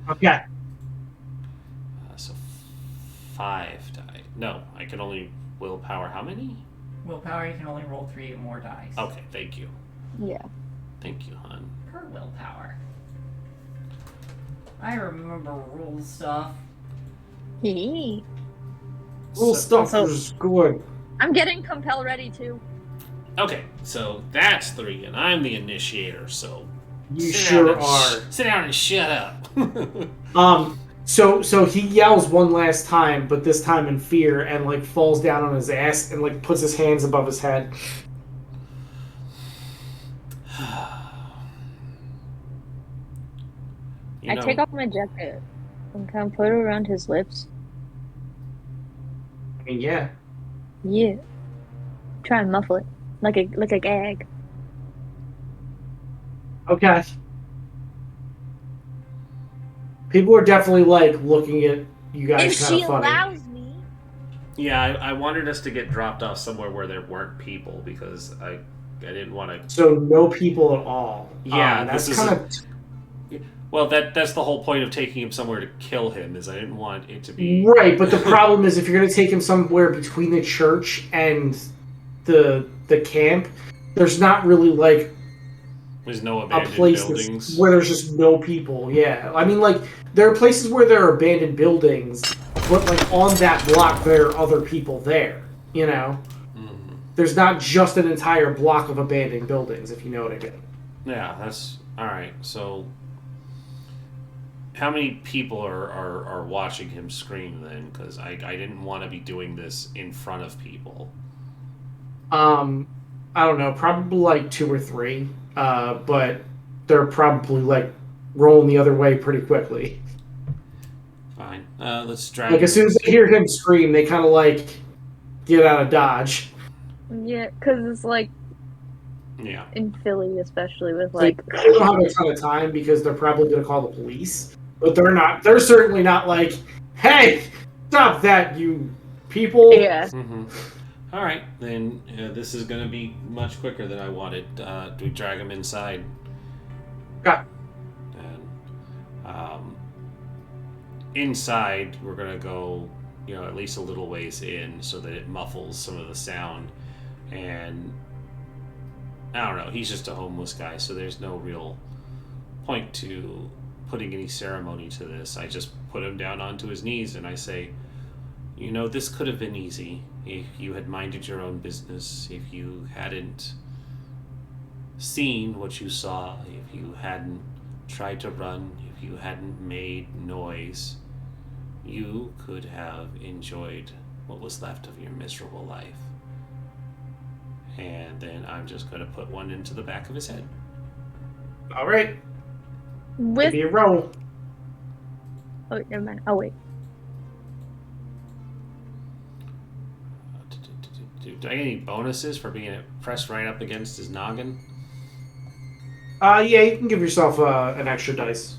Okay. So 5 die. No, I can only willpower how many? Willpower, you can only roll 3 more dice. Okay, thank you. yeah. Thank you, hon. Per willpower. I remember rule stuff. Hee. Little stuff So- is good. I'm getting compel ready too. Okay, so that's 3, and I'm the initiator, so You sit sure down and are. sit down and shut up. So he yells one last time, but this time in fear, and like falls down on his ass and like puts his hands above his head. I take off my jacket and kind of put it around his lips. I mean, yeah. Yeah. Try and muffle it like a gag. Okay. People are definitely like looking at you guys If kind she of funny. allows me. Yeah, I wanted us to get dropped off somewhere where there weren't people because I didn't want to. So no people at all. Yeah, that's this is kind of well, that's the whole point of taking him somewhere to kill him. Is I didn't want it to be right. But the problem is, if you're going to take him somewhere between the church and the camp, there's not really like There's no a abandoned place buildings. where there's just no people. Yeah, I mean, like there are places where there are abandoned buildings, but like on that block there are other people there. You know, there's not just an entire block of abandoned buildings, if you know what I mean. Yeah, that's all right. So, how many people are watching him scream then? Because I didn't want to be doing this in front of people. I don't know, probably like 2 or 3, but they're probably like rolling the other way pretty quickly. Fine. Let's drag. Like as soon as they hear him scream, they kind of like get out of dodge. Yeah, because it's like Yeah. in Philly, especially with Like like. they don't have a ton of time because they're probably going to call the police, but they're not. They're certainly not like, "Hey, stop that, you people!" Yeah. Mm-hmm. All right, then this is going to be much quicker than I wanted. Do we drag him inside? Okay. And inside, we're going to go, at least a little ways in so that it muffles some of the sound. And I don't know, he's just a homeless guy, so there's no real point to putting any ceremony to this. I just put him down onto his knees and I say, this could have been easy if you had minded your own business, if you hadn't seen what you saw, if you hadn't tried to run, if you hadn't made noise. You could have enjoyed what was left of your miserable life. And then I'm just going to put one into the back of his head. All right. With. Give me a roll. Oh, never mind. Oh, wait. Do I get any bonuses for being pressed right up against his noggin? Yeah, you can give yourself an extra dice.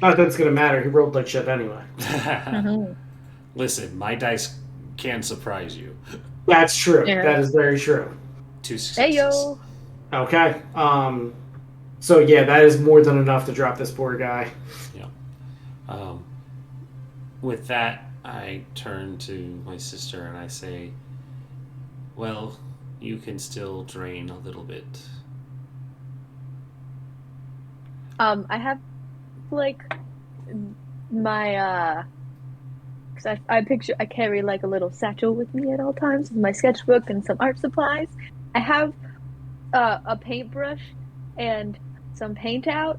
Not that it's gonna matter. He rolled like shit anyway. Mhm. Listen, my dice can surprise you. That's true. Yeah. That is very true. 2 successes. Hey, yo. Okay. So yeah, that is more than enough to drop this poor guy. Yeah. With that, I turn to my sister and I say, well, you can still drain a little bit. I have like my because I carry like a little satchel with me at all times with my sketchbook and some art supplies. I have a paintbrush and some paint out,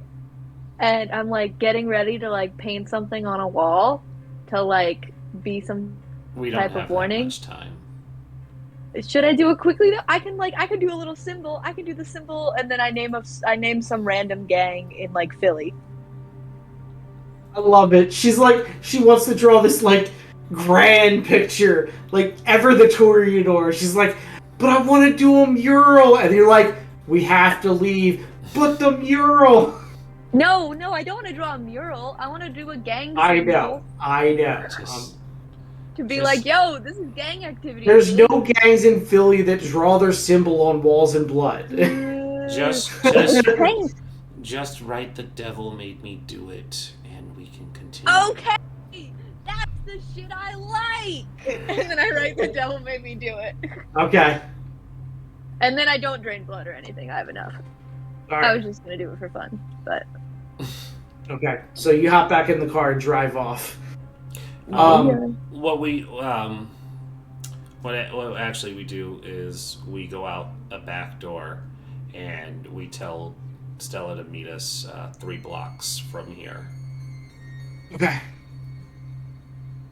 and I'm like getting ready to like paint something on a wall to like be some We don't type have of that warning. much time. Should I do it quickly though? I can do a little symbol. I can do the symbol, and then I name some random gang in like Philly. I love it. She's like, she wants to draw this like grand picture, like ever the Toreador. She's like, but I want to do a mural, and you're like, we have to leave, but the mural. No, I don't want to draw a mural. I want to do a gang I symbol know. Just, to be Just- like, yo, this is gang activity. There's Philly. no gangs in Philly that draw their symbol on walls in blood. just, Paint. just write "The devil made me do it," and we can continue. Okay, that's the shit I like. And then I write the devil made me do it. Okay. And then I don't drain blood or anything. I have enough. All I right. was just gonna do it for fun, but Okay. So you hop back in the car and drive off. What actually we do is we go out a back door, and we tell Stella to meet us 3 blocks from here. Okay.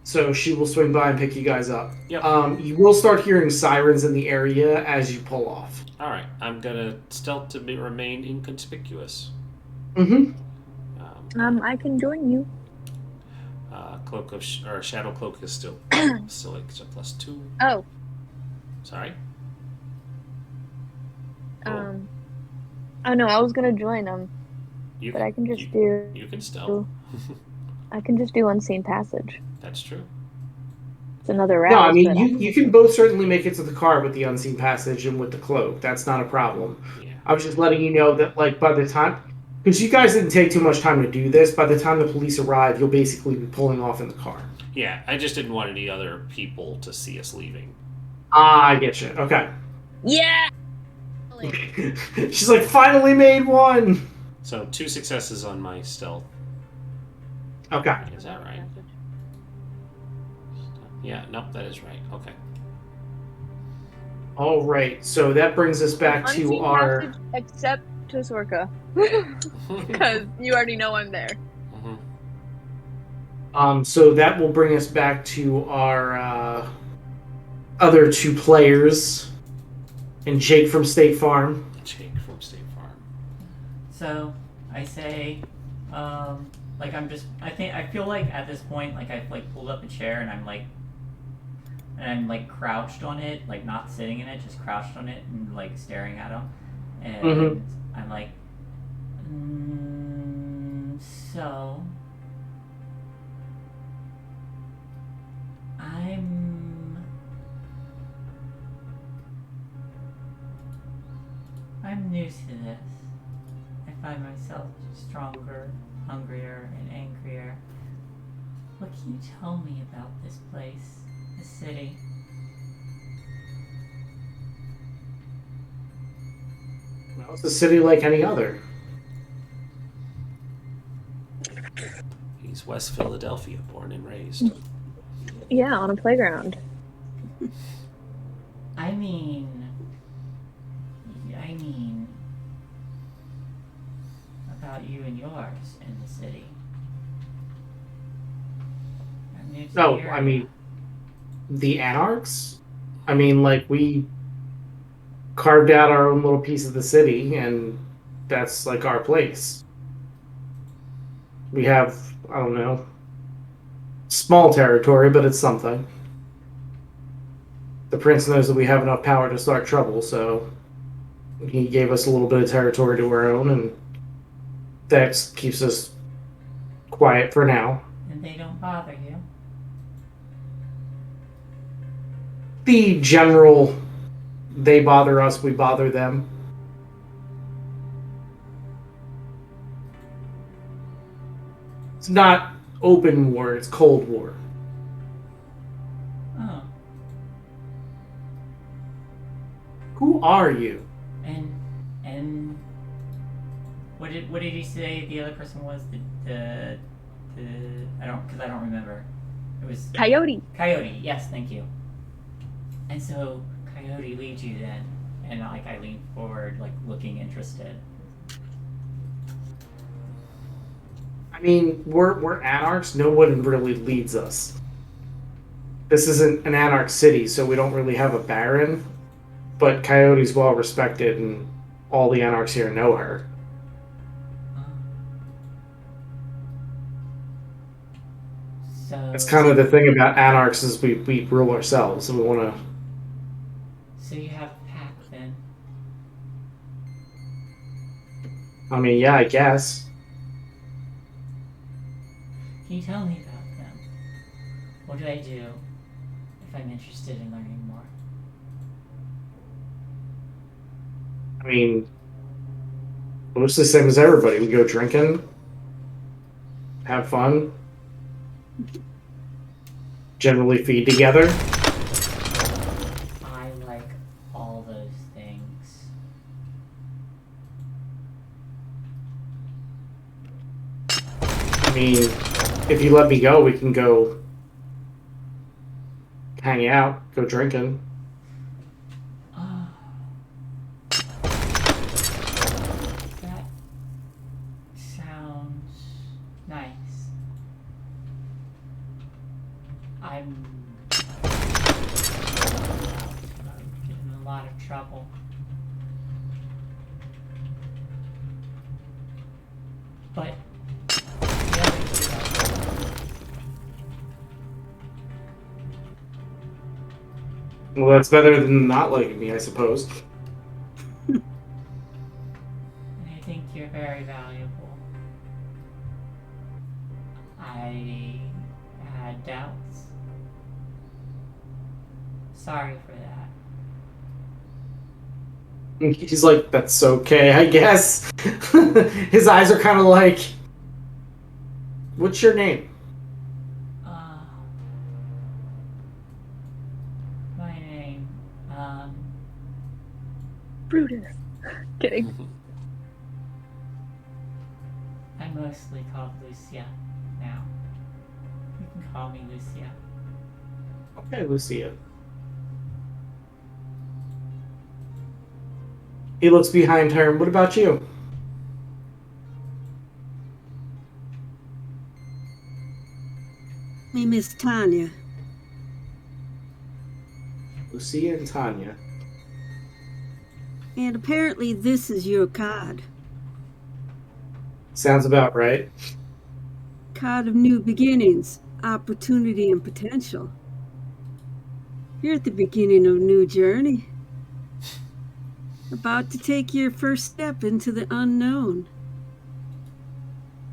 So she will swing by and pick you guys up. Yep. You will start hearing sirens in the area as you pull off. All right, I'm gonna stealth to remain inconspicuous. Mm-hmm. I can join you. Cloak of or shadow cloak is still like it's a +2. Oh. Sorry. Oh no, I was gonna join them, You but I can just do. You can stealth. I can just do unseen passage. That's true. It's another route. No, I mean you can both certainly make it to the car with the unseen passage and with the cloak. That's not a problem. Yeah. I was just letting you know that, like, by the time, because you guys didn't take too much time to do this, by the time the police arrive, you'll basically be pulling off in the car. Yeah, I just didn't want any other people to see us leaving. Ah, I get you. Okay. Yeah. She's like, finally made one. So 2 successes on my stealth. Okay. Is that right? Yeah, nope, that is right. Okay. All right. So that brings us back to Unseen our. passage, except to Sorka, because you already know I'm there. So that will bring us back to our other 2 players, and Jake from State Farm. Jake from State Farm. So I say, like I feel like at this point, like I've like pulled up a chair and I'm like crouched on it, like not sitting in it, just crouched on it and like staring at him, and I'm like, so I'm new to this. I find myself stronger, hungrier, and angrier. What can you tell me about this place, this city? Well, it's a city like any other. He's West Philadelphia, born and raised. Yeah, on a playground. I mean, about you and yours in the city. I'm new to the area. I mean, the Anarchs? I mean, like, we carved out our own little piece of the city, and that's, like, our place. We have, I don't know, small territory, but it's something. The prince knows that we have enough power to start trouble, so he gave us a little bit of territory to our own, and that keeps us quiet for now. And they don't bother you. The general, they bother us, we bother them. It's not open war, it's Cold War. Oh, Who are you? and what did he say the other person was? The I don't remember. It was Coyote. Coyote. Yes, thank you. And so Coyote leads you then, and like I lean forward, like looking interested. I mean, we're anarchs. No one really leads us. This isn't an anarch city, so we don't really have a baron. But Coyote's well respected, and all the anarchs here know her. So That's kind of the thing about anarchs is we rule ourselves, so we want to. So you have a pack then. I mean, yeah, I guess. Can you tell me about them? What do I do if I'm interested in learning more? I mean, mostly the same as everybody. We go drinking, have fun, generally feed together. I like all those things. I mean, if you let me go, we can go hang out, go drinking. That sounds nice. I'm getting in a lot of trouble. But the other two, Well, that's better than not liking me, I suppose. I think you're very valuable. I had doubts. Sorry for that. He's like, that's okay, I guess. His eyes are kind of like, what's your name? My name, Brutus. Kidding. I'm mostly called Lucia now. You can call me Lucia. Okay, Lucia. He looks behind her. What about you? My Miss Tanya. Lucia and Tanya. And apparently this is your card. Sounds about right. Card of new beginnings, opportunity and potential. You're at the beginning of a new journey. About to take your first step into the unknown.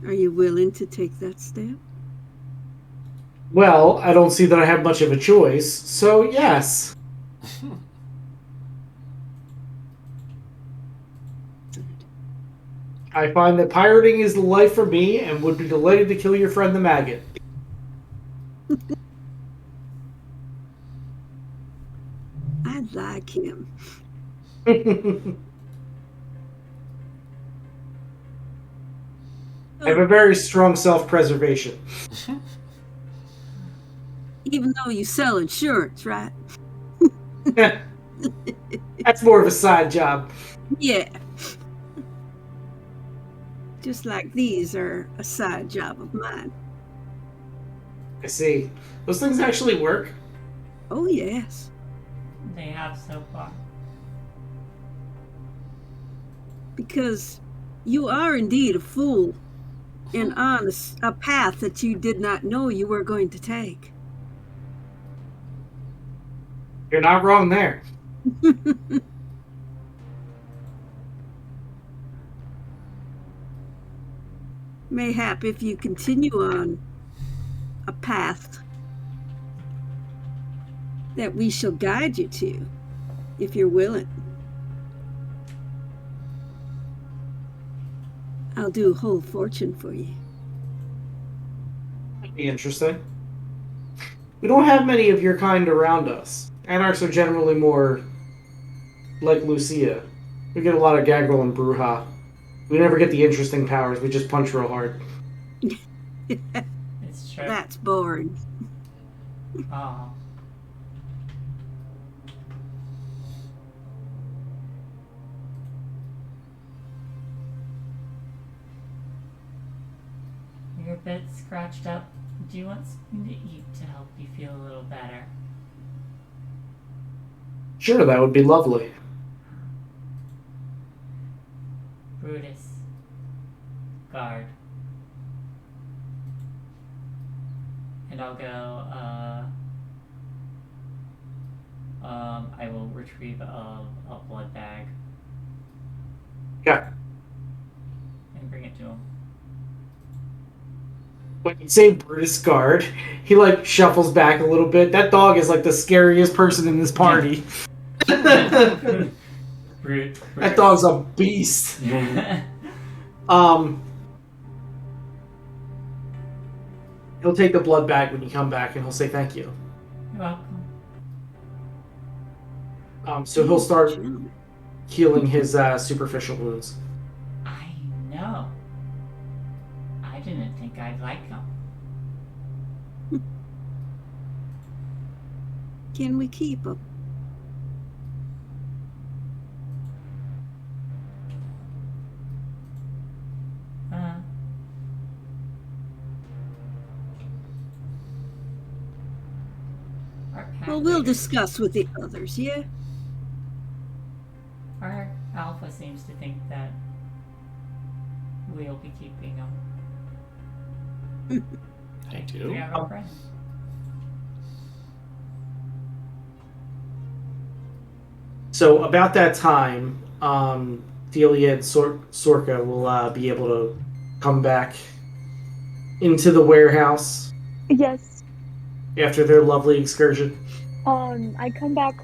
Are you willing to take that step? Well, I don't see that I have much of a choice, so yes. I find that pirating is the life for me and would be delighted to kill your friend the maggot. I like him. I have a very strong self-preservation. Even though you sell insurance, right? That's more of a side job. Yeah. Just like these are a side job of mine. I see. Those things actually work. Oh, yes. They have so far. Because you are indeed a fool and on a path that you did not know you were going to take. You're not wrong there. Mayhap if you continue on a path that we shall guide you to, if you're willing. I'll do a whole fortune for you. That'd be interesting. We don't have many of your kind around us. Anarchs are generally more like Lucia. We get a lot of gaggle and brouhaha. We never get the interesting powers. We just punch real hard. It's true. That's boring. Aw. You're a bit scratched up. Do you want something to eat to help you feel a little better? Sure, that would be lovely. Brutus. Guard. And I'll go, I will retrieve a blood bag Yeah. and bring it to him. When you say Brutus guard, he like shuffles back a little bit. That dog is like the scariest person in this party. That dog's a beast. He'll take the blood bag when you come back, and he'll say thank you. You're welcome. So he'll start healing his superficial wounds. I know. I didn't think I'd like them. Can we keep him? Well, we'll discuss with the others, yeah? Our alpha seems to think that we'll be keeping them. I We do. have our friends. So about that time, Delia and Sorka will be able to come back into the warehouse Yes. after their lovely excursion. I come back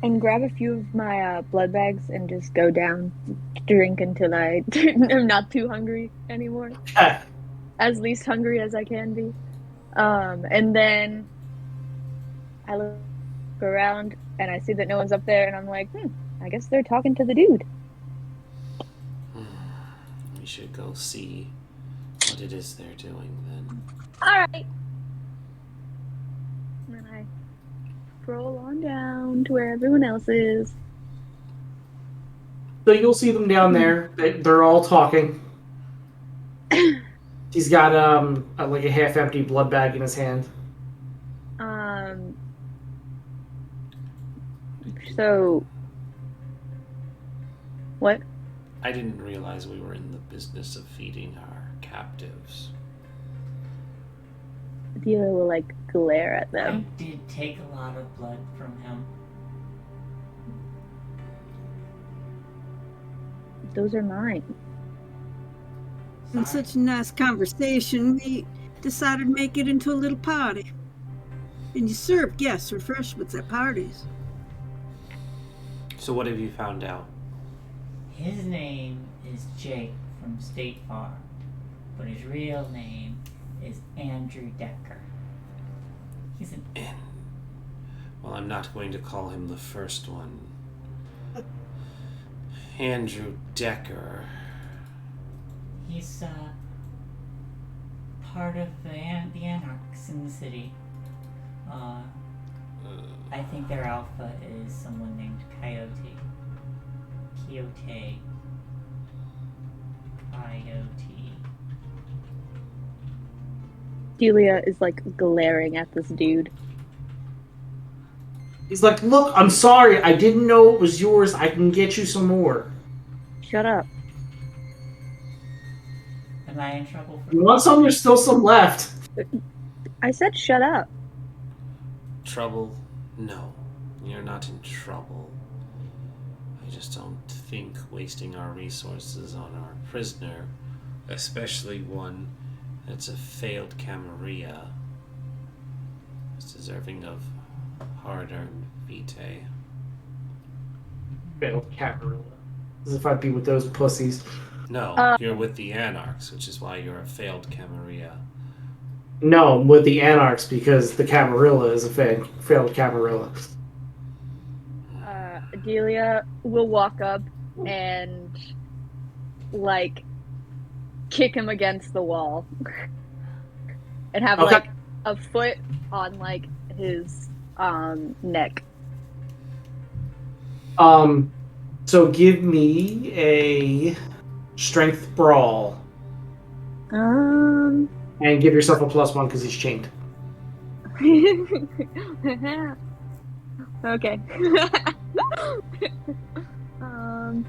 and grab a few of my blood bags and just go down, drink until I am not too hungry anymore. As least hungry as I can be. And then I look around and I see that no one's up there, and I'm like, I guess they're talking to the dude. We should go see what it is they're doing then. Alright. And then I stroll on down to where everyone else is. So you'll see them down there. They're all talking. He's got like a half-empty blood bag in his hand. So what? I didn't realize we were in the business of feeding our captives. The dealer will like glare at I them. did take a lot of blood from him. Those are mine. In Sorry. such a nice conversation, we decided to make it into a little party. And you serve guests refreshments at parties. So what have you found out? His name is Jake from State Farm, but his real name is Andrew Decker. He's an Well, I'm not going to call him the first one. Andrew Decker. He's part of the anarchs in the city. I think their alpha is someone named Coyote. Delia is like glaring at this dude. He's like, look, I'm sorry. I didn't know it was yours. I can get you some more. Shut up. Am I in trouble for You want some? There's still some left. I said shut up. Trouble? No. You're not in trouble. I just don't think wasting our resources on our prisoner, especially one that's a failed Camerilla, is deserving of hard-earned vitae. Failed Camerilla. As if I'd be with those pussies. No, you're with the Anarchs, which is why you're a failed Camerilla. No, I'm with the Anarchs because the Camerilla is a failed Camerilla. Delia will walk up and like kick him against the wall and have Okay. like a foot on like his neck. So give me a strength brawl. Um. And give yourself a +1 because he's chained. Okay. um.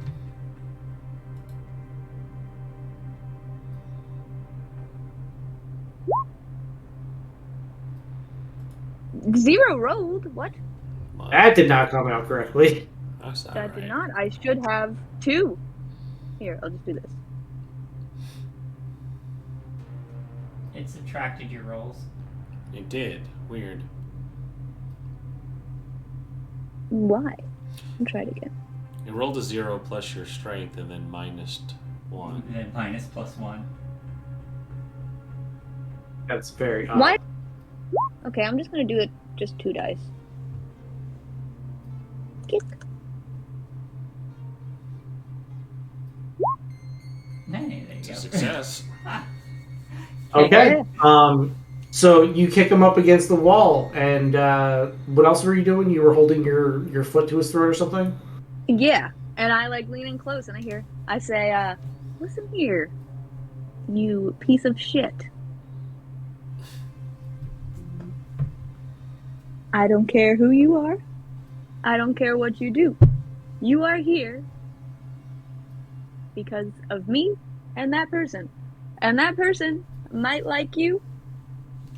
0 rolled. What? That did not come out correctly. That's not That right. did not. I should have 2. Here, I'll just do this. It subtracted your rolls. It did. Weird. Why? I'll try it again. It rolled a 0 plus your strength and then -1. And then minus +1. That's very odd. What? Okay, I'm just gonna do it. Just 2 dice. Kick. Hey, there you It's a go. success. Okay. So you kick him up against the wall, and what else were you doing? You were holding your foot to his throat or something? Yeah, and I like lean in close, and I say, listen here, you piece of shit. I don't care who you are. I don't care what you do. You are here because of me and that person. And that person might like you,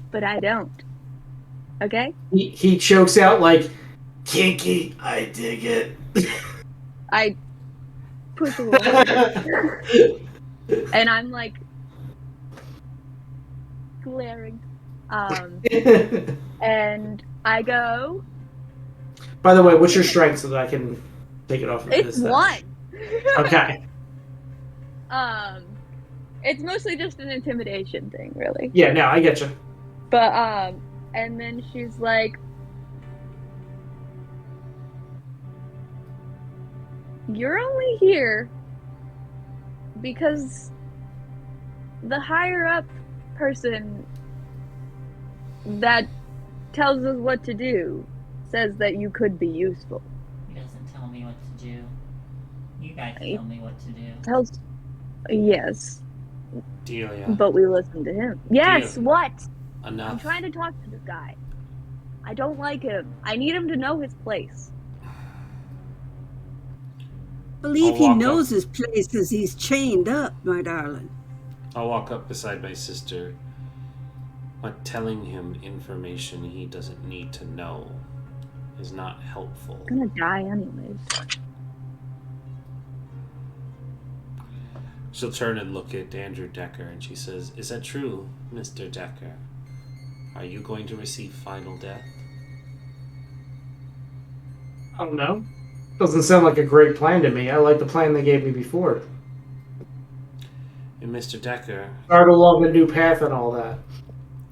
but I don't. Okay? He chokes out like, kinky, I dig it. I push a little harder. And I'm like glaring. And I go, By the way, what's your strength so that I can take it off of it's this? 1. Okay. It's mostly just an intimidation thing, really. Yeah, no, I get you. But and then she's like, you're only here because the higher up person that tells us what to do says that you could be useful. He doesn't tell me what to do. You guys tell me what to do. Tells, yes, Delia. but we listen to him. Yes, Yeah. what? I'm Enough. trying to talk to this guy. I don't like him. I need him to know his place. Believe I'll he walk knows up. his place as he's chained up, my darling. I'll walk up beside my sister. But telling him information he doesn't need to know is not helpful. I'm gonna die anyways. She'll turn and look at Andrew Decker and she says, "Is that true, Mr. Decker? Are you going to receive final death?" I don't know. Doesn't sound like a great plan to me. I like the plan they gave me before. And Mr. Decker, Start along a new path and all that.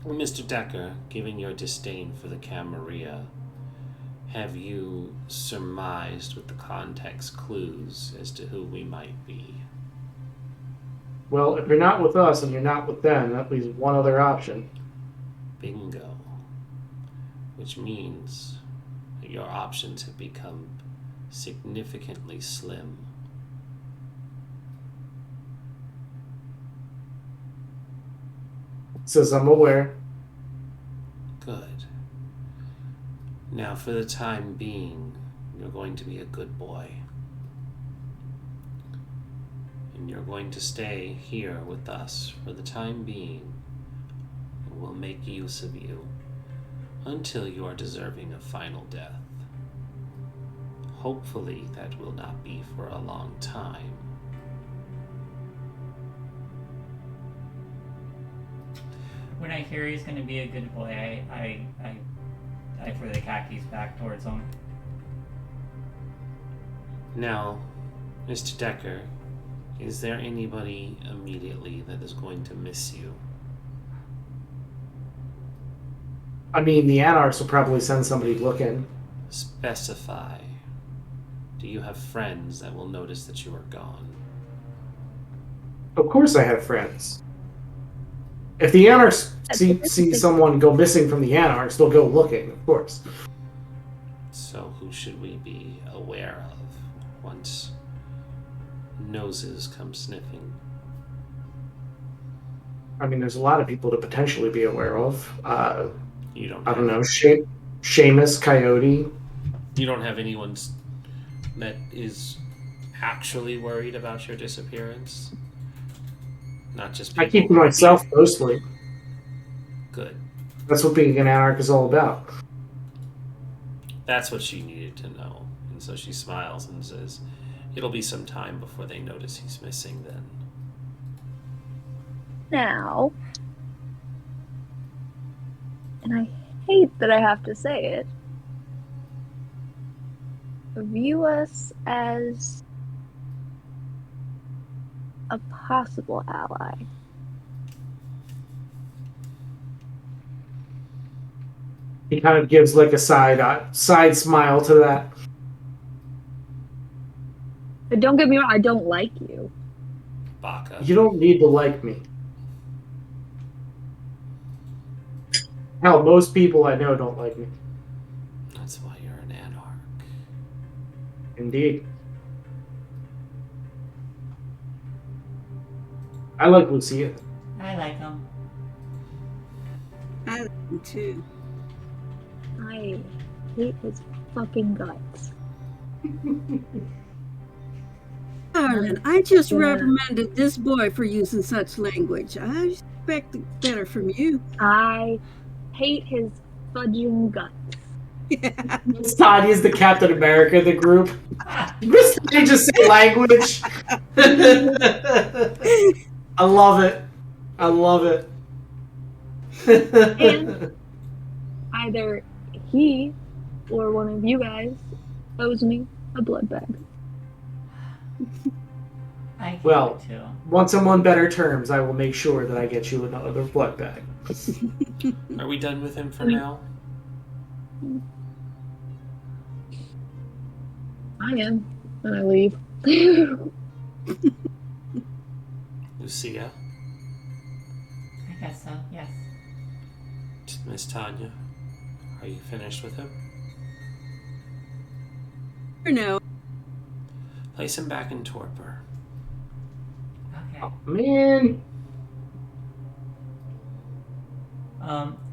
well, Mr. Decker, given your disdain for the Camerilla, have you surmised with the context clues as to who we might be? Well, if you're not with us and you're not with them, that leaves one other option. Bingo. Which means that your options have become significantly slim. Says I'm aware. Good. Now, for the time being, you're going to be a good boy. And you're going to stay here with us for the time being. And we'll make use of you until you are deserving of final death. Hopefully, that will not be for a long time. When I hear he's gonna be a good boy, I throw the khakis back towards him. Now, Mr. Decker, is there anybody immediately that is going to miss you? I mean, the Anarchs will probably send somebody looking. Specify. Do you have friends that will notice that you are gone? Of course I have friends. If the Anarchs That's see interesting. someone go missing from the Anarchs, they'll go looking, of course. So who should we be aware of once noses come sniffing? I mean, there's a lot of people to potentially be aware of. You don't. I don't know, Seamus, Coyote. You don't have anyone that is actually worried about your disappearance? Not just people I keep to who are myself being- mostly. Good. That's what being an Anarch is all about. That's what she needed to know. And so she smiles and says, it'll be some time before they notice he's missing then. Now, and I hate that I have to say it, view us as a possible ally. He kind of gives like a side smile to that. But don't get me wrong, I don't like you. Baka. You don't need to like me. Hell, most people I know don't like me. That's why you're an anarch. Indeed. I like Lucia. I like him. I like him too. I hate his fucking guts. Darling, I just Yeah. reprimanded this boy for using such language. I expected better from you. I hate his fudging guts. Miss Tanya's the Captain America of the group. Miss Tanya just say language. I love it. I love it. And either he or one of you guys owes me a blood bag. I get Well, it too. Once I'm on better terms, I will make sure that I get you another blood bag. Are we done with him for now? I am, and I leave. Lucia? I guess so, yes. Miss Tanya? Are you finished with him? For now. Place him back in torpor. Okay. Oh, man.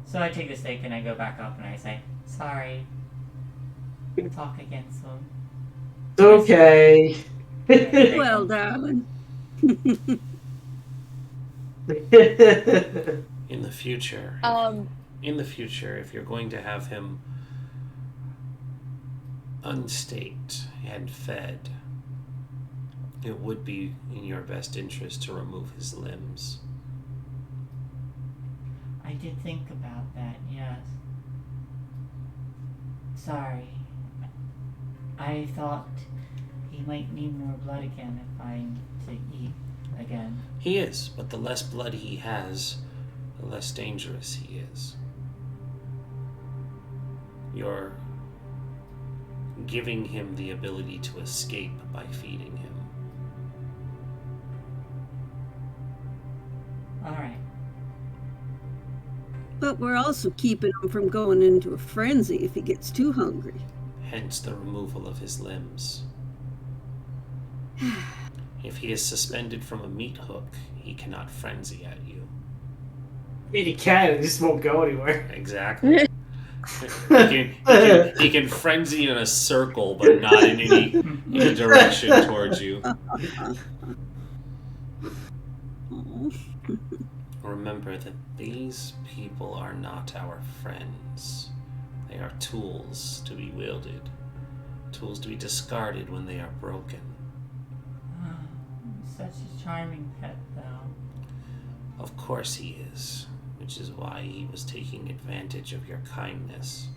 So I take the stake and I go back up and I say, sorry. We'll talk again soon. It's okay. Well, darling. In the future, if you're going to have him unstaked and fed, it would be in your best interest to remove his limbs. I did think about that, yes. Sorry. I thought he might need more blood again if I'm to eat again. He is, but the less blood he has, the less dangerous he is. You're giving him the ability to escape by feeding him. Alright. But we're also keeping him from going into a frenzy if he gets too hungry. Hence the removal of his limbs. If he is suspended from a meat hook, he cannot frenzy at you. I mean, he can, it just won't go anywhere. Exactly. he can frenzy in a circle, but not in any direction towards you. Oh. Remember that these people are not our friends. They are tools to be wielded, tools to be discarded when they are broken. Such a charming pet, though. Of course he is, which is why he was taking advantage of your kindness.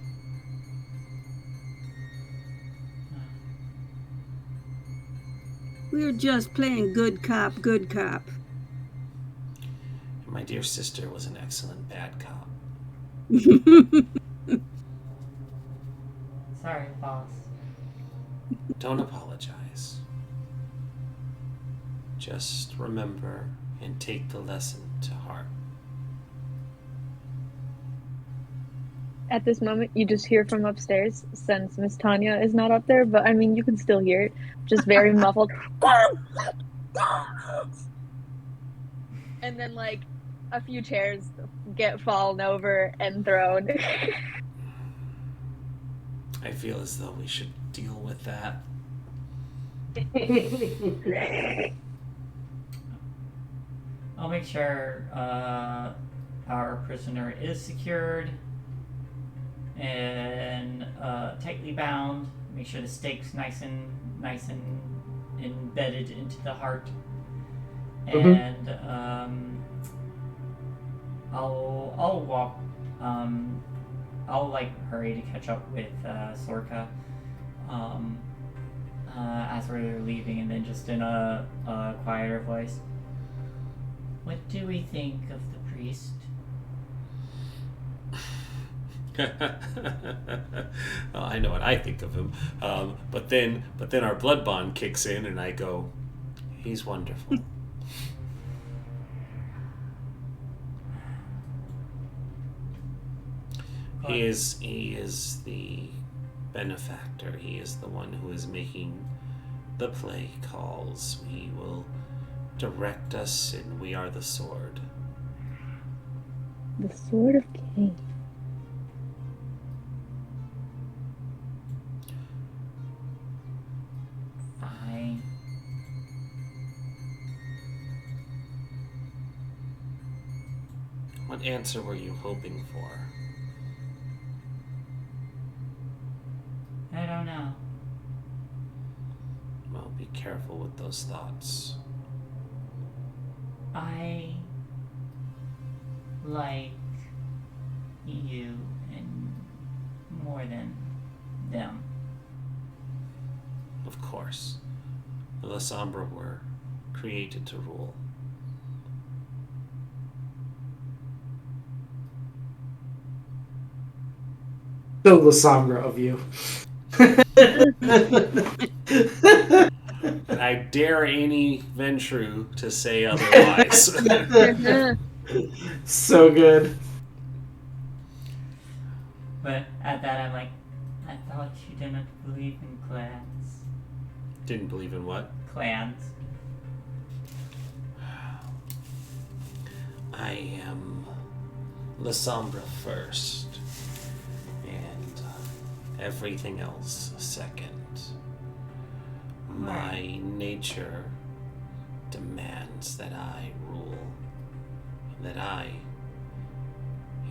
We're just playing good cop, good cop. And my dear sister was an excellent bad cop. Sorry, boss. Don't apologize. Just remember and take the lesson to heart. At this moment, you just hear from upstairs, since Miss Tanya is not up there, but I mean, you can still hear it, just very muffled. And then, like, a few chairs get fallen over and thrown. I feel as though we should deal with that. I'll make sure our prisoner is secured and tightly bound. Make sure the stakes nice and embedded into the heart. And I'll walk. I'll like hurry to catch up with Sorka as we're leaving, and then just in a quieter voice. What do we think of the priest? Well, I know what I think of him, but then our blood bond kicks in, and I go, "He's wonderful." He is the benefactor. He is the one who is making the play calls. He will direct us, and we are the sword. The Sword of Caine. Fine. What answer were you hoping for? I don't know. Well, be careful with those thoughts. I like you and more than them. Of course. The Sombra were created to rule. So Lasombra of you. I dare any Ventru to say otherwise. So good. But at that, I'm like, I thought you didn't believe in clans. Didn't believe in what? Clans. I am Lasombra first, and everything else second. My nature demands that I rule, that I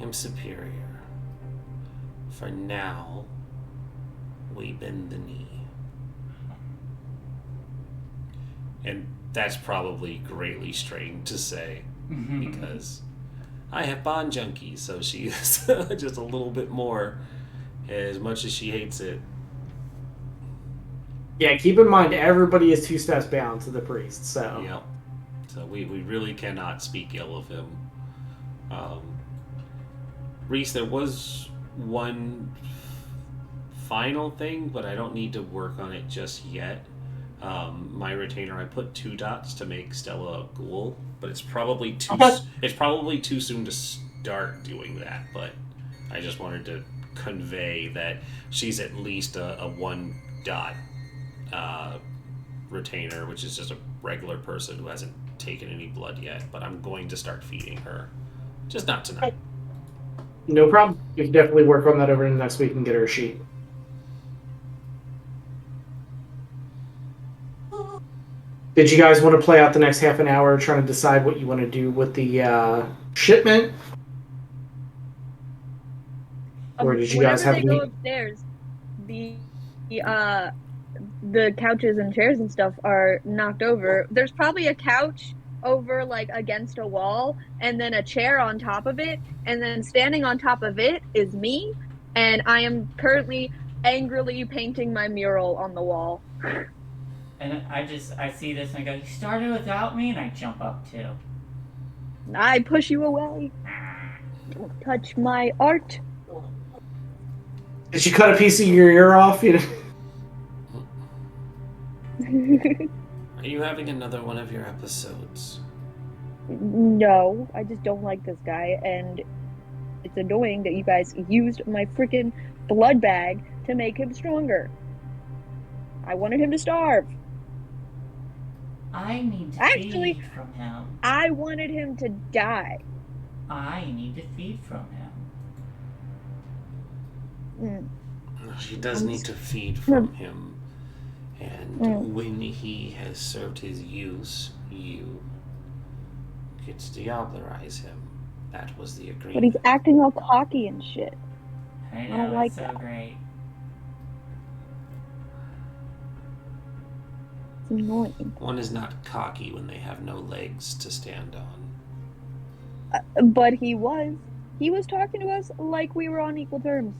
am superior. For now, we bend the knee. And that's probably greatly strained to say, because I have bond junkies, so she is just a little bit more, as much as she hates it. Yeah, keep in mind, everybody is 2 steps bound to the priest, so... Yep. So we really cannot speak ill of him. Reese, there was one final thing, but I don't need to work on it just yet. My retainer, I put 2 dots to make Stella a ghoul, but it's probably too soon to start doing that. But I just wanted to convey that she's at least a 1 dot retainer, which is just a regular person who hasn't taken any blood yet. But I'm going to start feeding her, just not tonight. No problem. We can definitely work on that over the next week and get her a sheet. Did you guys want to play out the next half an hour trying to decide what you want to do with the shipment? Or did you guys have Whenever they any... go upstairs, the couches and chairs and stuff are knocked over. There's probably a couch over, like, against a wall, and then a chair on top of it, and then standing on top of it is me, and I am currently angrily painting my mural on the wall. And I see this and I go, you started without me? And I jump up too. I push you away. Don't touch my art. Did you cut a piece of your ear off? You know? Are you having another one of your episodes? No, I just don't like this guy, and It's annoying that you guys used my freaking blood bag to make him stronger. I wanted him to starve. I need to Actually, feed from him. I wanted him to die. I need to feed from him. She does need to feed Hmm. from him, and when he has served his use, you get to diablerize him. That was the agreement. But he's acting all cocky and shit. I don't know, like it's so that. great. It's annoying. One is not cocky when they have no legs to stand on. But he was. He was talking to us like we were on equal terms.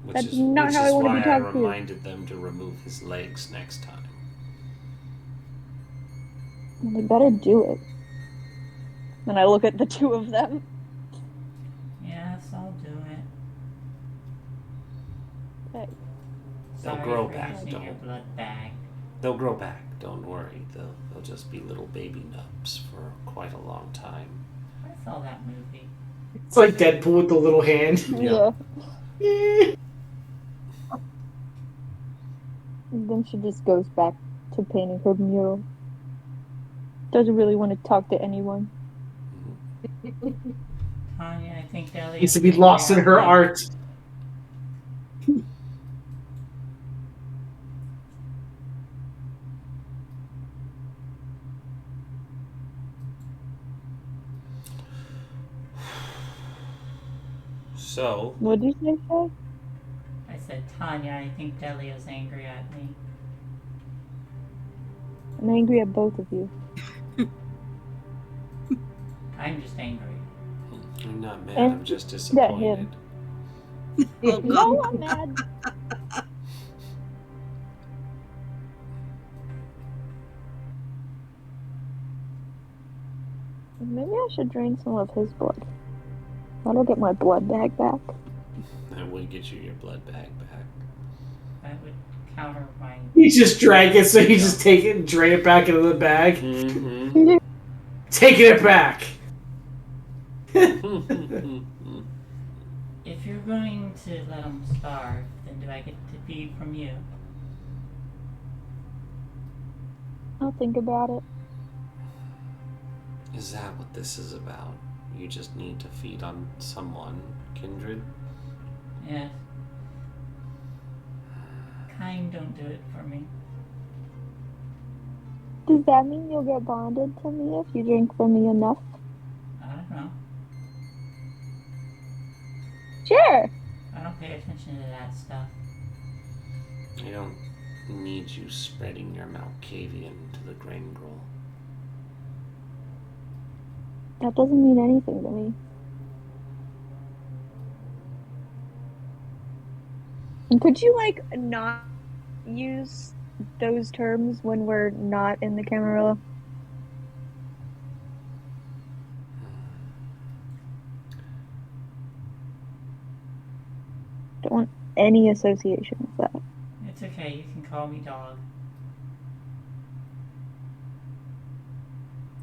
Which That's is, not which how is I want to why be I talked to. reminded them to remove his legs next time. Well, they better do it. And I look at the two of them. Yes, I'll do it. Okay. They'll Sorry grow for back, using your don't. blood bag. They'll grow back, don't worry. They'll just be little baby nubs for quite a long time. I saw that movie. It's like Deadpool with the little hand. Yeah. And then she just goes back to painting her mural. Doesn't really want to talk to anyone. Tanya, I think Ellie Needs to is be angry lost in at her me. art. So, What did you say? I said, Tanya, I think Delia is angry at me. I'm angry at both of you. I'm just angry. I'm not mad, And I'm just yeah, disappointed. him. Oh, No, God. I'm mad. Maybe I should drain some of his blood. That'll get my blood bag back. That would get you your blood bag back. That would counter my... You just drag it, so you just take it and drain it back into the bag. Mm-hmm. Taking it back. If you're going to let him starve, then do I get to feed from you? I'll think about it. Is that what this is about? You just need to feed on someone, Kindred? Yes. Kind don't do it for me. Does that mean you'll get bonded to me if you drink from me enough? I don't know. Sure. I don't pay attention to that stuff. I don't need you spreading your Malkavian to the Grangrel. That doesn't mean anything to me. And could you, like, not use those terms when we're not in the Camerilla? Don't want any association with that. It's okay, you can call me dog.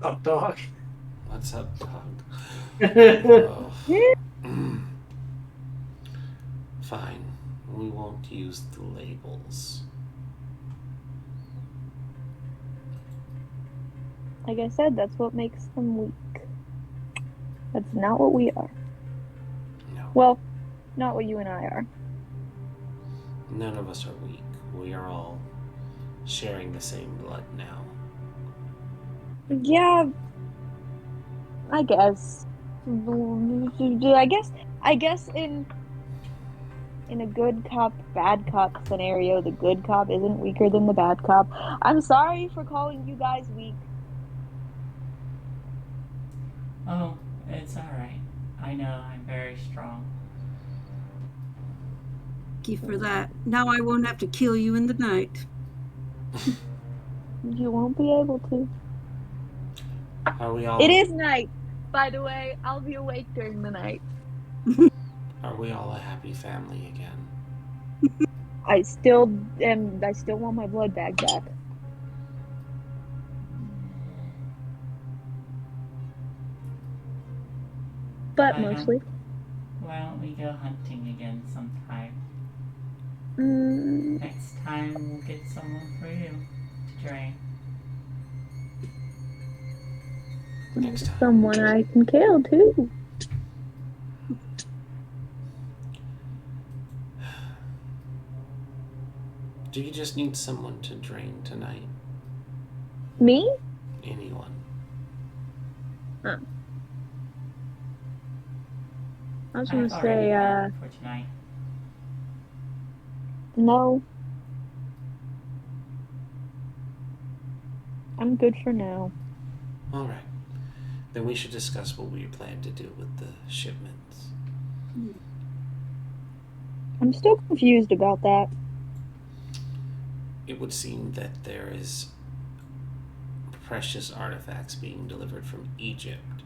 Up, dog. What's up, dog? Oh. Fine. We won't use the labels. Like I said, that's what makes them weak. That's not what we are. No. Well, not what you and I are. None of us are weak. We are all sharing the same blood now. Yeah, I guess. I guess in a good cop, bad cop scenario, the good cop isn't weaker than the bad cop. I'm sorry for calling you guys weak. Oh, it's alright. I know, I'm very strong. Thank you for that. Now I won't have to kill you in the night. You won't be able to. Are we all? It is night, by the way. I'll be awake during the night. Are we all a happy family again? I still want my blood bag back. But I don't- mostly. Well, we go hunting again sometime? Mm, Next time we'll get someone for you to train. Next time. someone I can kill too. Do you just need someone to drain tonight? Me? Anyone? I was I've gonna already say, been for tonight. no. I'm good for now. Alright. Then we should discuss what we plan to do with the shipments. I'm still confused about that. It would seem that there is precious artifacts being delivered from Egypt.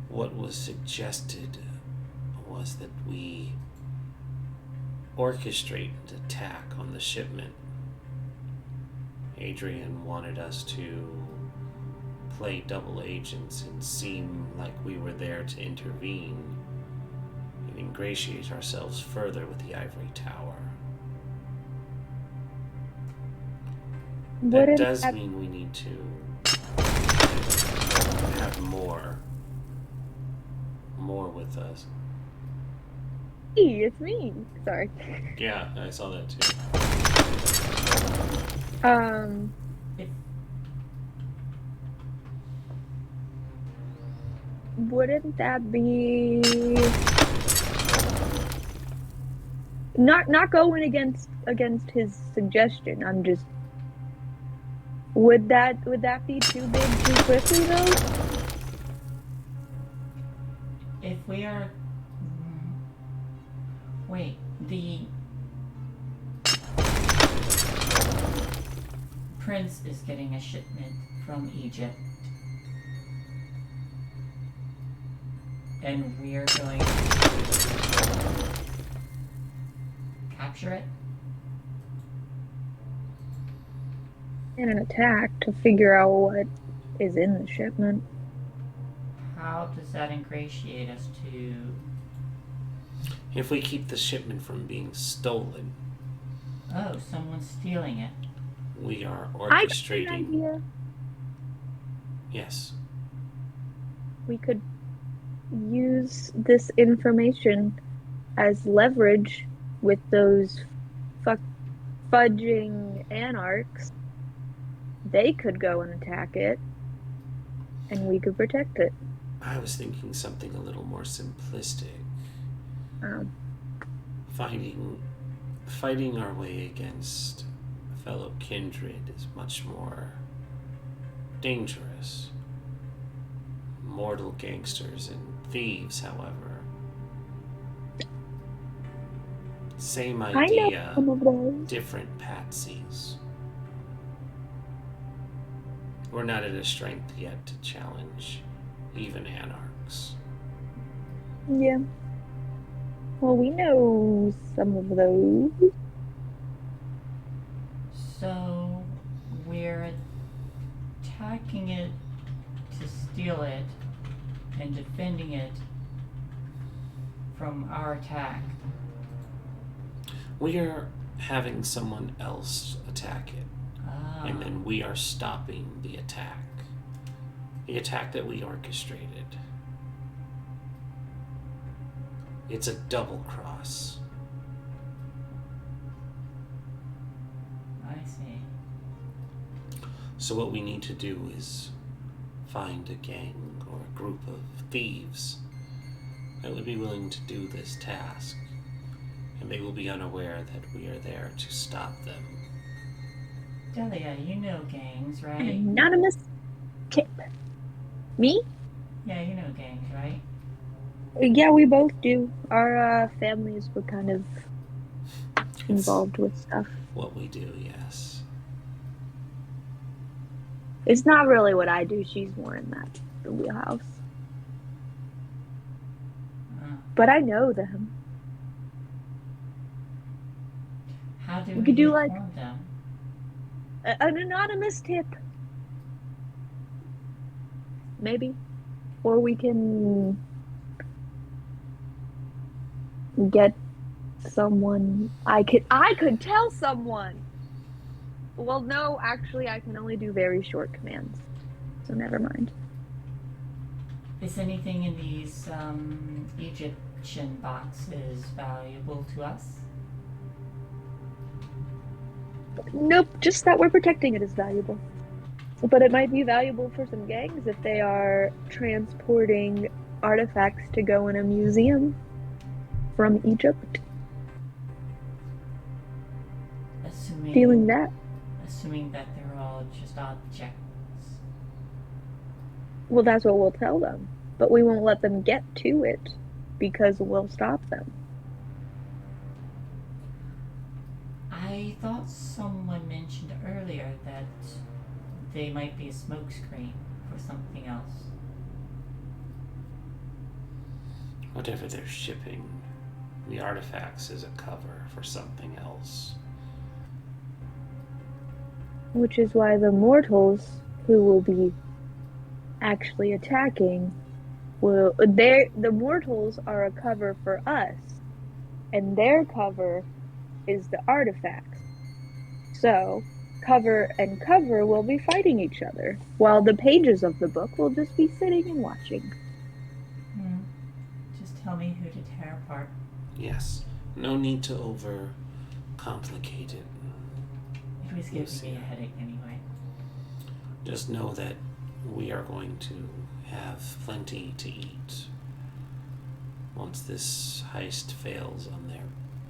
What was suggested was that we orchestrate an attack on the shipment. Adrian wanted us to play double agents and seem like we were there to intervene and ingratiate ourselves further with the ivory tower. That Wouldn't does that mean we need to have more with us. be? It's me. Sorry. Yeah, I saw that too. If Wouldn't that be not going against his suggestion? I'm just would that be too big too quickly though? if we are wait, the prince is getting a shipment from Egypt. And we are going to capture it. And an attack to figure out what is in the shipment. How does that ingratiate us to... If we keep the shipment from being stolen, Oh, someone's stealing it. we are I got an orchestrating. idea. Yes. We could use this information as leverage with those fudging anarchs. They could go and attack it, and we could protect it. I was thinking something a little more simplistic. Fighting our way against a fellow kindred is much more dangerous. Mortal gangsters and thieves, however. Same I know idea, some of those. different patsies. We're not at a strength yet to challenge even anarchs. Yeah. Well, we know some of those. So we're attacking it to steal it and defending it from our attack. We are having someone else attack it, and then we are stopping the attack. The attack that we orchestrated. It's a double cross. I see. So what we need to do is find a gang or a group of thieves that would be willing to do this task, and they will be unaware that we are there to stop them. Delia, you know gangs, An right? anonymous tip. Me? Yeah, you know gangs, right? Yeah, we both do. Our families were kind of It's involved with stuff. what we do, yes. It's not really what I do. She's more in that wheelhouse. But I know them. How do We we could do, like, inform them? An anonymous tip. Maybe. Or we can get someone. I could tell someone. Well, no, actually, I can only do very short commands. So never mind. Is anything in these Egyptian boxes valuable to us? Nope, just that we're protecting it is valuable. But it might be valuable for some gangs if they are transporting artifacts to go in a museum from Egypt. Feeling that. Assuming that they're all just objects. Well, that's what we'll tell them. But we won't let them get to it because we'll stop them. I thought someone mentioned earlier that they might be a smokescreen for something else. Whatever they're shipping, the artifacts is a cover for something else. Which is why the mortals who will be actually attacking the mortals are a cover for us, and their cover is the artifacts. So cover and cover will be fighting each other, while the pages of the book will just be sitting and watching. Just tell me who to tear apart. Yes. No need to complicate it. It was giving me a headache anyway. Just know that we are going to have plenty to eat once this heist fails on their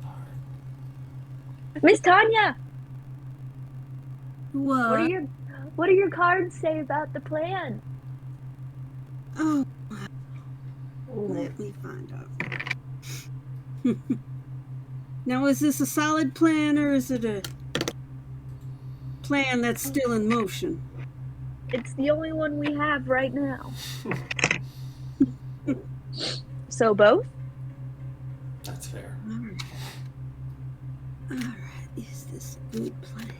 part. Miss Tanya, What? what do your cards say about the plan? Oh, let me find out. Now, is this a solid plan or is it a plan that's still in motion? It's the only one we have right now. So both? That's fair. All right. Is this a good plan?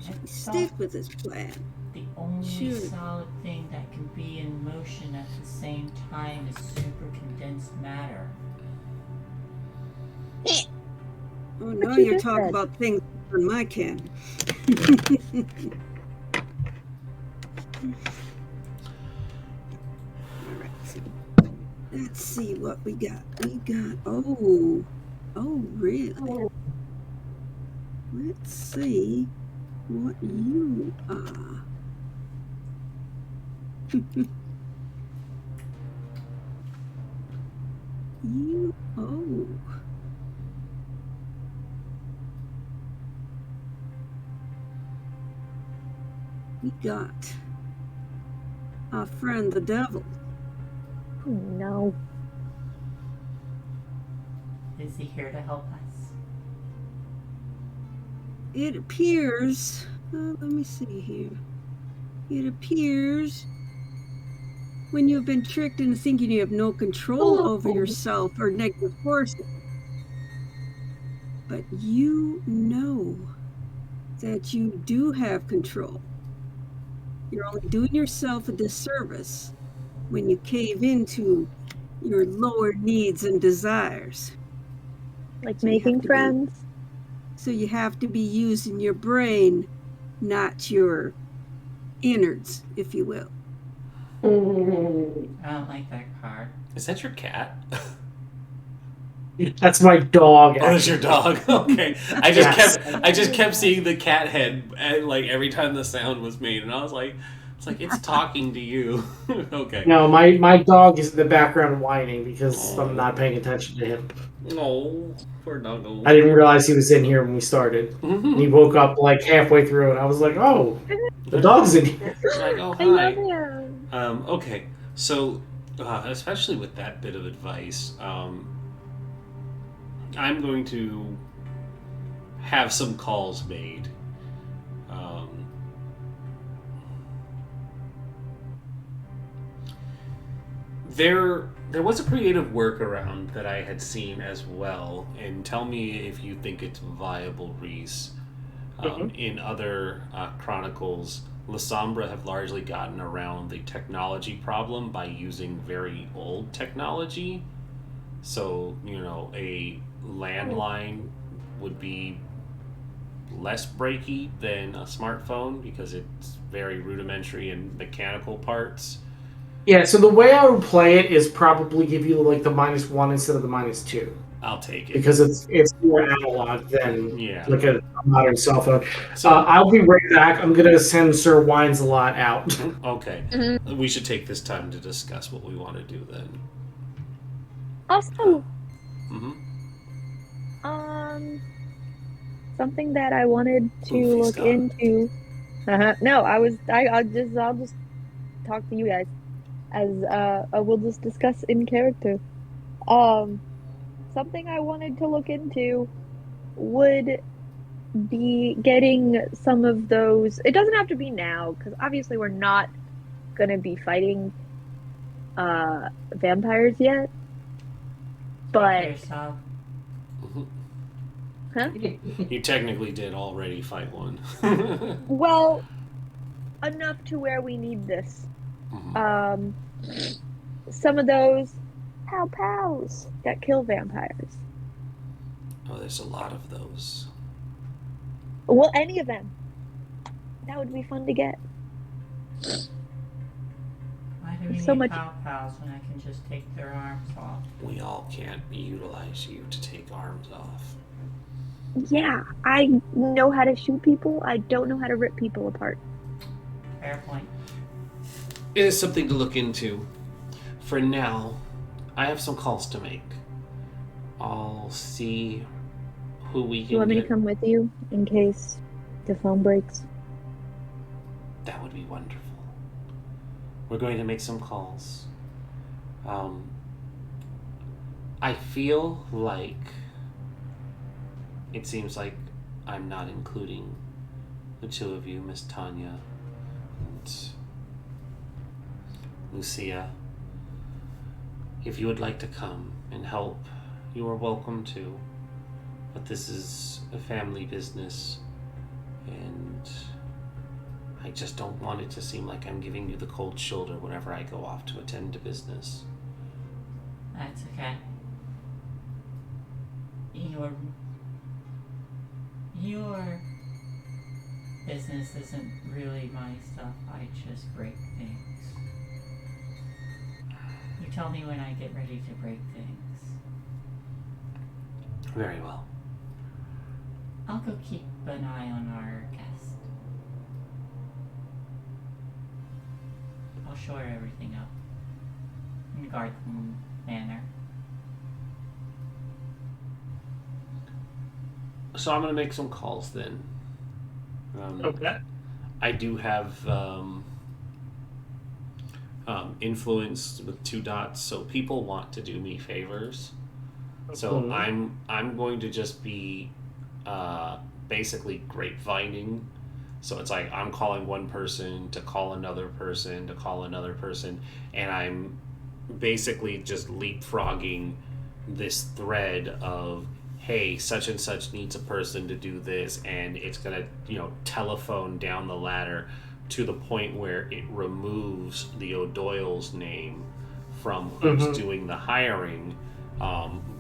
Should we stick with this plan? The only solid thing that can be in motion at the same time is super condensed matter. Oh, now you're talking about things on my can. All right. Let's see what we got. Oh, really? Let's see what you are. We got our friend the devil. Oh, no. Is he here to help us? It appears, let me see here. It appears when you've been tricked into thinking you have no control over yourself or negative forces. But you know that you do have control. You're only doing yourself a disservice when you cave into your lower needs and desires. Like making friends? So you have to be using your brain, not your innards, if you will. I don't like that card. Is that your cat? That's my dog. Oh, that's your dog. Okay, I just kept seeing the cat head, like every time the sound was made, and I was like, it's talking to you. Okay. No, my dog is in the background whining because I'm not paying attention to him. Oh, poor doggo. I didn't realize he was in here when we started. And he woke up like halfway through, and I was like, "Oh, the dog's in here." Like, oh, hi. I love him. Okay, so especially with that bit of advice, I'm going to have some calls made. There was a creative workaround that I had seen as well, and tell me if you think it's viable, Reese. In other chronicles, La Sombra have largely gotten around the technology problem by using very old technology. So, a landline would be less breaky than a smartphone because it's very rudimentary in mechanical parts. Yeah, so the way I would play it is probably give you like the -1 instead of the -2. I'll take it. Because it's more analog than like a modern cell phone. So I'll be right back. I'm gonna send Sir Wines a lot out. okay, we should take this time to discuss what we want to do then. Also, Mm-hmm. something that I wanted to Goofy look stuff. into. No, I'll just talk to you guys as we'll just discuss in character. Something I wanted to look into would be getting some of those. It doesn't have to be now because obviously we're not gonna be fighting vampires yet. But Okay, so huh? You technically did already fight one. Well, enough to where we need this. Mhm. Some of those pals that kill vampires. Oh, there's a lot of those. Well, any of them. That would be fun to get. why do we So need much- pals when I can just take their arms off? We all can't utilize you to take arms off. Yeah, I know how to shoot people. I don't know how to rip people apart. Fair point. It is something to look into. For now, I have some calls to make. I'll see who we can Do you want me to get. come with you in case the phone breaks? That would be wonderful. We're going to make some calls. I feel like it seems like I'm not including the two of you, Miss Tanya and Lucia. If you would like to come and help, you are welcome to. But this is a family business, and I just don't want it to seem like I'm giving you the cold shoulder whenever I go off to attend to business. That's okay. Your business isn't really my stuff. I just break things. You tell me when I get ready to break things. Very well. I'll go keep an eye on our guest. I'll shore everything up in garden manner. So I'm going to make some calls then. Okay. I do have influence with 2 dots, so people want to do me favors. So Mhm. I'm going to just be basically grapevining. So it's like I'm calling one person to call another person to call another person, and I'm basically just leapfrogging this thread of, hey, such and such needs a person to do this, and it's gonna telephone down the ladder to the point where it removes the O'Doyle's name from who's doing the hiring.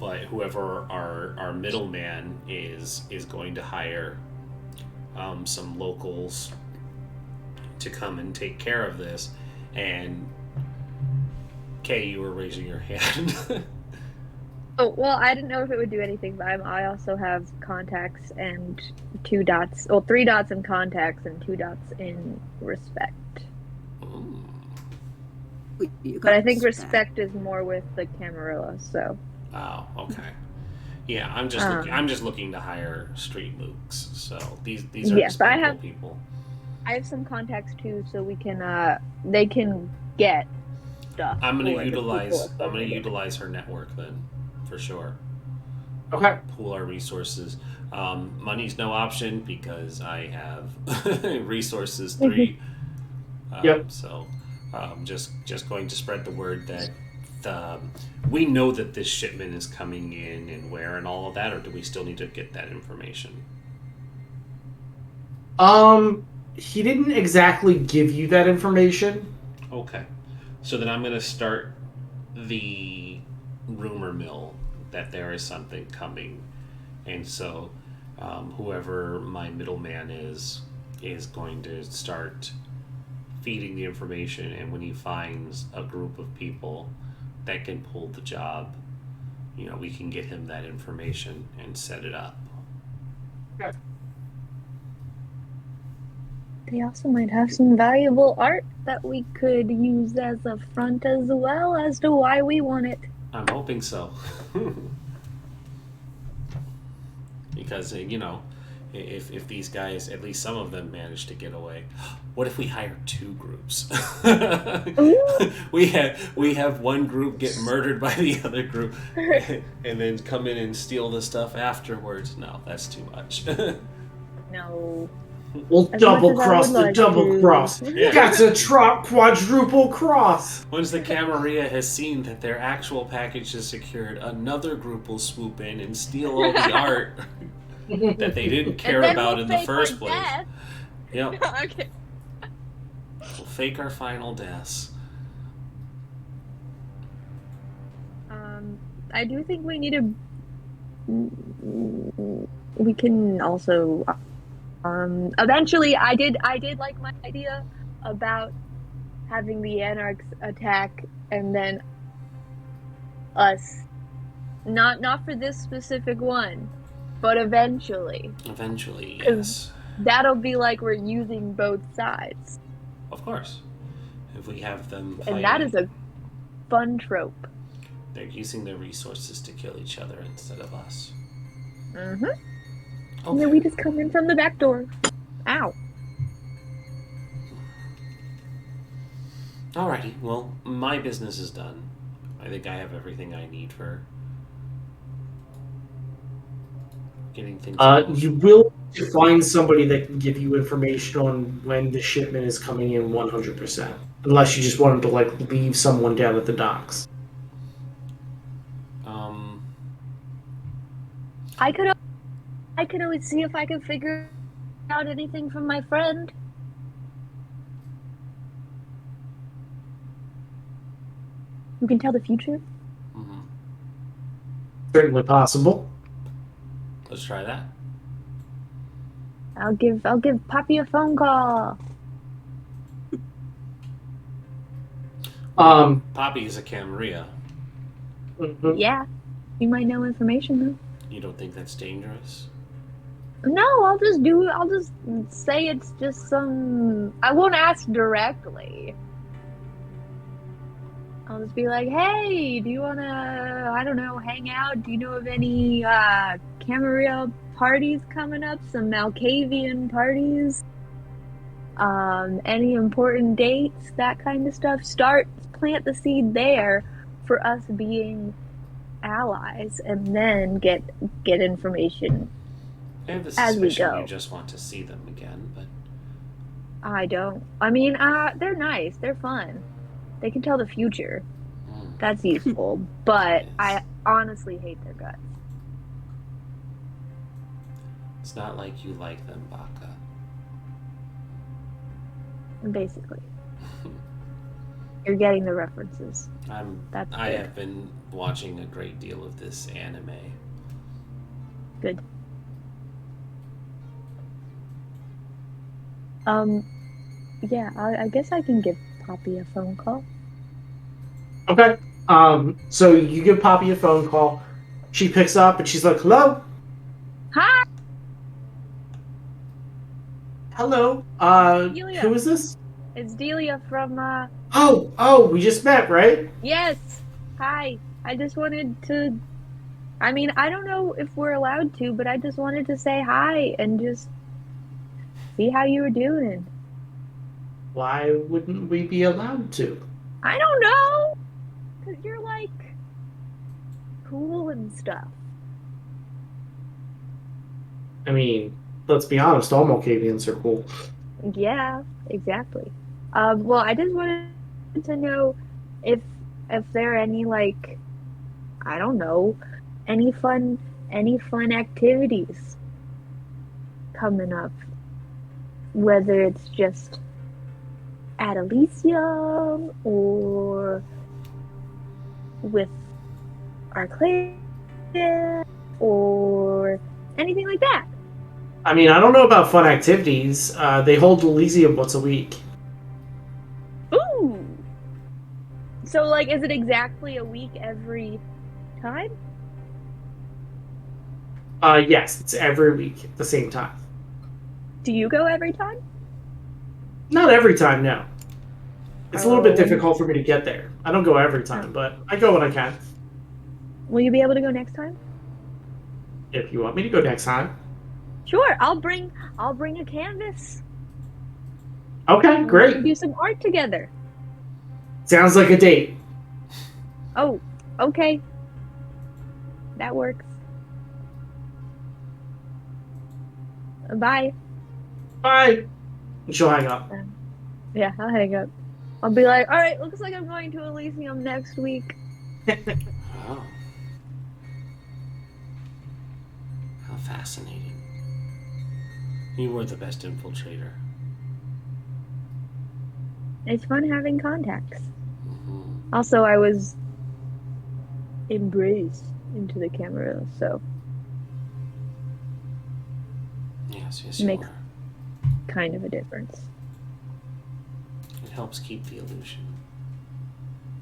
But whoever our middleman is going to hire some locals to come and take care of this. And Kay, you were raising your hand. Oh, well, I didn't know if it would do anything, but I also have contacts and 2 dots. Well, 3 dots in contacts and 2 dots in respect. Ooh. You But I got think respect is more with the Camerilla, so. Oh, okay. Yeah, I'm just looking to hire street mooks. So these are Yes, but I despicable have- people. I have some contacts too, so we can they can get stuff. I'm gonna for the utilize people if they need it. her network then, for sure. Okay. Pool our resources. Money's no option because I have resources 3. Yep. So, just going to spread the word that we know that this shipment is coming in and where and all of that, or do we still need to get that information? He didn't exactly give you that information. Okay. So then I'm going to start the rumor mill that there is something coming, and so whoever my middleman is going to start feeding the information, and when he finds a group of people that can pull the job, we can get him that information and set it up. They also might have some valuable art that we could use as a front as well as to why we want it. I'm hoping so. Because, if these guys, at least some of them, manage to get away, what if we hire two groups? we have one group get murdered by the other group and then come in and steal the stuff afterwards. No, that's too much. No. We'll As double much as I cross would the like double to. cross. Yeah. That's a quadruple cross. Once the Camerilla has seen that their actual package is secured, another group will swoop in and steal all the art that they didn't care And then about we'll in the fake first our place. death. Yep. Okay. We'll fake our final deaths. I do think we need to. We can also. Eventually, I did like my idea about having the Anarchs attack and then us. Not for this specific one, but eventually. Eventually, 'Cause yes. That'll be like we're using both sides. Of course. If we have them And that fighting, is a fun trope. they're using their resources to kill each other instead of us. Mm-hmm. And Okay. then we just come in from the back door. Ow. Alrighty, well, my business is done. I think I have everything I need for getting things moving. You will find somebody that can give you information on when the shipment is coming in 100%. Unless you just want them to leave someone down at the docks. I could always see if I could figure out anything from my friend. Who can tell the future? mhm. Certainly possible. Let's try that. I'll give Poppy a phone call. Poppy is a Camerilla. Mhm. Yeah. You might know information though. You don't think that's dangerous? No, I'll just say it's just some. I won't ask directly. I'll just be like, hey, do you wanna, I don't know, hang out? Do you know of any Camerilla parties coming up? Some Malkavian parties? Any important dates? That kind of stuff. Plant the seed there for us being allies, and then get information. I have the As we suspicion go. you just want to see them again, but I don't. I mean, they're nice. They're fun. They can tell the future. That's useful. But Yes. I honestly hate their guts. it's not like you like them, Baka. Basically, you're getting the references. That's I good. have been watching a great deal of this anime. Good. Yeah, I guess I can give Poppy a phone call. Okay. So you give Poppy a phone call. She picks up and she's like, hello? Hi! Hello? Delia. Who is this? It's Delia from, Oh, we just met, right? Yes! Hi. I just wanted to... I mean, I don't know if we're allowed to, but I just wanted to say hi and just see how you were doing. Why wouldn't we be allowed to? I don't know! Because you're, like, cool and stuff. I mean, let's be honest, all Malkavians are cool. Yeah, exactly. Well, I just wanted to know if there are any, like, I don't know, any fun activities coming up. Whether it's just at Elysium or with are clear or anything like that. I mean, I don't know about fun activities. They hold Elysium once a week. Ooh. So, like, is it exactly a week every time? Yes, it's every week at the same time. Do you go every time? Not every time, no. It's a little bit Oh. difficult for me to get there. I don't go every time, but I go when I can. Will you be able to go next time? If you want me to go next time. Sure, I'll bring a canvas. Okay, We can great. do some art together. Sounds like a date. Oh, okay. That works. Bye. Bye. And she'll hang up. Yeah, I'll hang up. I'll be like, all right, looks like I'm going to Elysium next week. Oh. How fascinating. You were the best infiltrator. It's fun having contacts. Mm-hmm. Also, I was embraced into the Camerilla, so Yes, you Makes- were. kind of a difference. It helps keep the illusion.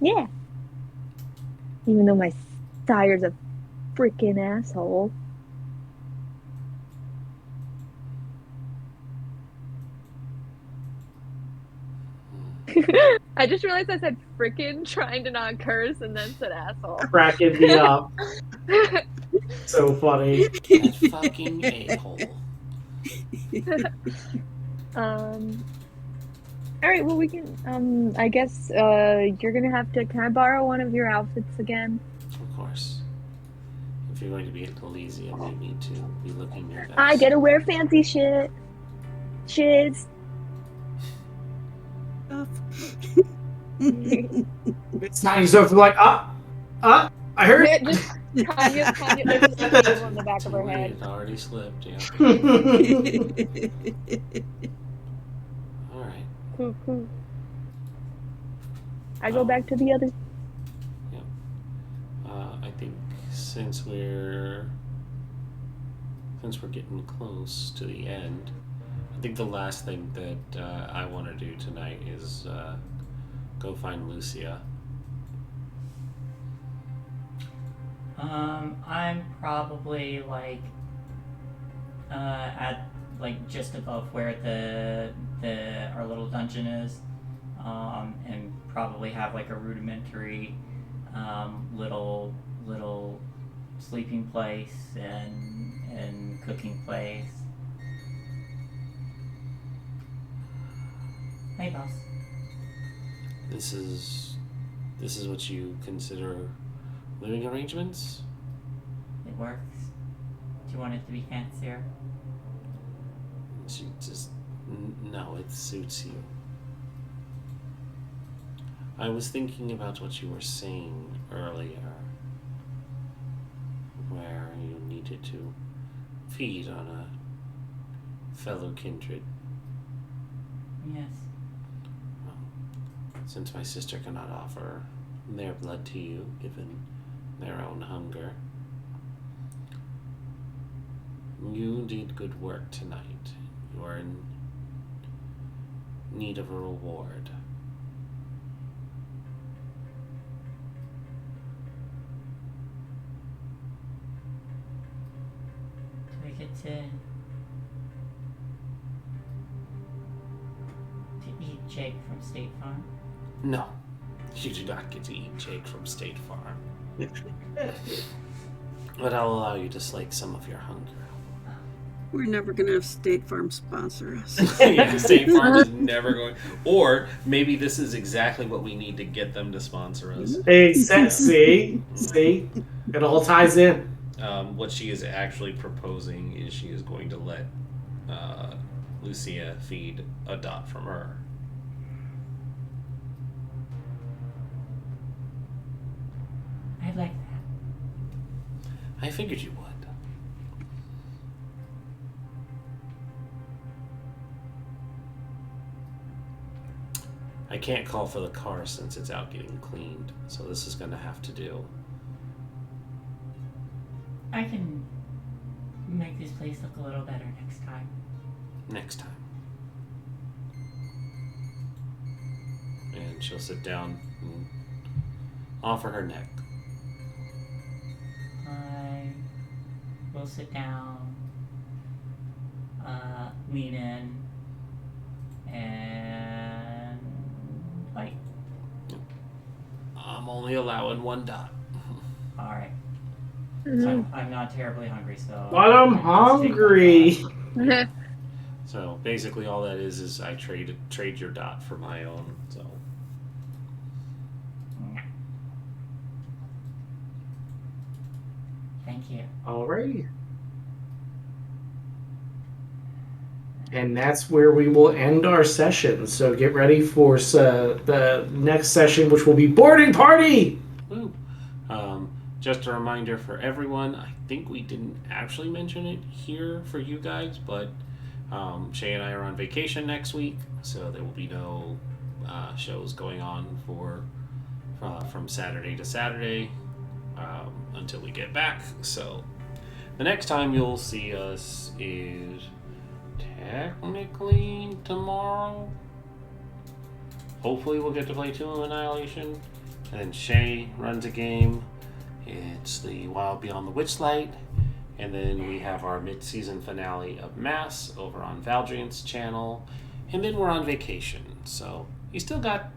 Yeah. Even though my sire's a freaking asshole. I just realized I said frickin' trying to not curse and then said asshole. Cracking me up. So funny. That fucking a-hole. Alright, well we can I guess you're gonna have to, can I borrow one of your outfits again? Of course. If you're going to be at Elysium, you need to be looking your best. I get to wear fancy shit. Shiz. It's not you sort of like, I heard. Just Tanya, there's just a cable on the back of her head. It already slipped, yeah. Alright. Cool. I go back to the other. I think since we're getting close to the end, I think the last thing that I want to do tonight is go find Lucia. I'm probably like at like just above where our little dungeon is, and probably have like a rudimentary little sleeping place and cooking place. Hey, boss. This is what you consider living arrangements? It works. Do you want it to be fancier? She just no, it suits you. I was thinking about what you were saying earlier, where you needed to feed on a fellow kindred. Yes. Well, since my sister cannot offer their blood to you, given their own hunger, you did good work tonight. You are in need of a reward. Do I get to eat Jake from State Farm? No, you do not get to eat Jake from State Farm. But I'll allow you to slake some of your hunger. We're never going to have State Farm sponsor us. Yeah, State Farm is never going. Or maybe this is exactly what we need to get them to sponsor us. See, it all ties in. What she is actually proposing is she is going to let Lucia feed a dot from her. I like that. I figured you would. I can't call for the car since it's out getting cleaned, so this is going to have to do. I can make this place look a little better next time. Next time. And she'll sit down and offer her neck. I will sit down, lean in, and bite. I'm only allowing 1 dot. Alright. So I'm not terribly hungry, so. But I'm hungry. So basically, all that is I trade your dot for my own. So Thank you. Alrighty. And that's where we will end our session. So get ready for the next session, which will be boarding party. woo. Just a reminder for everyone. I think we didn't actually mention it here for you guys, but Shay and I are on vacation next week, so there will be no shows going on from Saturday to Saturday until we get back. So the next time you'll see us is technically tomorrow. Hopefully we'll get to play Tomb of Annihilation, and then Shay runs a game. It's the Wild Beyond the Witchlight. And then we have our mid-season finale of Mass over on Valdrian's channel. And then we're on vacation. So you still got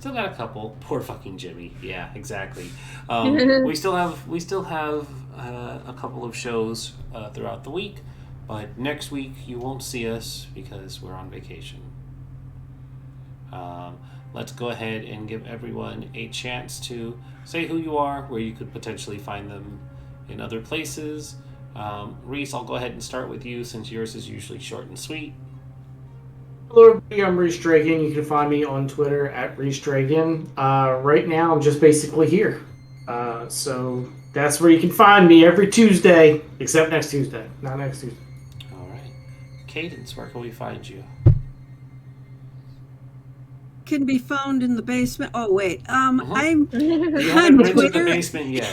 a couple. Poor fucking Jimmy. Yeah, exactly. We still have a couple of shows throughout the week. But next week you won't see us because we're on vacation. Let's go ahead and give everyone a chance to say who you are, where you could potentially find them in other places. Reese, I'll go ahead and start with you since yours is usually short and sweet. Hello, everybody. I'm Reese Dragon. You can find me on Twitter at Reese Dragon. Right now, I'm just basically here. So that's where you can find me every Tuesday, except next Tuesday. Not next Tuesday. All right. Cadence, where can we find you? Can be found in the basement. Oh wait, Uh-huh. I'm You on haven't been to the Twitter. basement yet.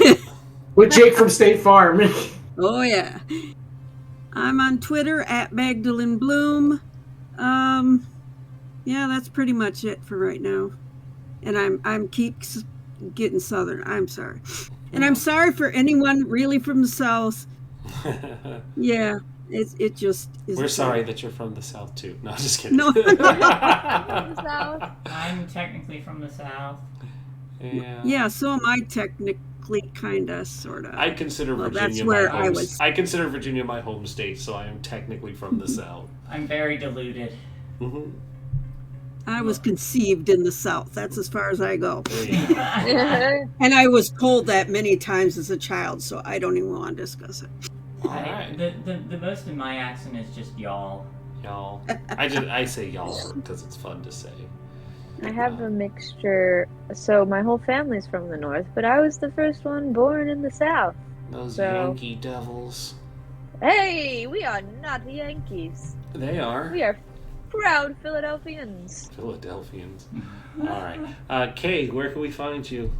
With Jake from State Farm. Oh yeah, I'm on Twitter at Magdalene Bloom. Yeah, that's pretty much it for right now. And I'm keep getting southern. I'm sorry, and I'm sorry for anyone really from the south. Yeah, it just is. We're sorry that you're from the South too. No, just kidding. No. From the south. I'm technically from the south. Yeah. Yeah, so am I technically, kinda, sorta. I consider Well, Virginia that's where my I home. was. I consider Virginia my home state, so I am technically from the South. I'm very deluded. Mm-hmm. I was conceived in the South. That's as far as I go. There you go. And I was told that many times as a child, so I don't even want to discuss it. All right, The most in my accent is just y'all. y'all. I say y'all because it's fun to say. I have a mixture. So my whole family's from the north, but I was the first one born in the south. Those So- Yankee devils. Hey, we are not the Yankees. They are We are proud Philadelphians. Philadelphians. All right, Kay, where can we find you?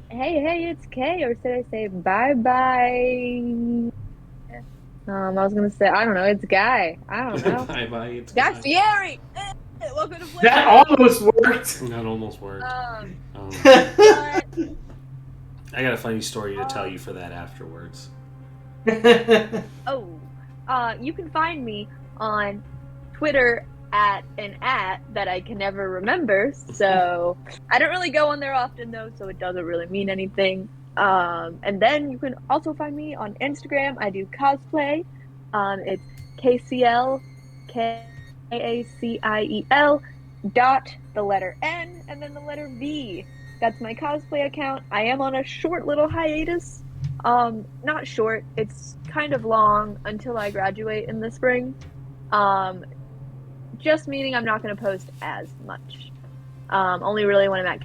Hey, it's Kay, or should I say bye-bye? I was gonna say, I don't know, it's Guy. I don't know. Bye bye. It's Guy Guy. Fieri! Welcome to play. That almost worked. That almost worked. But, I got a funny story to tell you for that afterwards. you can find me on Twitter at that I can never remember. So I don't really go on there often though, so it doesn't really mean anything. And then you can also find me on Instagram. I do cosplay. It's KCL KACIEL dot the letter N and then the letter V. That's my cosplay account. I am on a short little hiatus. Not short, it's kind of long until I graduate in the spring. Just meaning I'm not going to post as much. Only really when I'm at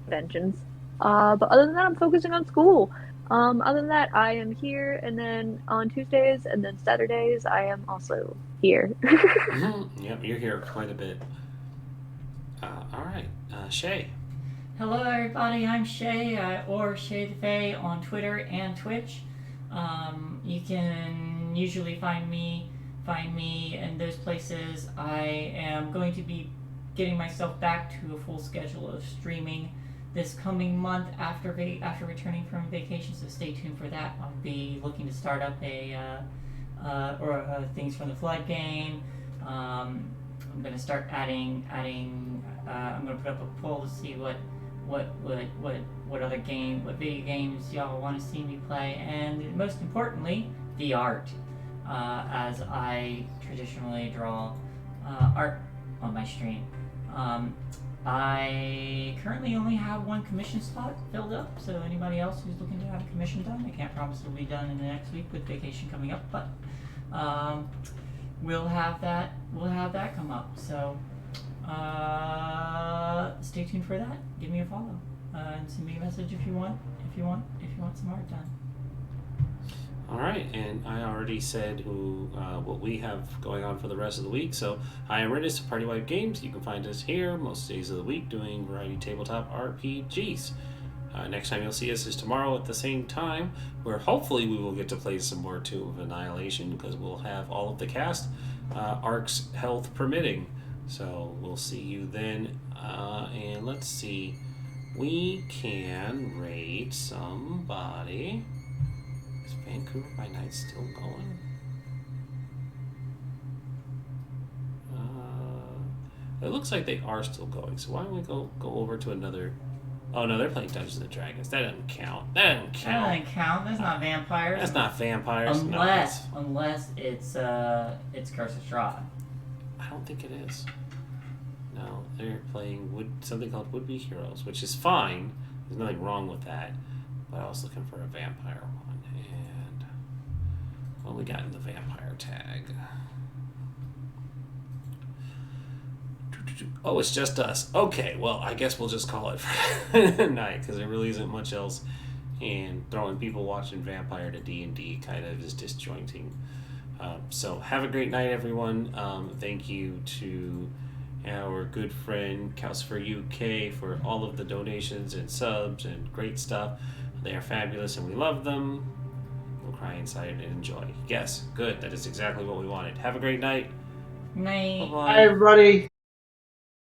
conventions. But other than that, I'm focusing on school. Other than that, I am here, and then on Tuesdays and then Saturdays, I am also here. Yep, you're here quite a bit. All right, Shay. Hello, everybody. I'm Shay, or Shay the Fae on Twitter and Twitch. You can usually find me in those places. I am going to be getting myself back to a full schedule of streaming this coming month after returning from vacation. So stay tuned for that. I'll be looking to start up a Things from the Flood game. I'm gonna start adding. I'm gonna put up a poll to see what video games y'all want to see me play, and most importantly, the art. As I traditionally draw art on my stream. I currently only have one commission slot filled up, so anybody else who's looking to have a commission done, I can't promise it'll be done in the next week with vacation coming up, but we'll have that come up. So stay tuned for that. Give me a follow and send me a message if you want some art done. All right, and I already said what we have going on for the rest of the week. So I am Riddis of Party Wipe Games. You can find us here most days of the week doing variety tabletop RPGs. Next time you'll see us is tomorrow at the same time, where hopefully we will get to play some more Tomb of Annihilation, because we'll have all of the cast, Ark's health permitting. So we'll see you then. And let's see, we can rate somebody. Is Vancouver by Night still going? It looks like they are still going. So why don't we go over to another? Oh no, they're playing Dungeons and Dragons. That doesn't count. That doesn't count. That's not vampires. That's not vampires. Unless it's Curse of Strahd. I don't think it is. No, they're playing something called Would Be Heroes, which is fine. There's nothing wrong with that. But I was looking for a vampire one, and what we got in the vampire tag? Oh, it's just us. Okay, well, I guess we'll just call it for tonight, because there really isn't much else. And throwing people watching Vampire to D&D kind of is disjointing. So have a great night, everyone. Thank you to our good friend Calcifer UK for all of the donations and subs and great stuff. They are fabulous and we love them. We'll cry inside and enjoy. Yes, good. That is exactly what we wanted. Have a great night. Night. Bye-bye. Hi, everybody.